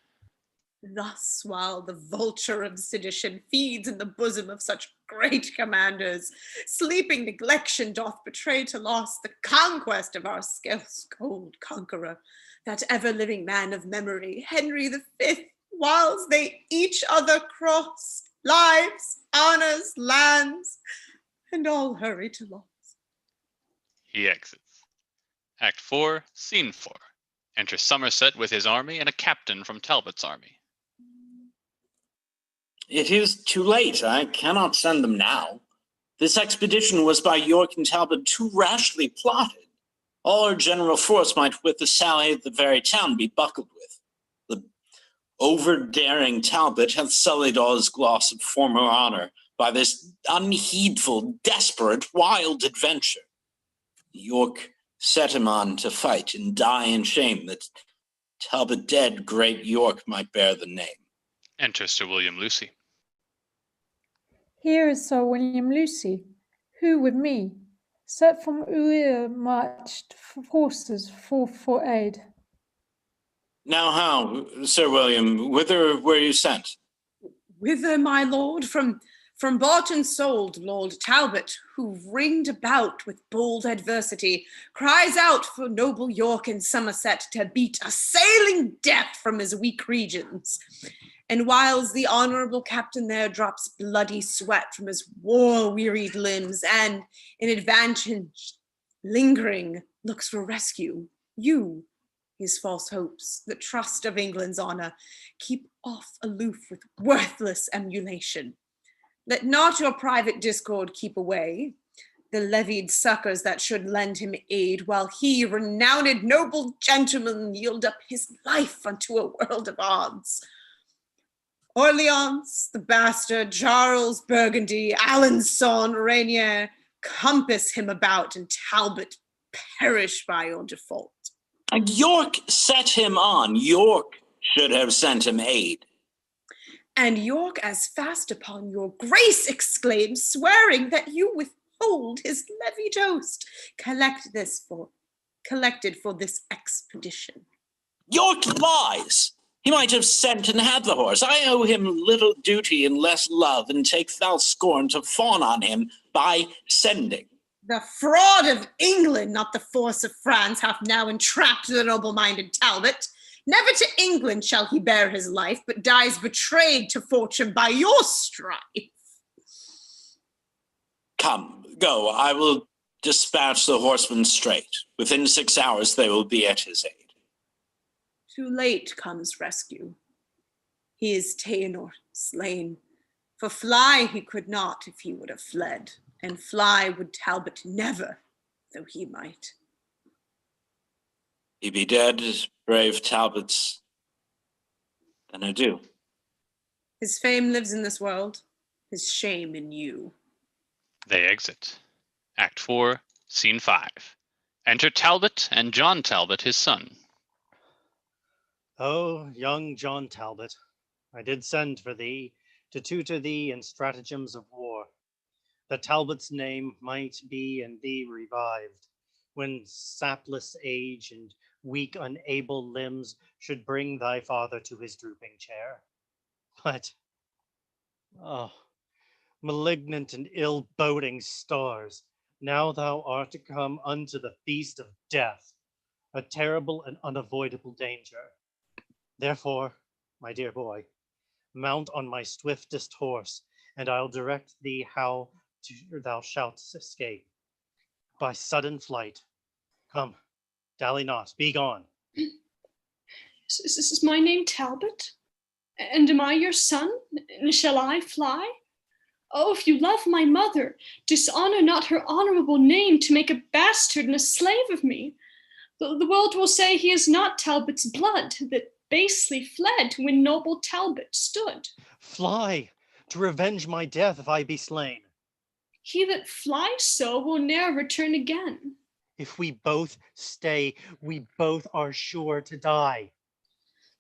Speaker 8: Thus, while the vulture of sedition feeds in the bosom of such great commanders, sleeping neglection doth betray to loss the conquest of our scarce cold conqueror, that ever-living man of memory, Henry the Fifth, whiles they each other cross, lives, honors, lands, and all hurry to loss.
Speaker 1: He exits. Act 4, Scene 4. Enter Somerset with his army and a captain from Talbot's army.
Speaker 19: It is too late. I cannot send them now. This expedition was by York and Talbot too rashly plotted. All our general force might with the sally of the very town be buckled with. The over-daring Talbot hath sullied all his gloss of former honor by this unheedful, desperate, wild adventure. York set him on to fight and die in shame, that Talbot dead, great York might bear the name.
Speaker 1: Enter Sir William Lucy.
Speaker 4: Here is Sir William Lucy, who with me set from Uir marched horses forth for aid.
Speaker 19: Now how, Sir William, whither were you sent?
Speaker 8: Whither, my lord? From bought and sold, Lord Talbot, who ringed about with bold adversity, cries out for noble York and Somerset to beat assailing death from his weak regions. And whiles the honorable captain there drops bloody sweat from his war-wearied limbs, and in advantage, lingering, looks for rescue, you, his false hopes, the trust of England's honor, keep off aloof with worthless emulation. Let not your private discord keep away the levied succors that should lend him aid, while he, renowned noble gentleman, yield up his life unto a world of odds. Orleans, the bastard, Charles, Burgundy, Alençon, Rainier, compass him about, and Talbot perish by your default.
Speaker 19: York set him on. York should have sent him aid.
Speaker 8: And York as fast upon your grace exclaims, swearing that you withhold his levied host, collected for this expedition.
Speaker 19: York lies. He might have sent and had the horse. I owe him little duty and less love, and take foul scorn to fawn on him by sending.
Speaker 8: The fraud of England, not the force of France, hath now entrapped the noble-minded Talbot. Never to England shall he bear his life, but dies betrayed to fortune by your strife.
Speaker 19: Come, go. I will dispatch the horsemen straight. Within 6 hours they will be at his aid.
Speaker 8: Too late comes rescue. He is ta'en or slain. For fly he could not if he would have fled, and fly would Talbot never, though he might.
Speaker 19: He be dead, brave Talbots. Then adieu.
Speaker 8: His fame lives in this world, his shame in you.
Speaker 1: They exit. Act 4, Scene 5. Enter Talbot and John Talbot, his son.
Speaker 15: Oh, young John Talbot, I did send for thee, to tutor thee in stratagems of war, that Talbot's name might be in thee revived, when sapless age and weak unable limbs should bring thy father to his drooping chair. But, oh, malignant and ill-boding stars, now thou art to come unto the feast of death, a terrible and unavoidable danger. Therefore, my dear boy, mount on my swiftest horse, and I'll direct thee how thou shalt escape. By sudden flight. Come, dally not, be gone.
Speaker 13: Is my name Talbot? And am I your son? And shall I fly? Oh, if you love my mother, dishonor not her honorable name to make a bastard and a slave of me. The world will say he is not Talbot's blood, that basely fled when noble Talbot stood.
Speaker 15: Fly, to revenge my death if I be slain.
Speaker 13: He that flies so will ne'er return again.
Speaker 15: If we both stay, we both are sure to die.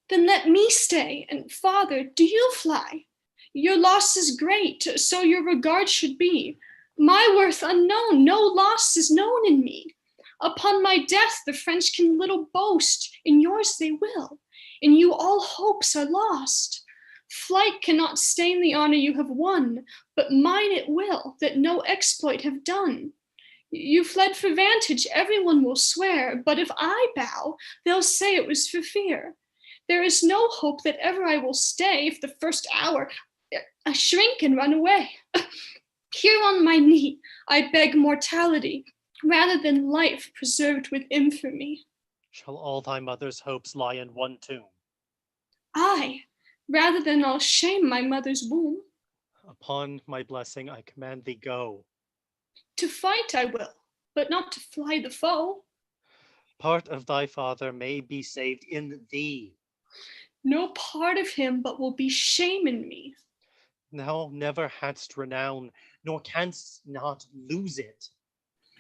Speaker 13: Then let me stay, and father, do you fly? Your loss is great, so your regard should be. My worth unknown, no loss is known in me. Upon my death the French can little boast, in yours they will. In you all hopes are lost. Flight cannot stain the honor you have won, but mine it will, that no exploit have done. You fled for vantage, everyone will swear, but if I bow, they'll say it was for fear. There is no hope that ever I will stay if the first hour I shrink and run away. Here on my knee, I beg mortality, rather than life preserved with infamy.
Speaker 15: Shall all thy mother's hopes lie in one tomb?
Speaker 13: Aye, rather than I'll shame my mother's womb.
Speaker 15: Upon my blessing, I command thee go.
Speaker 13: To fight I will, but not to fly the foe.
Speaker 15: Part of thy father may be saved in thee.
Speaker 13: No part of him but will be shame in me.
Speaker 15: Thou never hadst renown, nor canst not lose it.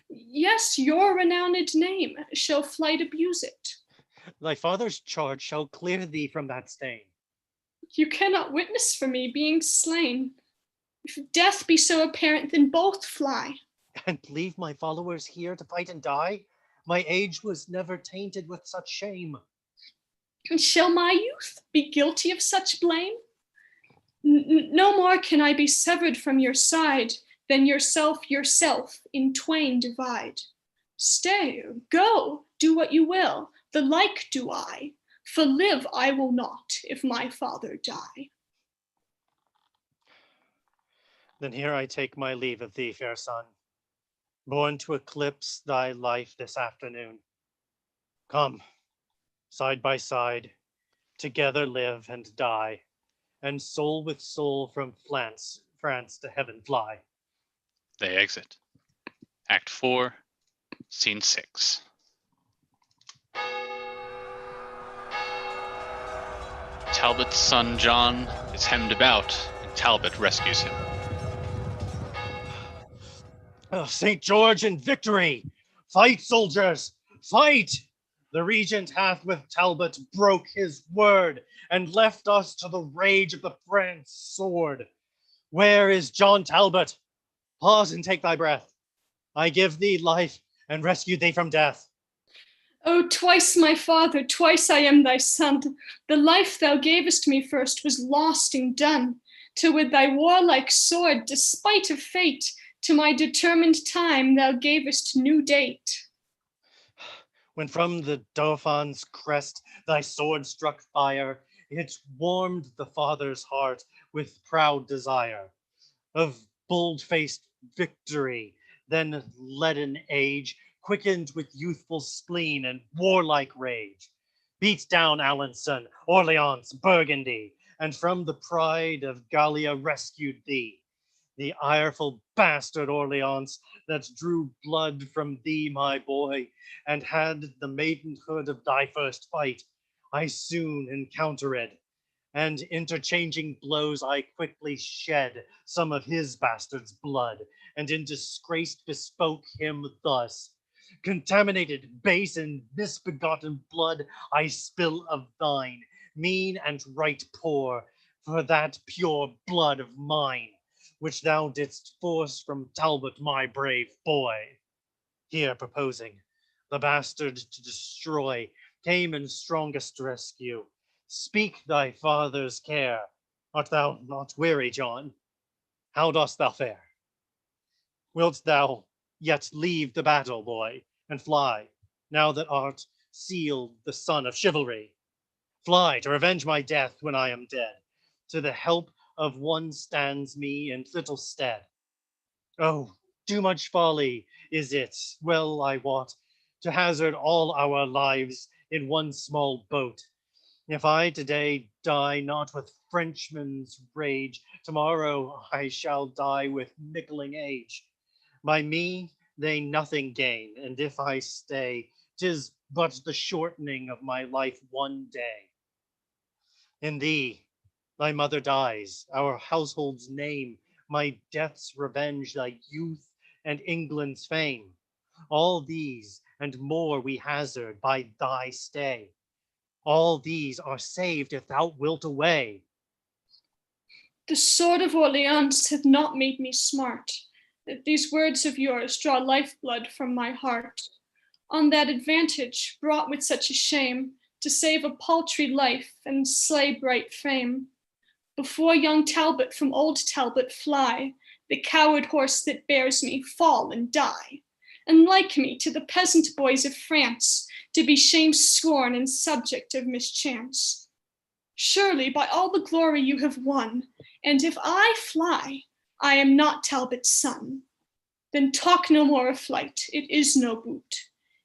Speaker 13: Yes, your renowned name, shall flight abuse it.
Speaker 15: Thy father's charge shall clear thee from that stain.
Speaker 13: You cannot witness for me being slain. If death be so apparent, then both fly.
Speaker 15: And leave my followers here to fight and die? My age was never tainted with such shame.
Speaker 13: And shall my youth be guilty of such blame? No more can I be severed from your side than yourself in twain divide. Stay, go, do what you will, the like do I, for live I will not if my father die.
Speaker 15: Then here I take my leave of thee, fair son, born to eclipse thy life this afternoon. Come, side by side, together live and die, and soul with soul from France to heaven fly.
Speaker 1: They exit. Act 4, Scene 6. Talbot's son John is hemmed about, and Talbot rescues him.
Speaker 15: Oh, St. George in victory! Fight, soldiers, fight! The regent hath with Talbot broke his word, and left us to the rage of the French sword. Where is John Talbot? Pause and take thy breath. I give thee life and rescue thee from death.
Speaker 13: Oh, twice my father, twice I am thy son. The life thou gavest me first was lost and done, till with thy warlike sword, despite of fate, to my determined time thou gavest new date.
Speaker 15: When from the Dauphin's crest thy sword struck fire, it warmed the father's heart with proud desire of bold-faced victory, then leaden age, quickened with youthful spleen and warlike rage. Beat down Alençon, Orleans, Burgundy, and from the pride of Gallia rescued thee. The ireful bastard Orleans that drew blood from thee, my boy, and had the maidenhood of thy first fight, I soon encountered, and interchanging blows I quickly shed some of his bastard's blood, and in disgrace bespoke him thus: contaminated, base, and misbegotten blood I spill of thine, mean and right poor, for that pure blood of mine, which thou didst force from Talbot, my brave boy. Here proposing the bastard to destroy, came in strongest rescue. Speak thy father's care. Art thou not weary, John? How dost thou fare? Wilt thou yet leave the battle, boy, and fly, now that art sealed the son of chivalry? Fly to revenge my death when I am dead, to the help of one stands me in little stead. Oh, too much folly is it, well I wot, to hazard all our lives in one small boat. If I today die not with Frenchman's rage, tomorrow I shall die with mickling age. By me they nothing gain, and if I stay, 'tis but the shortening of my life one day. In thee Thy mother dies, our household's name, my death's revenge, thy youth and England's fame. All these and more we hazard by thy stay. All these are saved if thou wilt away.
Speaker 13: The sword of Orleans hath not made me smart, that these words of yours draw lifeblood from my heart. On that advantage, brought with such a shame, to save a paltry life and slay bright fame. Before young Talbot from old Talbot fly, the coward horse that bears me fall and die. And like me to the peasant boys of France, to be shame, scorn, and subject of mischance. Surely by all the glory you have won, and if I fly, I am not Talbot's son. Then talk no more of flight, it is no boot.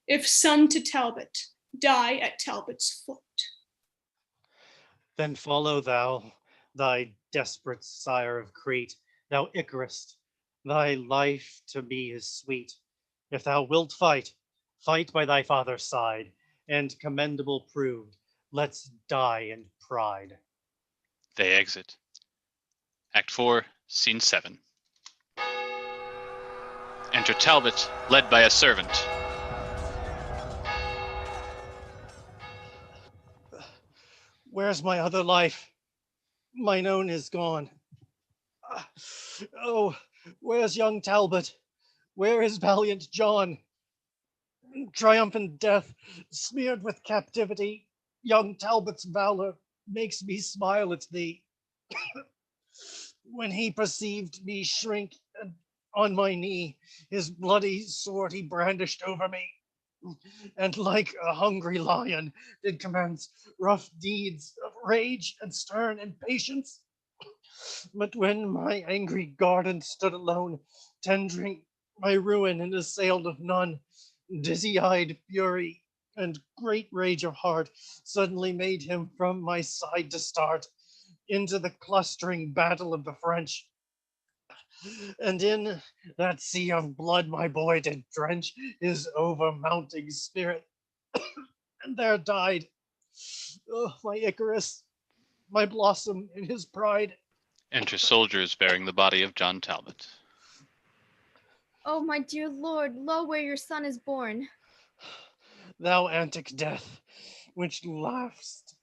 Speaker 13: If son to Talbot, die at Talbot's foot.
Speaker 15: Then follow thou thy desperate sire of Crete, thou Icarus, thy life to me is sweet. If thou wilt fight, fight by thy father's side, and commendable proved, let's die in pride.
Speaker 1: They exit. Act 4, Scene 7. Enter Talbot, led by a servant.
Speaker 15: Where's my other life? Mine own is gone. Oh, where's young Talbot? Where is valiant John? Triumphant death, smeared with captivity, young Talbot's valor makes me smile at thee. When he perceived me shrink and on my knee, his bloody sword he brandished over me, and like a hungry lion did commence rough deeds of rage and stern impatience. But when my angry garden stood alone, tendering my ruin and assailed of none, dizzy-eyed fury and great rage of heart suddenly made him from my side to start into the clustering battle of the French. And in that sea of blood my boy did drench his overmounting spirit, and there died. Oh, my Icarus, my blossom in his pride.
Speaker 1: Enter soldiers bearing the body of John Talbot.
Speaker 10: Oh, my dear lord, lo where your son is born.
Speaker 15: Thou antic death, which laughst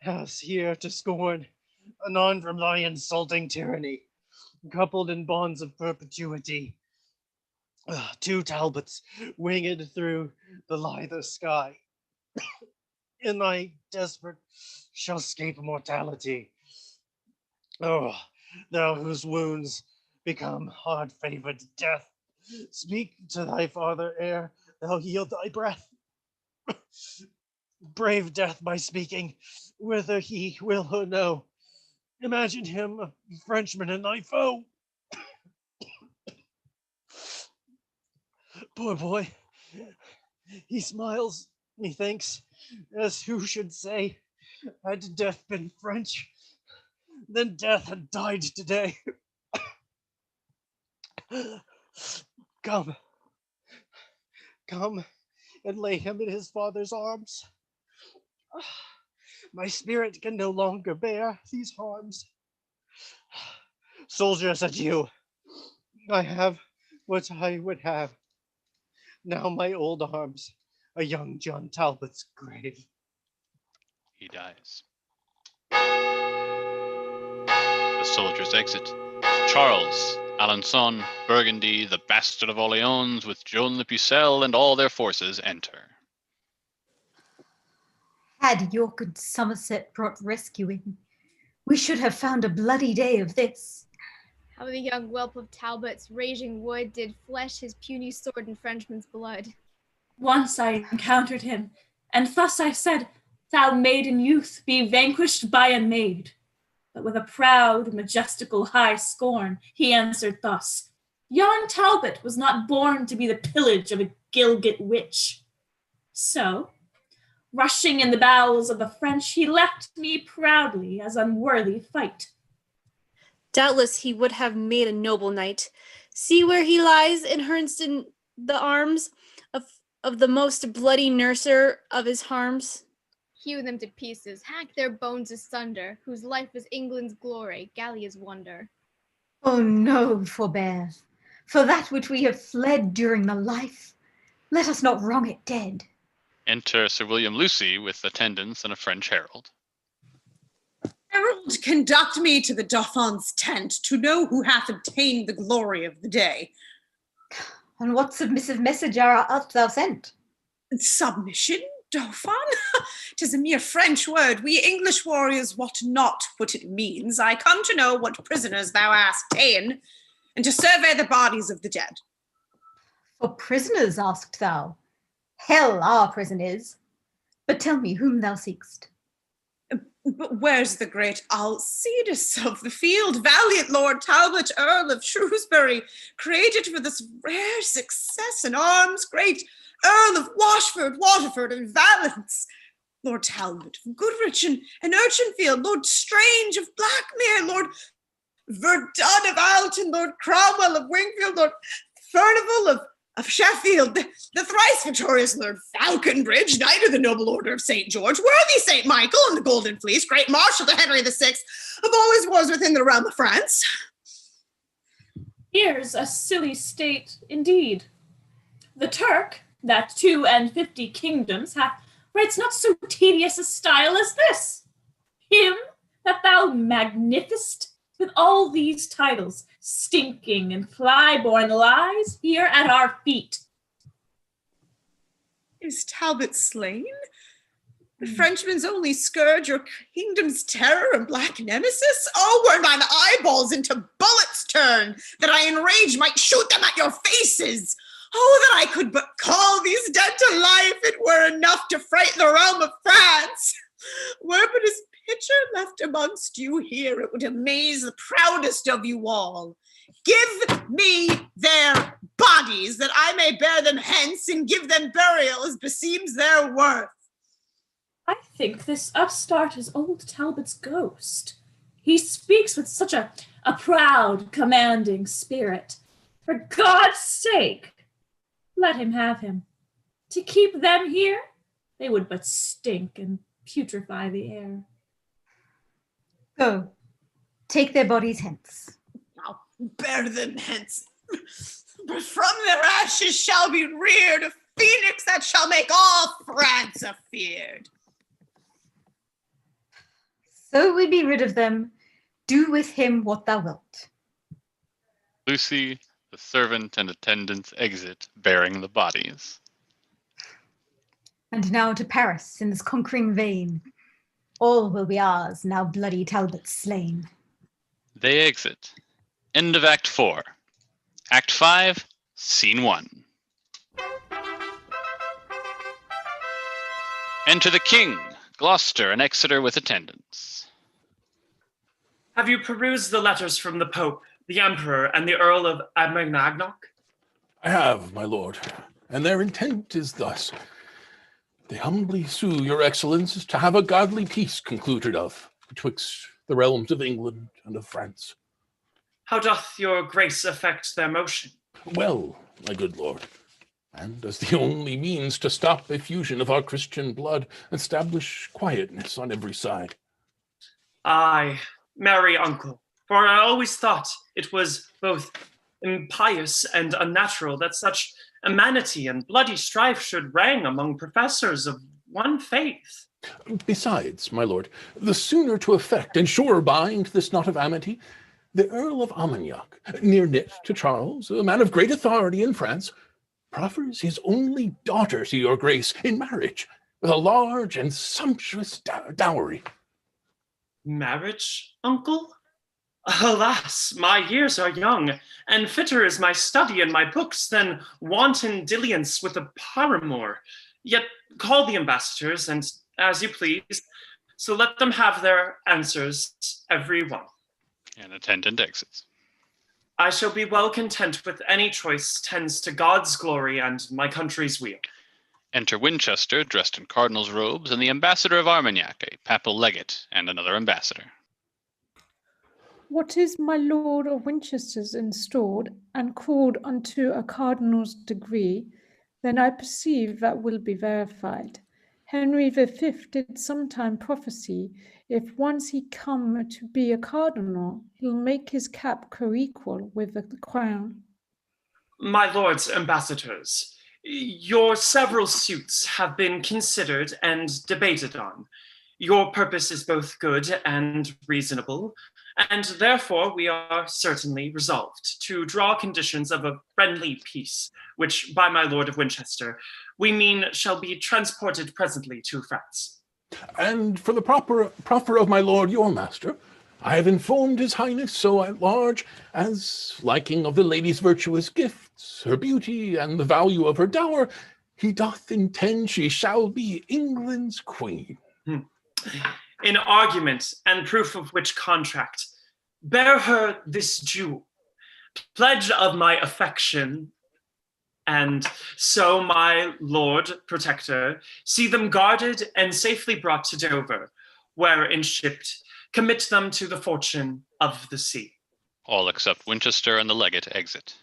Speaker 15: us here to scorn, anon from thy insulting tyranny, coupled in bonds of perpetuity. Two Talbots winged through the lither sky, in thy desperate shall scape mortality. Oh, thou whose wounds become hard-favored death, speak to thy father ere thou yield thy breath. Brave death by speaking, whether he will or no. Imagine him a Frenchman and thy foe. Poor boy, he smiles, methinks, as who should say, had death been French, then death had died today. Come, come, and lay him in his father's arms. My spirit can no longer bear these harms. Soldiers, adieu. I have what I would have. Now my old arms are young John Talbot's grave.
Speaker 1: He dies. The soldiers exit. Charles, Alençon, Burgundy, the bastard of Orleans, with Joan le Pucelle and all their forces enter.
Speaker 7: Had York and Somerset brought rescuing, we should have found a bloody day of this.
Speaker 10: How the young whelp of Talbot's raging wood did flesh his puny sword in Frenchman's blood.
Speaker 11: Once I encountered him, and thus I said, "Thou maiden youth, be vanquished by a maid." But with a proud, majestical, high scorn, he answered thus, "Yon Talbot was not born to be the pillage of a Gilgit witch." So, rushing in the bowels of the French, he left me proudly as unworthy fight.
Speaker 14: Doubtless he would have made a noble knight. See where he lies enharced in the arms of the most bloody nurser of his harms.
Speaker 10: Hew them to pieces, hack their bones asunder, whose life is England's glory, Gallia's wonder.
Speaker 7: Oh no, forbear. For that which we have fled during the life, let us not wrong it dead.
Speaker 1: Enter Sir William Lucy with attendants and a French herald.
Speaker 8: Herald, conduct me to the Dauphin's tent to know who hath obtained the glory of the day.
Speaker 7: On what submissive message art thou sent?
Speaker 8: Submission, Dauphin? 'Tis a mere French word. We English warriors wot not what it means. I come to know what prisoners thou hast ta'en, and to survey the bodies of the dead.
Speaker 7: For prisoners, asked thou? Hell our prison is. But tell me whom thou seek'st.
Speaker 8: But where's the great Alcides of the field, valiant Lord Talbot, Earl of Shrewsbury, created for this rare success in arms, great Earl of Washford, Waterford, and Valence, Lord Talbot of Goodrich and Urchinfield, Lord Strange of Blackmere, Lord Verdun of Alton, Lord Cromwell of Wingfield, Lord Furnival of Sheffield, the thrice victorious Lord Falconbridge, Knight of the Noble Order of St. George, worthy St. Michael and the Golden Fleece, great Marshal to Henry VI of all his wars within the realm of France.
Speaker 11: Here's a silly state indeed. The Turk, that 52 kingdoms hath, writes not so tedious a style as this. Him that thou magnificest with all these titles, stinking and fly-born lies here at our feet.
Speaker 8: Is Talbot slain? The Frenchman's only scourge, your kingdom's terror and black nemesis? Oh, were mine eyeballs into bullets turned, that I enraged might shoot them at your faces. Oh, that I could but call these dead to life, it were enough to fright the realm of France. Were but his picture left amongst you here, it would amaze the proudest of you all. Give me their bodies, that I may bear them hence and give them burial as beseems their worth.
Speaker 11: I think this upstart is old Talbot's ghost. He speaks with such a proud, commanding spirit. For God's sake, let him have him. To keep them here, they would but stink and putrefy the air.
Speaker 7: Go, take their bodies hence.
Speaker 8: I'll bear them hence. But from their ashes shall be reared a phoenix that shall make all France afeared.
Speaker 7: So we be rid of them. Do with him what thou wilt.
Speaker 1: Lucy, the servant and attendants exit, bearing the bodies.
Speaker 7: And now to Paris in this conquering vein. All will be ours, now bloody Talbot's slain.
Speaker 1: They exit. End of Act 4. Act 5, Scene 1. Enter the King, Gloucester, and Exeter with attendants.
Speaker 20: Have you perused the letters from the Pope, the Emperor, and the Earl of Armagnac?
Speaker 3: I have, my lord, and their intent is thus. They humbly sue your excellence to have a godly peace concluded of betwixt the realms of England and of France.
Speaker 20: How doth your grace affect their motion?
Speaker 3: Well, my good lord, and as the only means to stop effusion of our Christian blood, establish quietness on every side.
Speaker 20: Aye, marry, uncle, for I always thought it was both impious and unnatural that such immanity and bloody strife should reign among professors of one faith.
Speaker 3: Besides, my lord, the sooner to effect and sure bind this knot of amity, the Earl of Armagnac, near knit to Charles, a man of great authority in France, proffers his only daughter to your grace in marriage, with a large and sumptuous dowry.
Speaker 20: Marriage, uncle? Alas, my years are young, and fitter is my study and my books than wanton dalliance with a paramour. Yet call the ambassadors, and as you please, so let them have their answers, every one.
Speaker 1: An attendant exits.
Speaker 20: I shall be well content with any choice tends to God's glory and my country's weal.
Speaker 1: Enter Winchester, dressed in cardinal's robes, and the ambassador of Armagnac, a papal legate, and another ambassador.
Speaker 4: What is my lord of Winchester's installed and called unto a cardinal's degree, then I perceive that will be verified. Henry V did sometime prophesy, if once he come to be a cardinal, he'll make his cap co-equal with the crown.
Speaker 20: My lords ambassadors, your several suits have been considered and debated on. Your purpose is both good and reasonable, and therefore we are certainly resolved to draw conditions of a friendly peace, which by my lord of Winchester, we mean shall be transported presently to France.
Speaker 3: And for the proffer of my lord your master, I have informed his highness so at large as, liking of the lady's virtuous gifts, her beauty, and the value of her dower, he doth intend she shall be England's queen.
Speaker 20: In argument and proof of which contract, bear her this jewel, pledge of my affection, and so my lord protector see them guarded and safely brought to Dover, where inshipped commit them to the fortune of the sea.
Speaker 1: All except Winchester and the legate exit.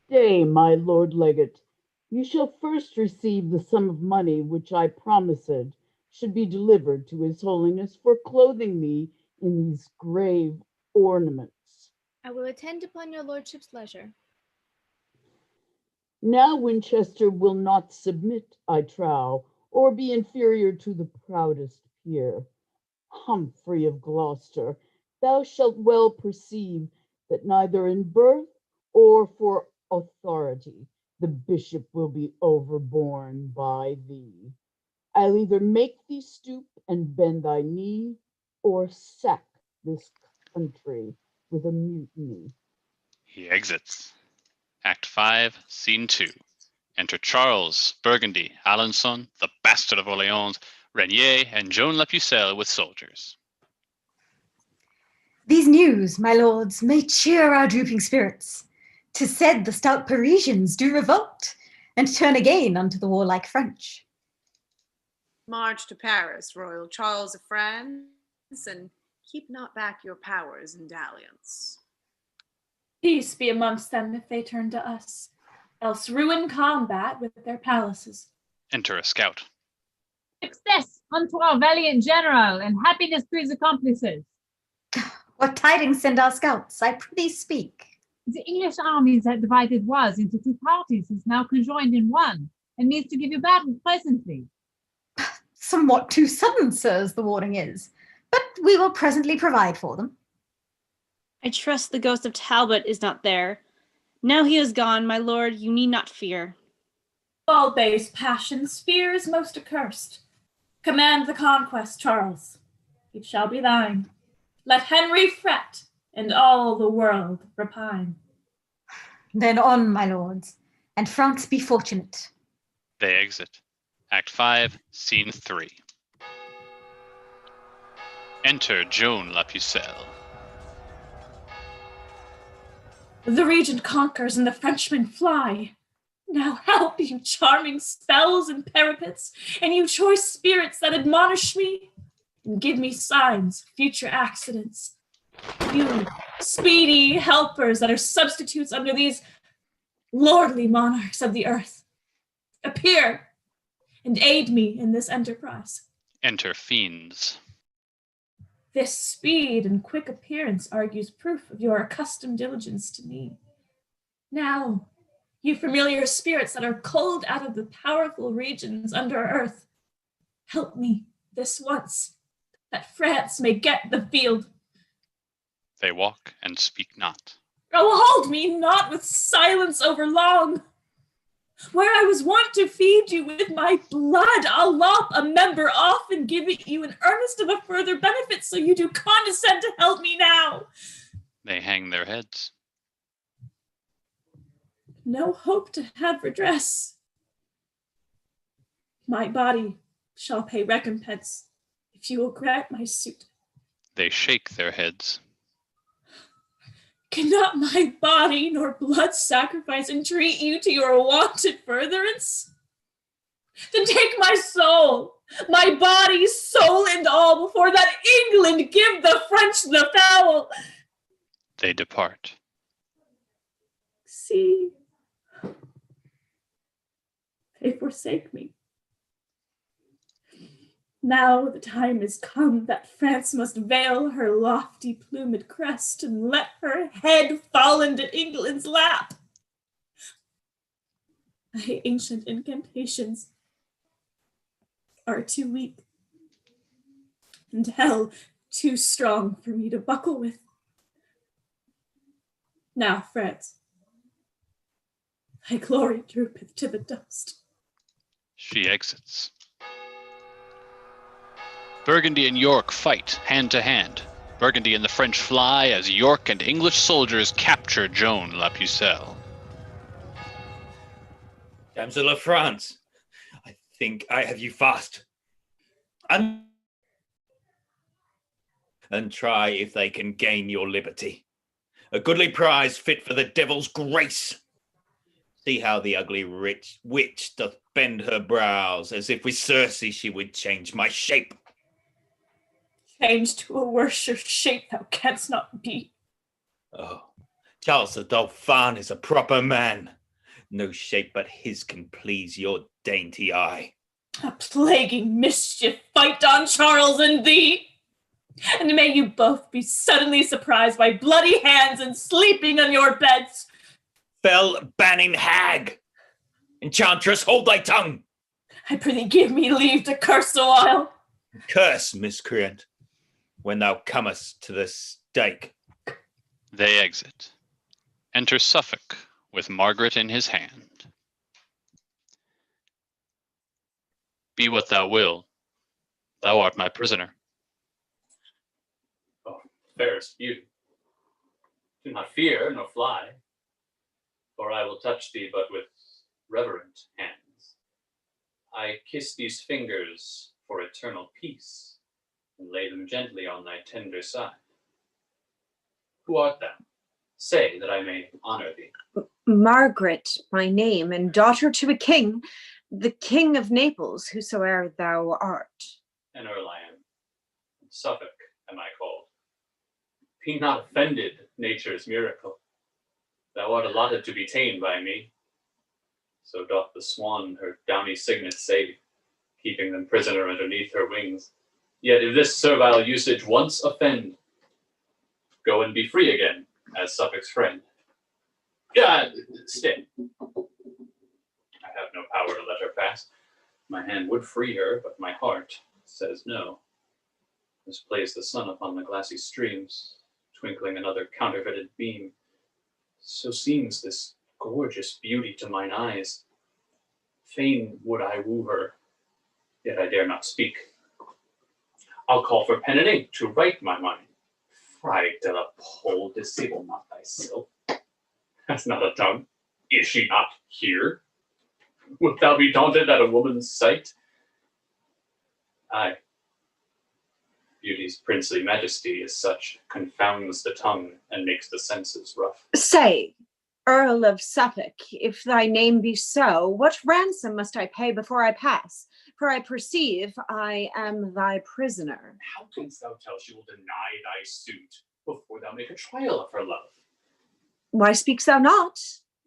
Speaker 5: Stay, my lord legate. You shall first receive the sum of money which I promised should be delivered to his holiness for clothing me in these grave ornaments.
Speaker 10: I will attend upon your lordship's leisure.
Speaker 5: Now Winchester will not submit, I trow, or be inferior to the proudest peer. Humphrey of Gloucester, thou shalt well perceive that neither in birth or for authority the bishop will be overborne by thee. I'll either make thee stoop and bend thy knee, or sack this country with a mutiny.
Speaker 1: He exits. Act 5, Scene 2. Enter Charles, Burgundy, Alençon, the bastard of Orleans, Renier, and Joan La Pucelle with soldiers.
Speaker 7: These news, my lords, may cheer our drooping spirits. 'Tis said the stout Parisians do revolt, and turn again unto the warlike French.
Speaker 8: March to Paris, royal Charles of France, and keep not back your powers in dalliance.
Speaker 11: Peace be amongst them if they turn to us, else ruin combat with their palaces.
Speaker 1: Enter a scout.
Speaker 16: Success unto our valiant general, and happiness to his accomplices.
Speaker 7: What tidings send our scouts? I prithee speak.
Speaker 16: The English army that divided was into two parties is now conjoined in one, and means to give you battle presently.
Speaker 7: Somewhat too sudden, sirs, the warning is, but we will presently provide for them.
Speaker 14: I trust the ghost of Talbot is not there. Now he is gone, my lord, you need not fear.
Speaker 11: All base passions, fear is most accursed. Command the conquest, Charles. It shall be thine. Let Henry fret, and all the world repine.
Speaker 7: Then on, my lords, and France be fortunate.
Speaker 1: They exit. Act 5, Scene 3. Enter Joan La Pucelle.
Speaker 11: The regent conquers and the Frenchmen fly. Now help, you charming spells and parapets, and you choice spirits that admonish me, and give me signs of future accidents. You speedy helpers that are substitutes under these lordly monarchs of the earth. Appear and aid me in this enterprise.
Speaker 1: Enter fiends.
Speaker 11: This speed and quick appearance argues proof of your accustomed diligence to me. Now, you familiar spirits that are culled out of the powerful regions under earth, help me this once, that France may get the field.
Speaker 1: They walk and speak not.
Speaker 11: Oh, hold me not with silence over long. Where I was wont to feed you with my blood, I'll lop a member off and give it you in earnest of a further benefit, so you do condescend to help me now.
Speaker 1: They hang their heads.
Speaker 11: No hope to have redress. My body shall pay recompense if you will grant my suit.
Speaker 1: They shake their heads.
Speaker 11: Cannot my body nor blood sacrifice entreat you to your wonted furtherance? Then take my soul, my body, soul, and all, before that England give the French the foul.
Speaker 1: They depart.
Speaker 11: See, they forsake me. Now the time is come that France must veil her lofty plumed crest and let her head fall into England's lap. My ancient incantations are too weak, and hell too strong for me to buckle with. Now, France, thy glory droopeth to the dust.
Speaker 1: She exits. Burgundy and York fight hand to hand. Burgundy and the French fly as York and English soldiers capture Joan La Pucelle.
Speaker 18: Damsel of France, I think I have you fast. And try if they can gain your liberty. A goodly prize fit for the devil's grace. See how the ugly witch doth bend her brows, as if with Circe she would change my shape.
Speaker 11: Change to a worse shape thou canst not be.
Speaker 18: Oh, Charles the Dauphin is a proper man. No shape but his can please your dainty eye.
Speaker 11: A plaguing mischief fight Don Charles and thee. And may you both be suddenly surprised by bloody hands and sleeping on your beds.
Speaker 18: Fell banning hag! Enchantress, hold thy tongue!
Speaker 11: I prithee give me leave to curse a while.
Speaker 18: Curse, miscreant, when thou comest to the stake.
Speaker 1: They exit. Enter Suffolk with Margaret in his hand. Be what thou will, thou art my prisoner.
Speaker 21: Oh, fairest beauty, do not fear nor fly, for I will touch thee but with reverent hands. I kiss these fingers for eternal peace, and lay them gently on thy tender side. Who art thou? Say, that I may honor thee.
Speaker 22: Margaret, my name, and daughter to a king, the King of Naples, whosoe'er thou art.
Speaker 21: An earl I am. Suffolk am I called. Be not offended, nature's miracle. Thou art allotted to be ta'en by me. So doth the swan her downy signet say, keeping them prisoner underneath her wings. Yet if this servile usage once offend, go and be free again, as Suffolk's friend. Stay. I have no power to let her pass. My hand would free her, but my heart says no. As plays the sun upon the glassy streams, twinkling another counterfeited beam, so seems this gorgeous beauty to mine eyes. Fain would I woo her, yet I dare not speak. I'll call for pen and ink to write my mind. Fry de la pole, disable not thy silk. That's not a tongue. Is she not here? Wilt thou be daunted at a woman's sight? Aye. Beauty's princely majesty is such, confounds the tongue and makes the senses rough.
Speaker 22: Say, Earl of Suffolk, if thy name be so, what ransom must I pay before I pass? For I perceive I am thy prisoner.
Speaker 21: How canst thou tell she will deny thy suit before thou make a trial of her love?
Speaker 22: Why speakst thou not?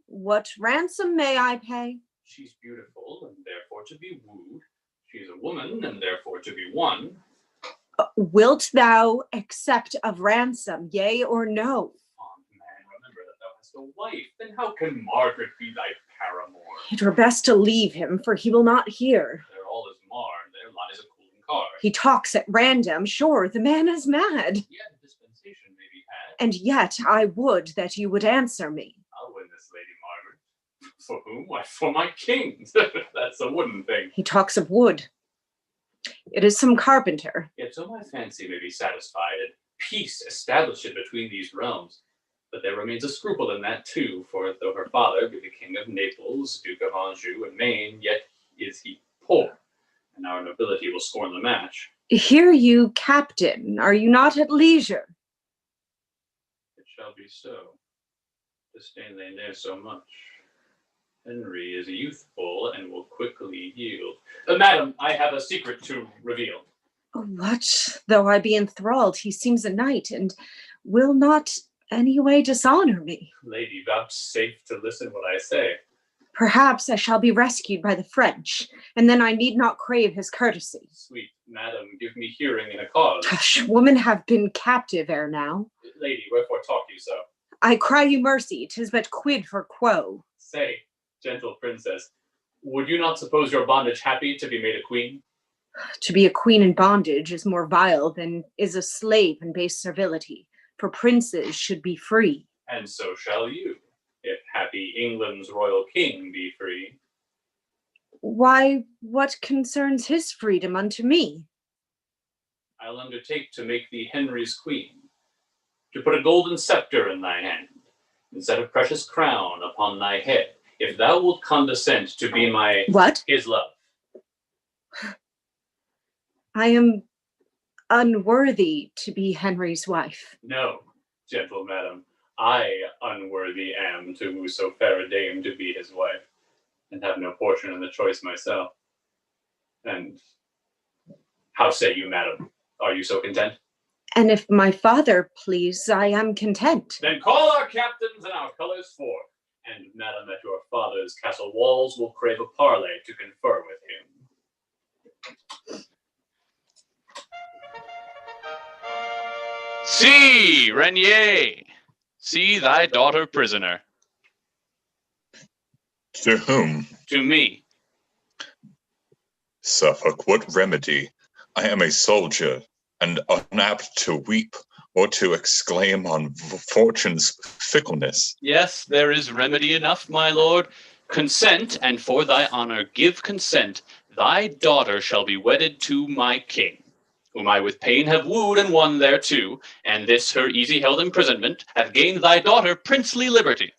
Speaker 22: What ransom may I pay?
Speaker 21: She's beautiful and therefore to be wooed. She's a woman and therefore to be won.
Speaker 22: Wilt thou accept of ransom, yea or no?
Speaker 21: Fond man, remember that thou hast a wife. Then how can Margaret be thy paramour?
Speaker 22: It were best to leave him, for he will not hear.
Speaker 21: There all is marred, there lies a cooling card.
Speaker 22: He talks at random, sure, the man is mad.
Speaker 21: Yet a dispensation may be had.
Speaker 22: And yet I would that you would answer me.
Speaker 21: I'll win this Lady Margaret. For whom? Why, for my king. That's a wooden thing.
Speaker 22: He talks of wood. It is some carpenter.
Speaker 21: Yet so my fancy may be satisfied, and peace established between these realms. But there remains a scruple in that too, for though her father be the King of Naples, Duke of Anjou and Maine, yet is he poor, and our nobility will scorn the match.
Speaker 22: Hear you, Captain, are you not at leisure?
Speaker 21: It shall be so. Disdain they ne'er so much. Henry is youthful and will quickly yield. Madam, I have a secret to reveal.
Speaker 22: What? Though I be enthralled, he seems a knight, and will not any way dishonor me.
Speaker 21: Lady, vouchsafe to listen what I say.
Speaker 22: Perhaps I shall be rescued by the French, and then I need not crave his courtesy.
Speaker 21: Sweet madam, give me hearing in a cause.
Speaker 22: Tush, women have been captive ere now.
Speaker 21: Lady, wherefore talk you so?
Speaker 22: I cry you mercy, 'tis but quid for quo.
Speaker 21: Say, gentle princess, would you not suppose your bondage happy to be made a queen?
Speaker 22: To be a queen in bondage is more vile than is a slave in base servility, for princes should be free.
Speaker 21: And so shall you, if happy England's royal king be free.
Speaker 22: Why, what concerns his freedom unto me?
Speaker 21: I'll undertake to make thee Henry's queen, to put a golden scepter in thy hand, and set a precious crown upon thy head, if thou wilt condescend to be my...
Speaker 22: What?
Speaker 21: His love.
Speaker 22: I am unworthy to be Henry's wife.
Speaker 21: No, gentle madam, I unworthy am to woo so fair a dame to be his wife, and have no portion in the choice myself. And how say you, madam? Are you so content?
Speaker 22: And if my father please, I am content.
Speaker 21: Then call our captains and our colours forth, and madam, at your father's castle walls will crave a parley to confer with him. See, Renier, see thy daughter prisoner.
Speaker 2: To whom?
Speaker 21: To me.
Speaker 2: Suffolk, what remedy? I am a soldier, and unapt to weep or to exclaim on fortune's fickleness.
Speaker 21: Yes, there is remedy enough, my lord. Consent, and for thy honor give consent. Thy daughter shall be wedded to my king, whom I with pain have wooed and won thereto, and this her easy-held imprisonment hath gained thy daughter princely liberty.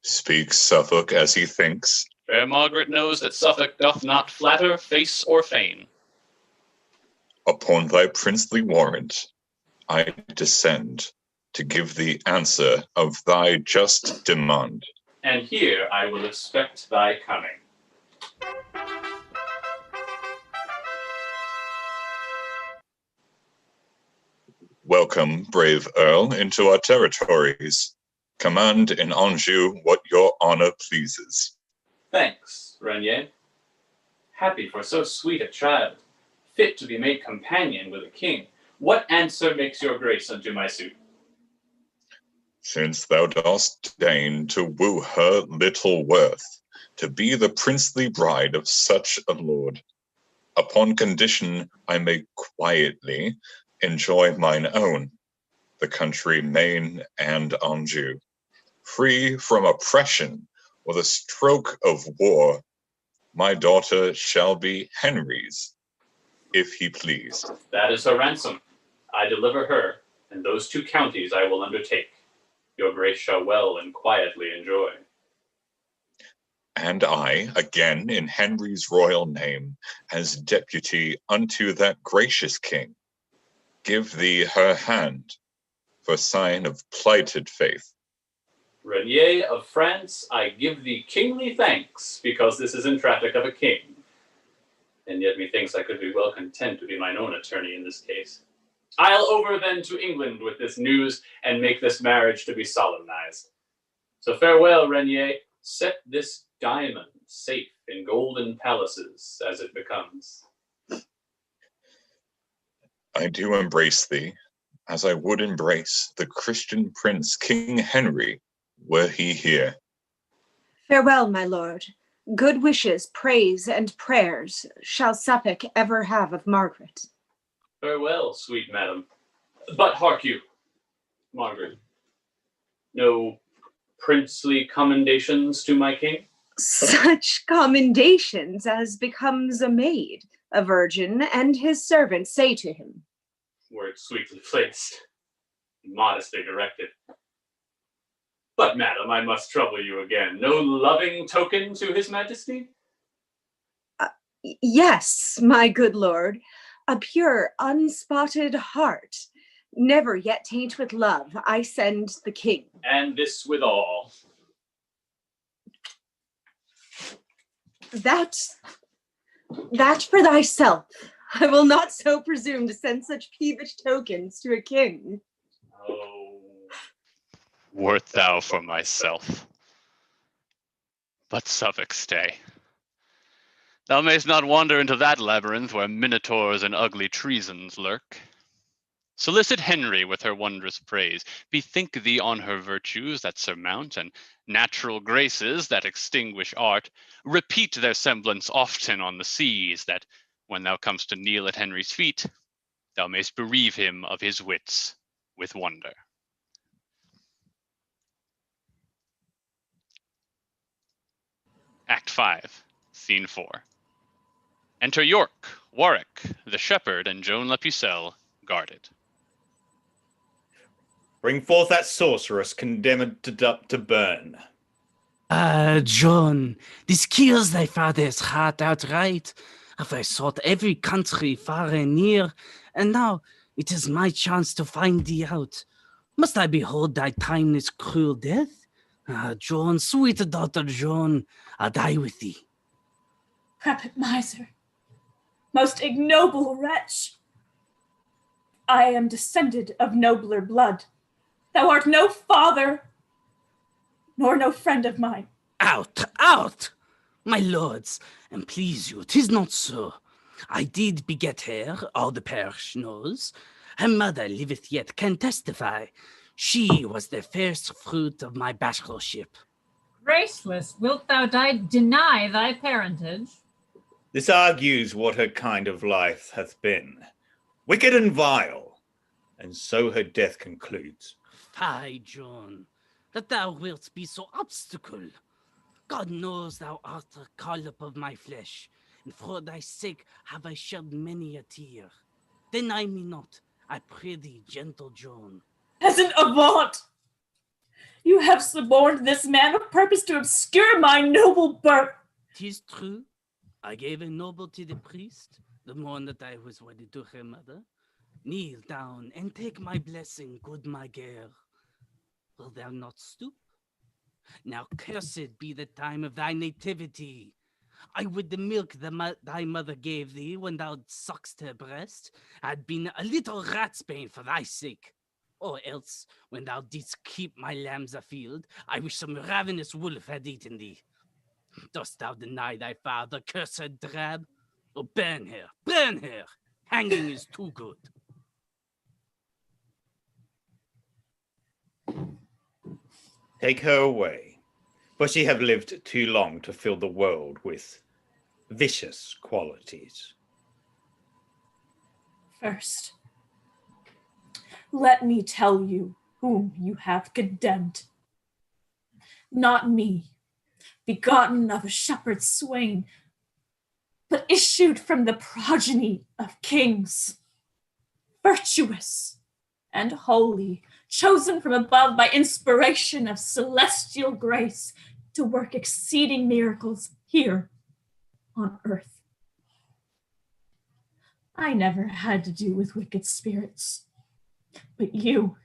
Speaker 2: Speaks Suffolk as he thinks.
Speaker 21: Fair Margaret knows that Suffolk doth not flatter, face, or feign.
Speaker 2: Upon thy princely warrant, I descend to give the answer of thy just demand.
Speaker 21: And here I will expect thy coming.
Speaker 2: Welcome, brave Earl, into our territories. Command in Anjou what your honor pleases.
Speaker 21: Thanks, Renier. Happy for so sweet a child, fit to be made companion with a king. What answer makes your grace unto my suit?
Speaker 2: Since thou dost deign to woo her little worth, to be the princely bride of such a lord, upon condition I may quietly enjoy mine own, the country Maine and Anjou, free from oppression or the stroke of war, my daughter shall be Henry's, if he pleased.
Speaker 21: That is her ransom. I deliver her, and those 2 counties I will undertake. Your grace shall well and quietly enjoy.
Speaker 2: And I, again in Henry's royal name, as deputy unto that gracious king, give thee her hand for sign of plighted faith.
Speaker 21: Renier of France, I give thee kingly thanks, because this is in traffic of a king. And yet methinks I could be well content to be mine own attorney in this case. I'll over then to England with this news, and make this marriage to be solemnized. So farewell, Renier. Set this diamond safe in golden palaces, as it becomes.
Speaker 2: I do embrace thee, as I would embrace the Christian prince King Henry, were he here.
Speaker 22: Farewell, my lord. Good wishes, praise, and prayers shall Suffolk ever have of Margaret.
Speaker 21: Farewell, sweet madam. But hark you, Margaret. No princely commendations to my king?
Speaker 22: Such commendations as becomes a maid, a virgin, and his servants say to him.
Speaker 21: Words sweetly placed, modestly directed. But, madam, I must trouble you again. No loving token to his majesty?
Speaker 22: Yes, my good lord. A pure, unspotted heart, never yet taint with love, I send the king.
Speaker 21: And this withal.
Speaker 22: That for thyself. I will not so presume to send such peevish tokens to a king.
Speaker 21: Oh,
Speaker 1: Wert thou for myself. But Suffolk, stay. Thou mayst not wander into that labyrinth where minotaurs and ugly treasons lurk. Solicit Henry with her wondrous praise. Bethink thee on her virtues that surmount, and natural graces that extinguish art. Repeat their semblance often on the seas, that when thou comest to kneel at Henry's feet, thou mayst bereave him of his wits with wonder. Act 5, Scene 4. Enter York, Warwick, the shepherd, and Joan La Pucelle, guarded.
Speaker 18: Bring forth that sorceress condemned to burn.
Speaker 9: John, this kills thy father's heart outright. Have I sought every country far and near, and now it is my chance to find thee out. Must I behold thy timeless cruel death? John, sweet daughter John, I'll die with thee.
Speaker 11: Rapid miser, most ignoble wretch. I am descended of nobler blood. Thou art no father, nor no friend of mine.
Speaker 9: Out, out! My lords, and please you, 'tis not so. I did beget her, all the parish knows. Her mother liveth yet, can testify. She was the first fruit of my bachelorship.
Speaker 16: Graceless, wilt thou deny thy parentage?
Speaker 18: This argues what her kind of life hath been, wicked and vile, and so her death concludes.
Speaker 9: Fie, John, that thou wilt be so obstacle. God knows thou art a collop of my flesh, and for thy sake have I shed many a tear. Deny me not, I pray thee, gentle John.
Speaker 11: Peasant avaunt! You have suborned this man of purpose to obscure my noble birth.
Speaker 9: 'Tis true. I gave a noble to the priest, the morn that I was wedded to her mother. Kneel down and take my blessing, good my girl. Will thou not stoop? Now cursed be the time of thy nativity. I would the milk thy mother gave thee when thou suckst her breast had been a little ratsbane for thy sake. Or else, when thou didst keep my lambs afield, I wish some ravenous wolf had eaten thee. Dost thou deny thy father, cursed drab? Oh, burn her, burn her! Hanging is too good.
Speaker 18: Take her away, for she have lived too long to fill the world with vicious qualities.
Speaker 11: First, let me tell you whom you have condemned. Not me, begotten of a shepherd's swain, but issued from the progeny of kings, virtuous and holy, chosen from above by inspiration of celestial grace to work exceeding miracles here on earth. I never had to do with wicked spirits, but you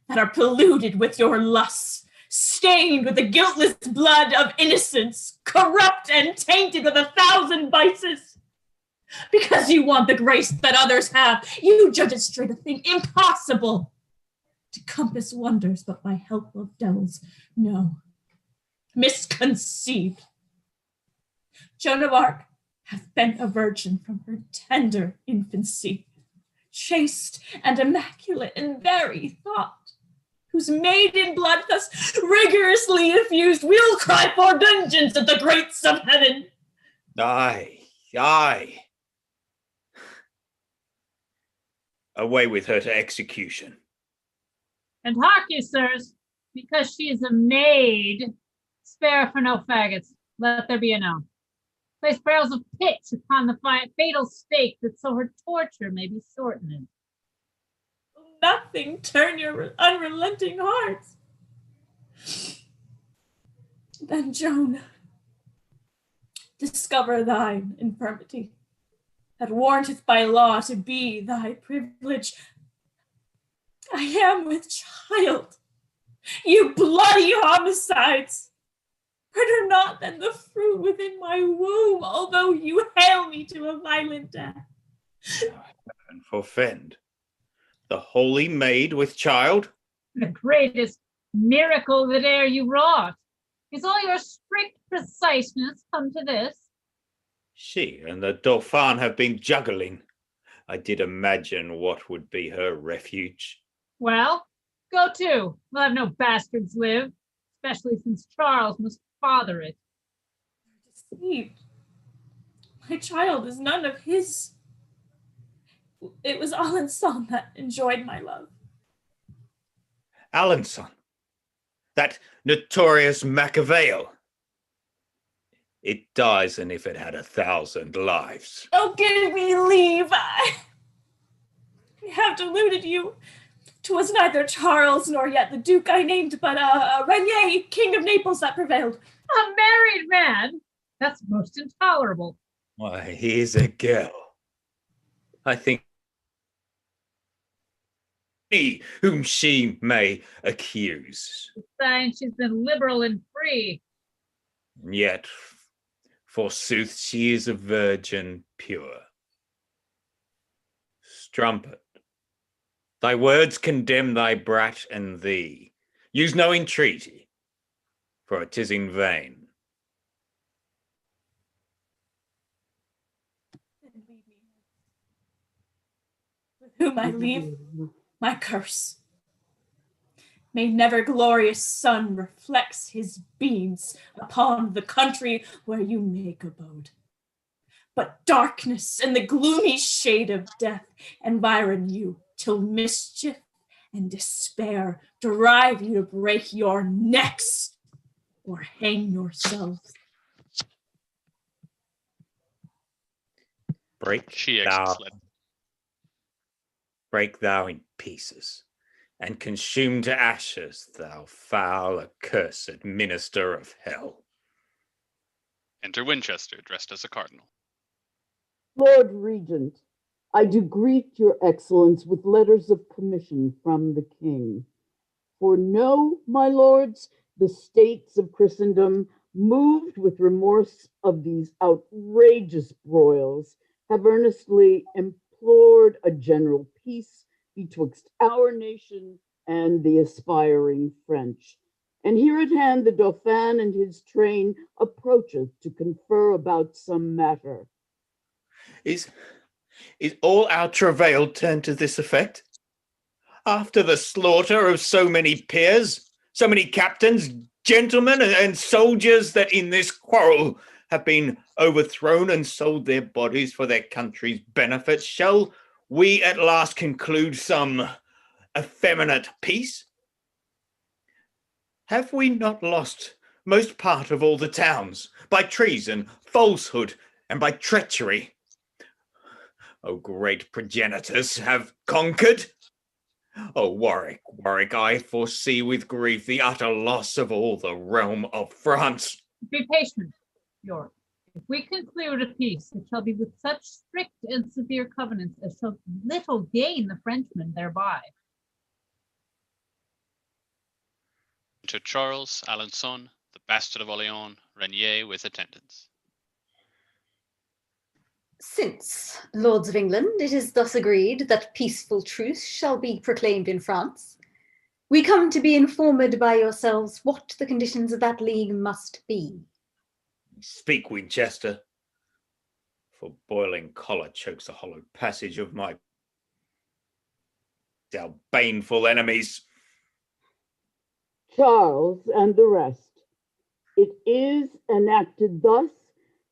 Speaker 11: that are polluted with your lusts, stained with the guiltless blood of innocence, corrupt and tainted with 1,000 vices. Because you want the grace that others have, you judge it straight a thing impossible to compass wonders but by help of devils. No, misconceived. Joan of Arc hath been a virgin from her tender infancy, chaste and immaculate in very thought, whose maiden blood thus rigorously infused will cry for vengeance at the greats of heaven.
Speaker 18: Aye, aye. Away with her to execution.
Speaker 16: And hark ye, sirs, because she is a maid, spare for no faggots, let there be enow. Place barrels of pitch upon the fatal stake, that so her torture may be shortened.
Speaker 11: Nothing turn your unrelenting hearts. Then, Joan, discover thine infirmity, that warranteth by law to be thy privilege. I am with child. You bloody homicides! Murder not then the fruit within my womb, although you hale me to a violent death.
Speaker 18: And forfend the holy maid with child?
Speaker 16: The greatest Miracle that e'er you wrought. Is all your strict preciseness come to this?
Speaker 18: She and the Dauphin have been juggling. I did imagine what would be her refuge.
Speaker 16: Well, go to. We'll have no bastards live, especially since Charles must father it.
Speaker 11: Deceived. My child is none of his. It was Alençon that enjoyed my love.
Speaker 18: Alençon, that notorious Machiavel. It dies, and if it had 1,000 lives.
Speaker 11: Oh, give me leave. I have deluded you. 'Twas neither Charles nor yet the Duke I named, but Regnier, King of Naples, that prevailed.
Speaker 16: A married man? That's most intolerable.
Speaker 18: Why, here's a girl. I think me whom she may accuse.
Speaker 16: Besides, she's been liberal and free.
Speaker 18: And yet, forsooth, she is a virgin pure. Strumpet, thy words condemn thy brat and thee. Use no entreaty, for 'tis in vain.
Speaker 11: With whom I leave my curse. May never glorious sun reflects his beams upon the country where you make abode. But darkness and the gloomy shade of death environ you till mischief and despair drive you to break your necks or hang yourselves.
Speaker 18: Break thou in pieces, and consume to ashes, thou foul, accursed minister of hell.
Speaker 1: Enter Winchester, dressed as a cardinal.
Speaker 5: Lord Regent, I do greet your excellence with letters of commission from the king. For know, my lords, the states of Christendom, moved with remorse of these outrageous broils, have earnestly implored a general peace betwixt our nation and the aspiring French. And here at hand the Dauphin and his train approacheth to confer about some matter.
Speaker 18: Is all our travail turned to this effect? After the slaughter of so many peers, so many captains, gentlemen, and soldiers that in this quarrel have been overthrown and sold their bodies for their country's benefit, shall we at last conclude some effeminate peace? Have we not lost most part of all the towns by treason, falsehood, and by treachery? O great progenitors have conquered. O Warwick, I foresee with grief the utter loss of all the realm of France.
Speaker 16: Be patient, York. If we conclude a peace, it shall be with such strict and severe covenants as shall little gain the Frenchmen thereby.
Speaker 1: Enter Charles, Alençon, the bastard of Orleans, Regnier with attendants.
Speaker 7: Since, lords of England, it is thus agreed that peaceful truce shall be proclaimed in France, we come to be informed by yourselves what the conditions of that league must be.
Speaker 18: Speak, Winchester, for boiling choler chokes the hollow passage of my baneful enemies.
Speaker 5: Charles and the rest, it is enacted thus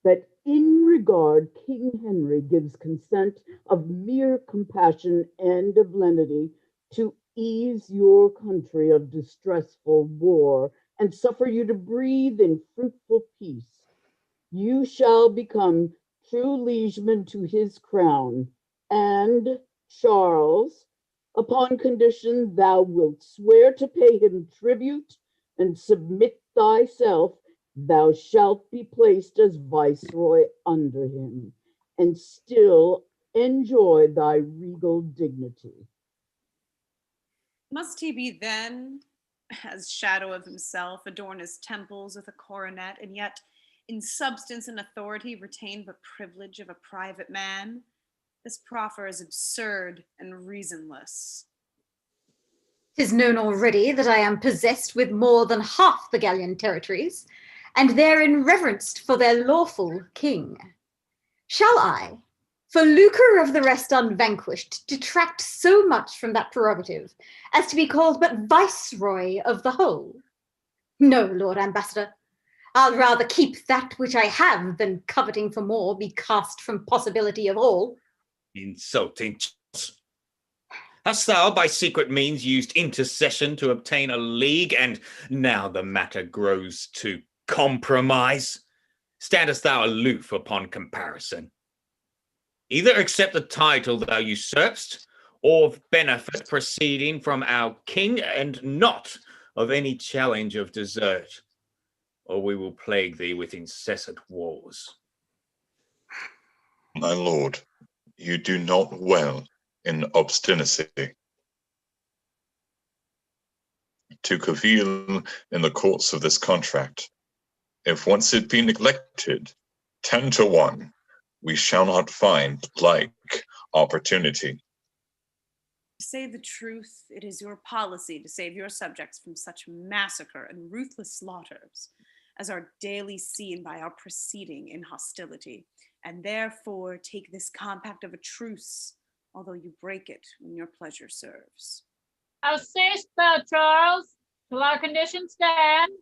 Speaker 5: that in regard King Henry gives consent of mere compassion and of lenity to ease your country of distressful war and suffer you to breathe in fruitful peace. You shall become true liegemen to his crown, and Charles, upon condition thou wilt swear to pay him tribute and submit thyself, thou shalt be placed as viceroy under him, and still enjoy thy regal dignity.
Speaker 8: Must he be then, as shadow of himself, adorn his temples with a coronet, and yet in substance and authority retain the privilege of a private man? This proffer is absurd and reasonless.
Speaker 7: 'Tis known already that I am possessed with more than half the Gallian territories, and therein reverenced for their lawful king. Shall I, for lucre of the rest unvanquished, detract so much from that prerogative as to be called but viceroy of the whole? No, Lord Ambassador, I'll rather keep that which I have than, coveting for more, be cast from possibility of all.
Speaker 18: Insulting. Hast thou by secret means used intercession to obtain a league, and now the matter grows to compromise? Standest thou aloof upon comparison? Either accept the title thou usurpst, or of benefit proceeding from our king, and not of any challenge of desert, or we will plague thee with incessant wars.
Speaker 2: My lord, you do not well in obstinacy. To cavil in the courts of this contract, if once it be neglected, 10 to 1, we shall not find like opportunity.
Speaker 8: To say the truth, it is your policy to save your subjects from such massacre and ruthless slaughters as are daily seen by our proceeding in hostility, and therefore take this compact of a truce, although you break it when your pleasure serves.
Speaker 16: How sayest thou, Charles? Shall our conditions stand?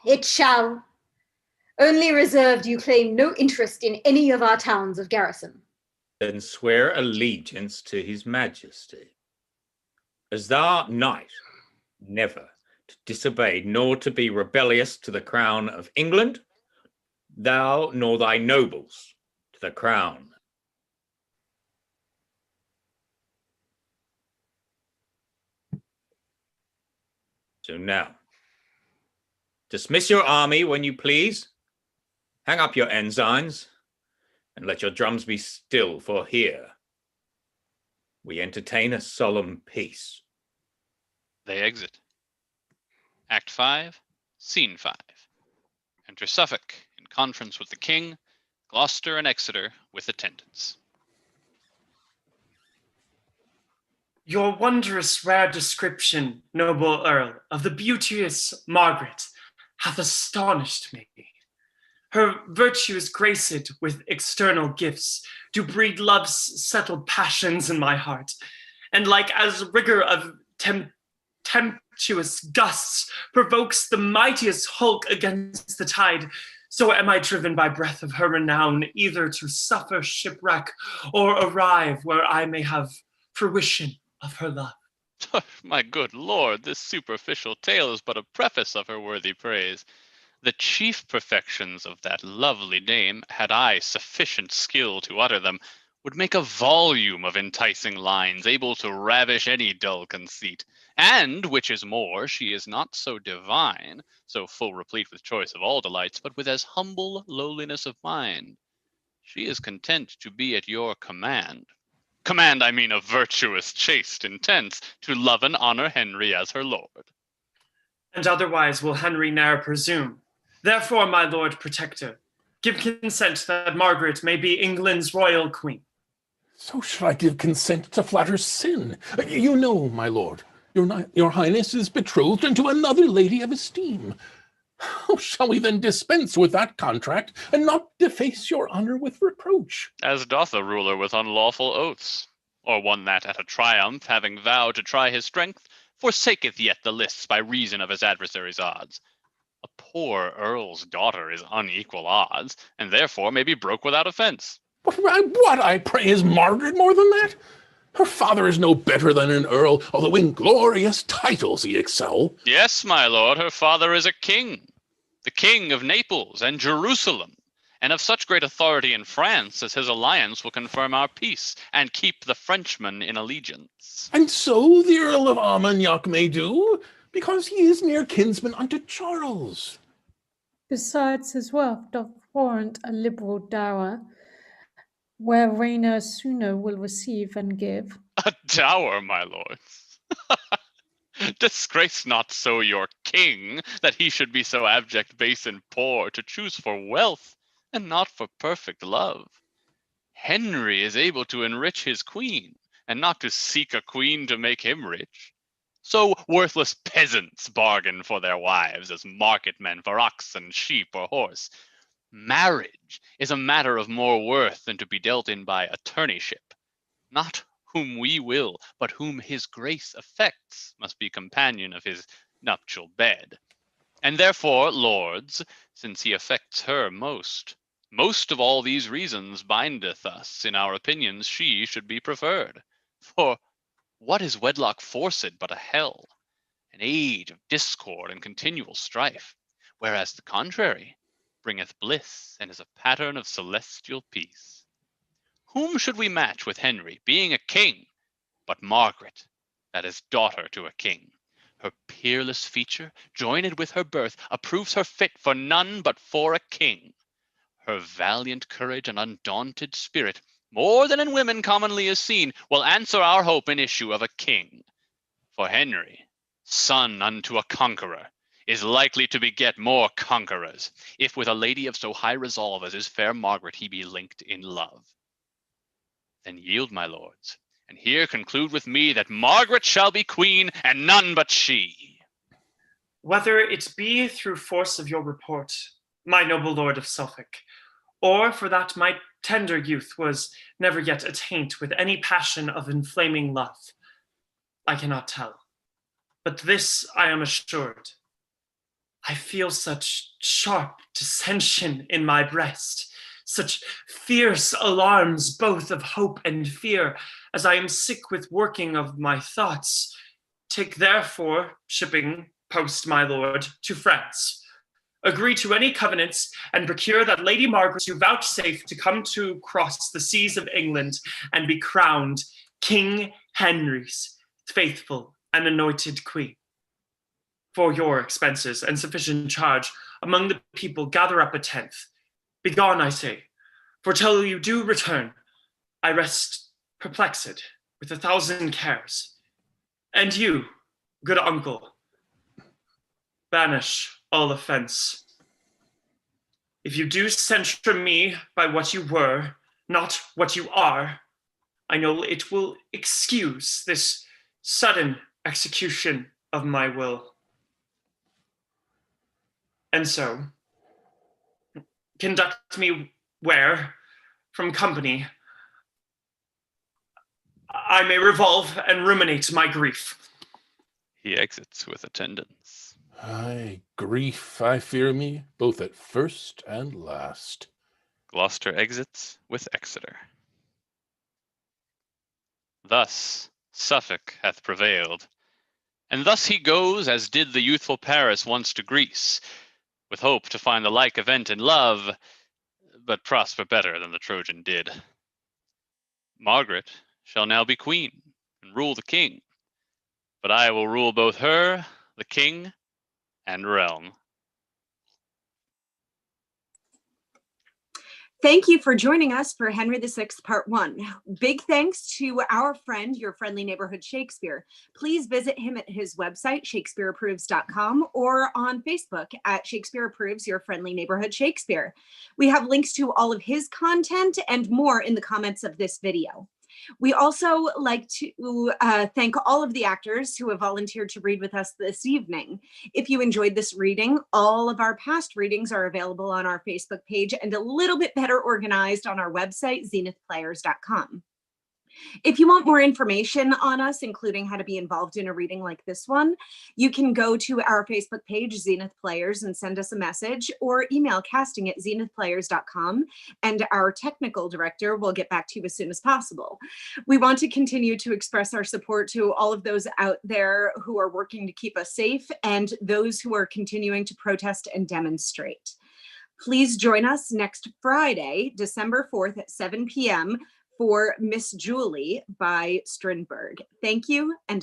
Speaker 7: It shall. Only reserved you claim no interest in any of our towns of garrison.
Speaker 18: Then swear allegiance to his majesty. As thou art knight, never to disobey nor to be rebellious to the crown of England, thou nor thy nobles to the crown. So now, dismiss your army when you please, hang up your ensigns, and let your drums be still, for here we entertain a solemn peace.
Speaker 1: They exit. Act 5, Scene 5. Enter Suffolk in conference with the king, Gloucester and Exeter with attendants.
Speaker 20: Your wondrous rare description, noble Earl, of the beauteous Margaret hath astonished me. Her virtues graced with external gifts do breed love's settled passions in my heart, and like as rigor of tempestuous gusts provokes the mightiest hulk against the tide, so am I driven by breath of her renown either to suffer shipwreck or arrive where I may have fruition of her love.
Speaker 1: My good lord, this superficial tale is but a preface of her worthy praise. The chief perfections of that lovely dame, had I sufficient skill to utter them, would make a volume of enticing lines, able to ravish any dull conceit. And, which is more, she is not so divine, so full replete with choice of all delights, but with as humble lowliness of mind. She is content to be at your command. Command, I mean, of virtuous, chaste intents, to love and honor Henry as her lord.
Speaker 20: And otherwise will Henry ne'er presume. Therefore, my lord protector, give consent that Margaret may be England's royal queen.
Speaker 3: So should I give consent to flatter sin? You know, my lord, your highness is betrothed unto another lady of esteem. How shall we then dispense with that contract, and not deface your honor with reproach?
Speaker 1: As doth a ruler with unlawful oaths, or one that at a triumph, having vowed to try his strength, forsaketh yet the lists by reason of his adversary's odds. A poor earl's daughter is unequal odds, and therefore may be broke without offence.
Speaker 3: What, I pray, is Margaret more than that? Her father is no better than an earl, although in glorious titles he excel.
Speaker 1: Yes, my lord, her father is a king, the king of Naples and Jerusalem, and of such great authority in France as his alliance will confirm our peace and keep the Frenchmen in allegiance.
Speaker 3: And so the Earl of Armagnac may do, because he is near kinsman unto Charles.
Speaker 4: Besides, his wealth doth warrant a liberal dower, where Reina Suno will receive and give.
Speaker 1: A dower, my lords. Disgrace not so your king, that he should be so abject, base, and poor, to choose for wealth, and not for perfect love. Henry is able to enrich his queen, and not to seek a queen to make him rich. So worthless peasants bargain for their wives as market men for oxen, sheep, or horse. Marriage is a matter of more worth than to be dealt in by attorneyship. Not whom we will, but whom his grace affects, must be companion of his nuptial bed. And therefore, lords, since he affects her most of all these reasons bindeth us, in our opinions, she should be preferred. For what is wedlock forced but a hell, an age of discord and continual strife, whereas the contrary bringeth bliss and is a pattern of celestial peace. Whom should we match with Henry, being a king, but Margaret, that is daughter to a king? Her peerless feature, joined with her birth, approves her fit for none but for a king. Her valiant courage and undaunted spirit, more than in women commonly is seen, will answer our hope in issue of a king. For Henry, son unto a conqueror, is likely to beget more conquerors, if with a lady of so high resolve as is fair Margaret he be linked in love. Then yield, my lords, and here conclude with me that Margaret shall be queen, and none but she.
Speaker 20: Whether it be through force of your report, my noble lord of Suffolk, or for that my tender youth was never yet attaint with any passion of inflaming love, I cannot tell. But this I am assured, I feel such sharp dissension in my breast, such fierce alarms both of hope and fear, as I am sick with working of my thoughts. Take therefore shipping post, my lord, to France. Agree to any covenants, and procure that Lady Margaret you vouchsafe to come to cross the seas of England and be crowned King Henry's faithful and anointed queen. For your expenses and sufficient charge among the people gather up a tenth. Begone, I say, for till you do return, I rest perplexed with 1,000 cares. And you, good uncle, banish all offense. If you do censure me by what you were, not what you are, I know it will excuse this sudden execution of my will. And so, conduct me where, from company, I may revolve and ruminate my grief.
Speaker 1: He exits with attendants.
Speaker 3: Aye, grief, I fear me, both at first and last.
Speaker 1: Gloucester exits with Exeter. Thus Suffolk hath prevailed, and thus he goes, as did the youthful Paris once to Greece, with hope to find the like event in love, but prosper better than the Trojan did. Margaret shall now be queen, and rule the king, but I will rule both her, the king, and realm.
Speaker 22: Thank you for joining us for Henry VI Part 1. Big thanks to our friend, your friendly neighborhood Shakespeare. Please visit him at his website, shakespeareapproves.com, or on Facebook at Shakespeare Approves, your friendly neighborhood Shakespeare. We have links to all of his content and more in the comments of this video. We also like to thank all of the actors who have volunteered to read with us this evening. If you enjoyed this reading, all of our past readings are available on our Facebook page and a little bit better organized on our website, zenithplayers.com. If you want more information on us, including how to be involved in a reading like this one, you can go to our Facebook page, Zenith Players, and send us a message, or email casting@zenithplayers.com, and our technical director will get back to you as soon as possible. We want to continue to express our support to all of those out there who are working to keep us safe and those who are continuing to protest and demonstrate. Please join us next Friday, December 4th at 7 p.m. for Miss Julie by Strindberg. Thank you, and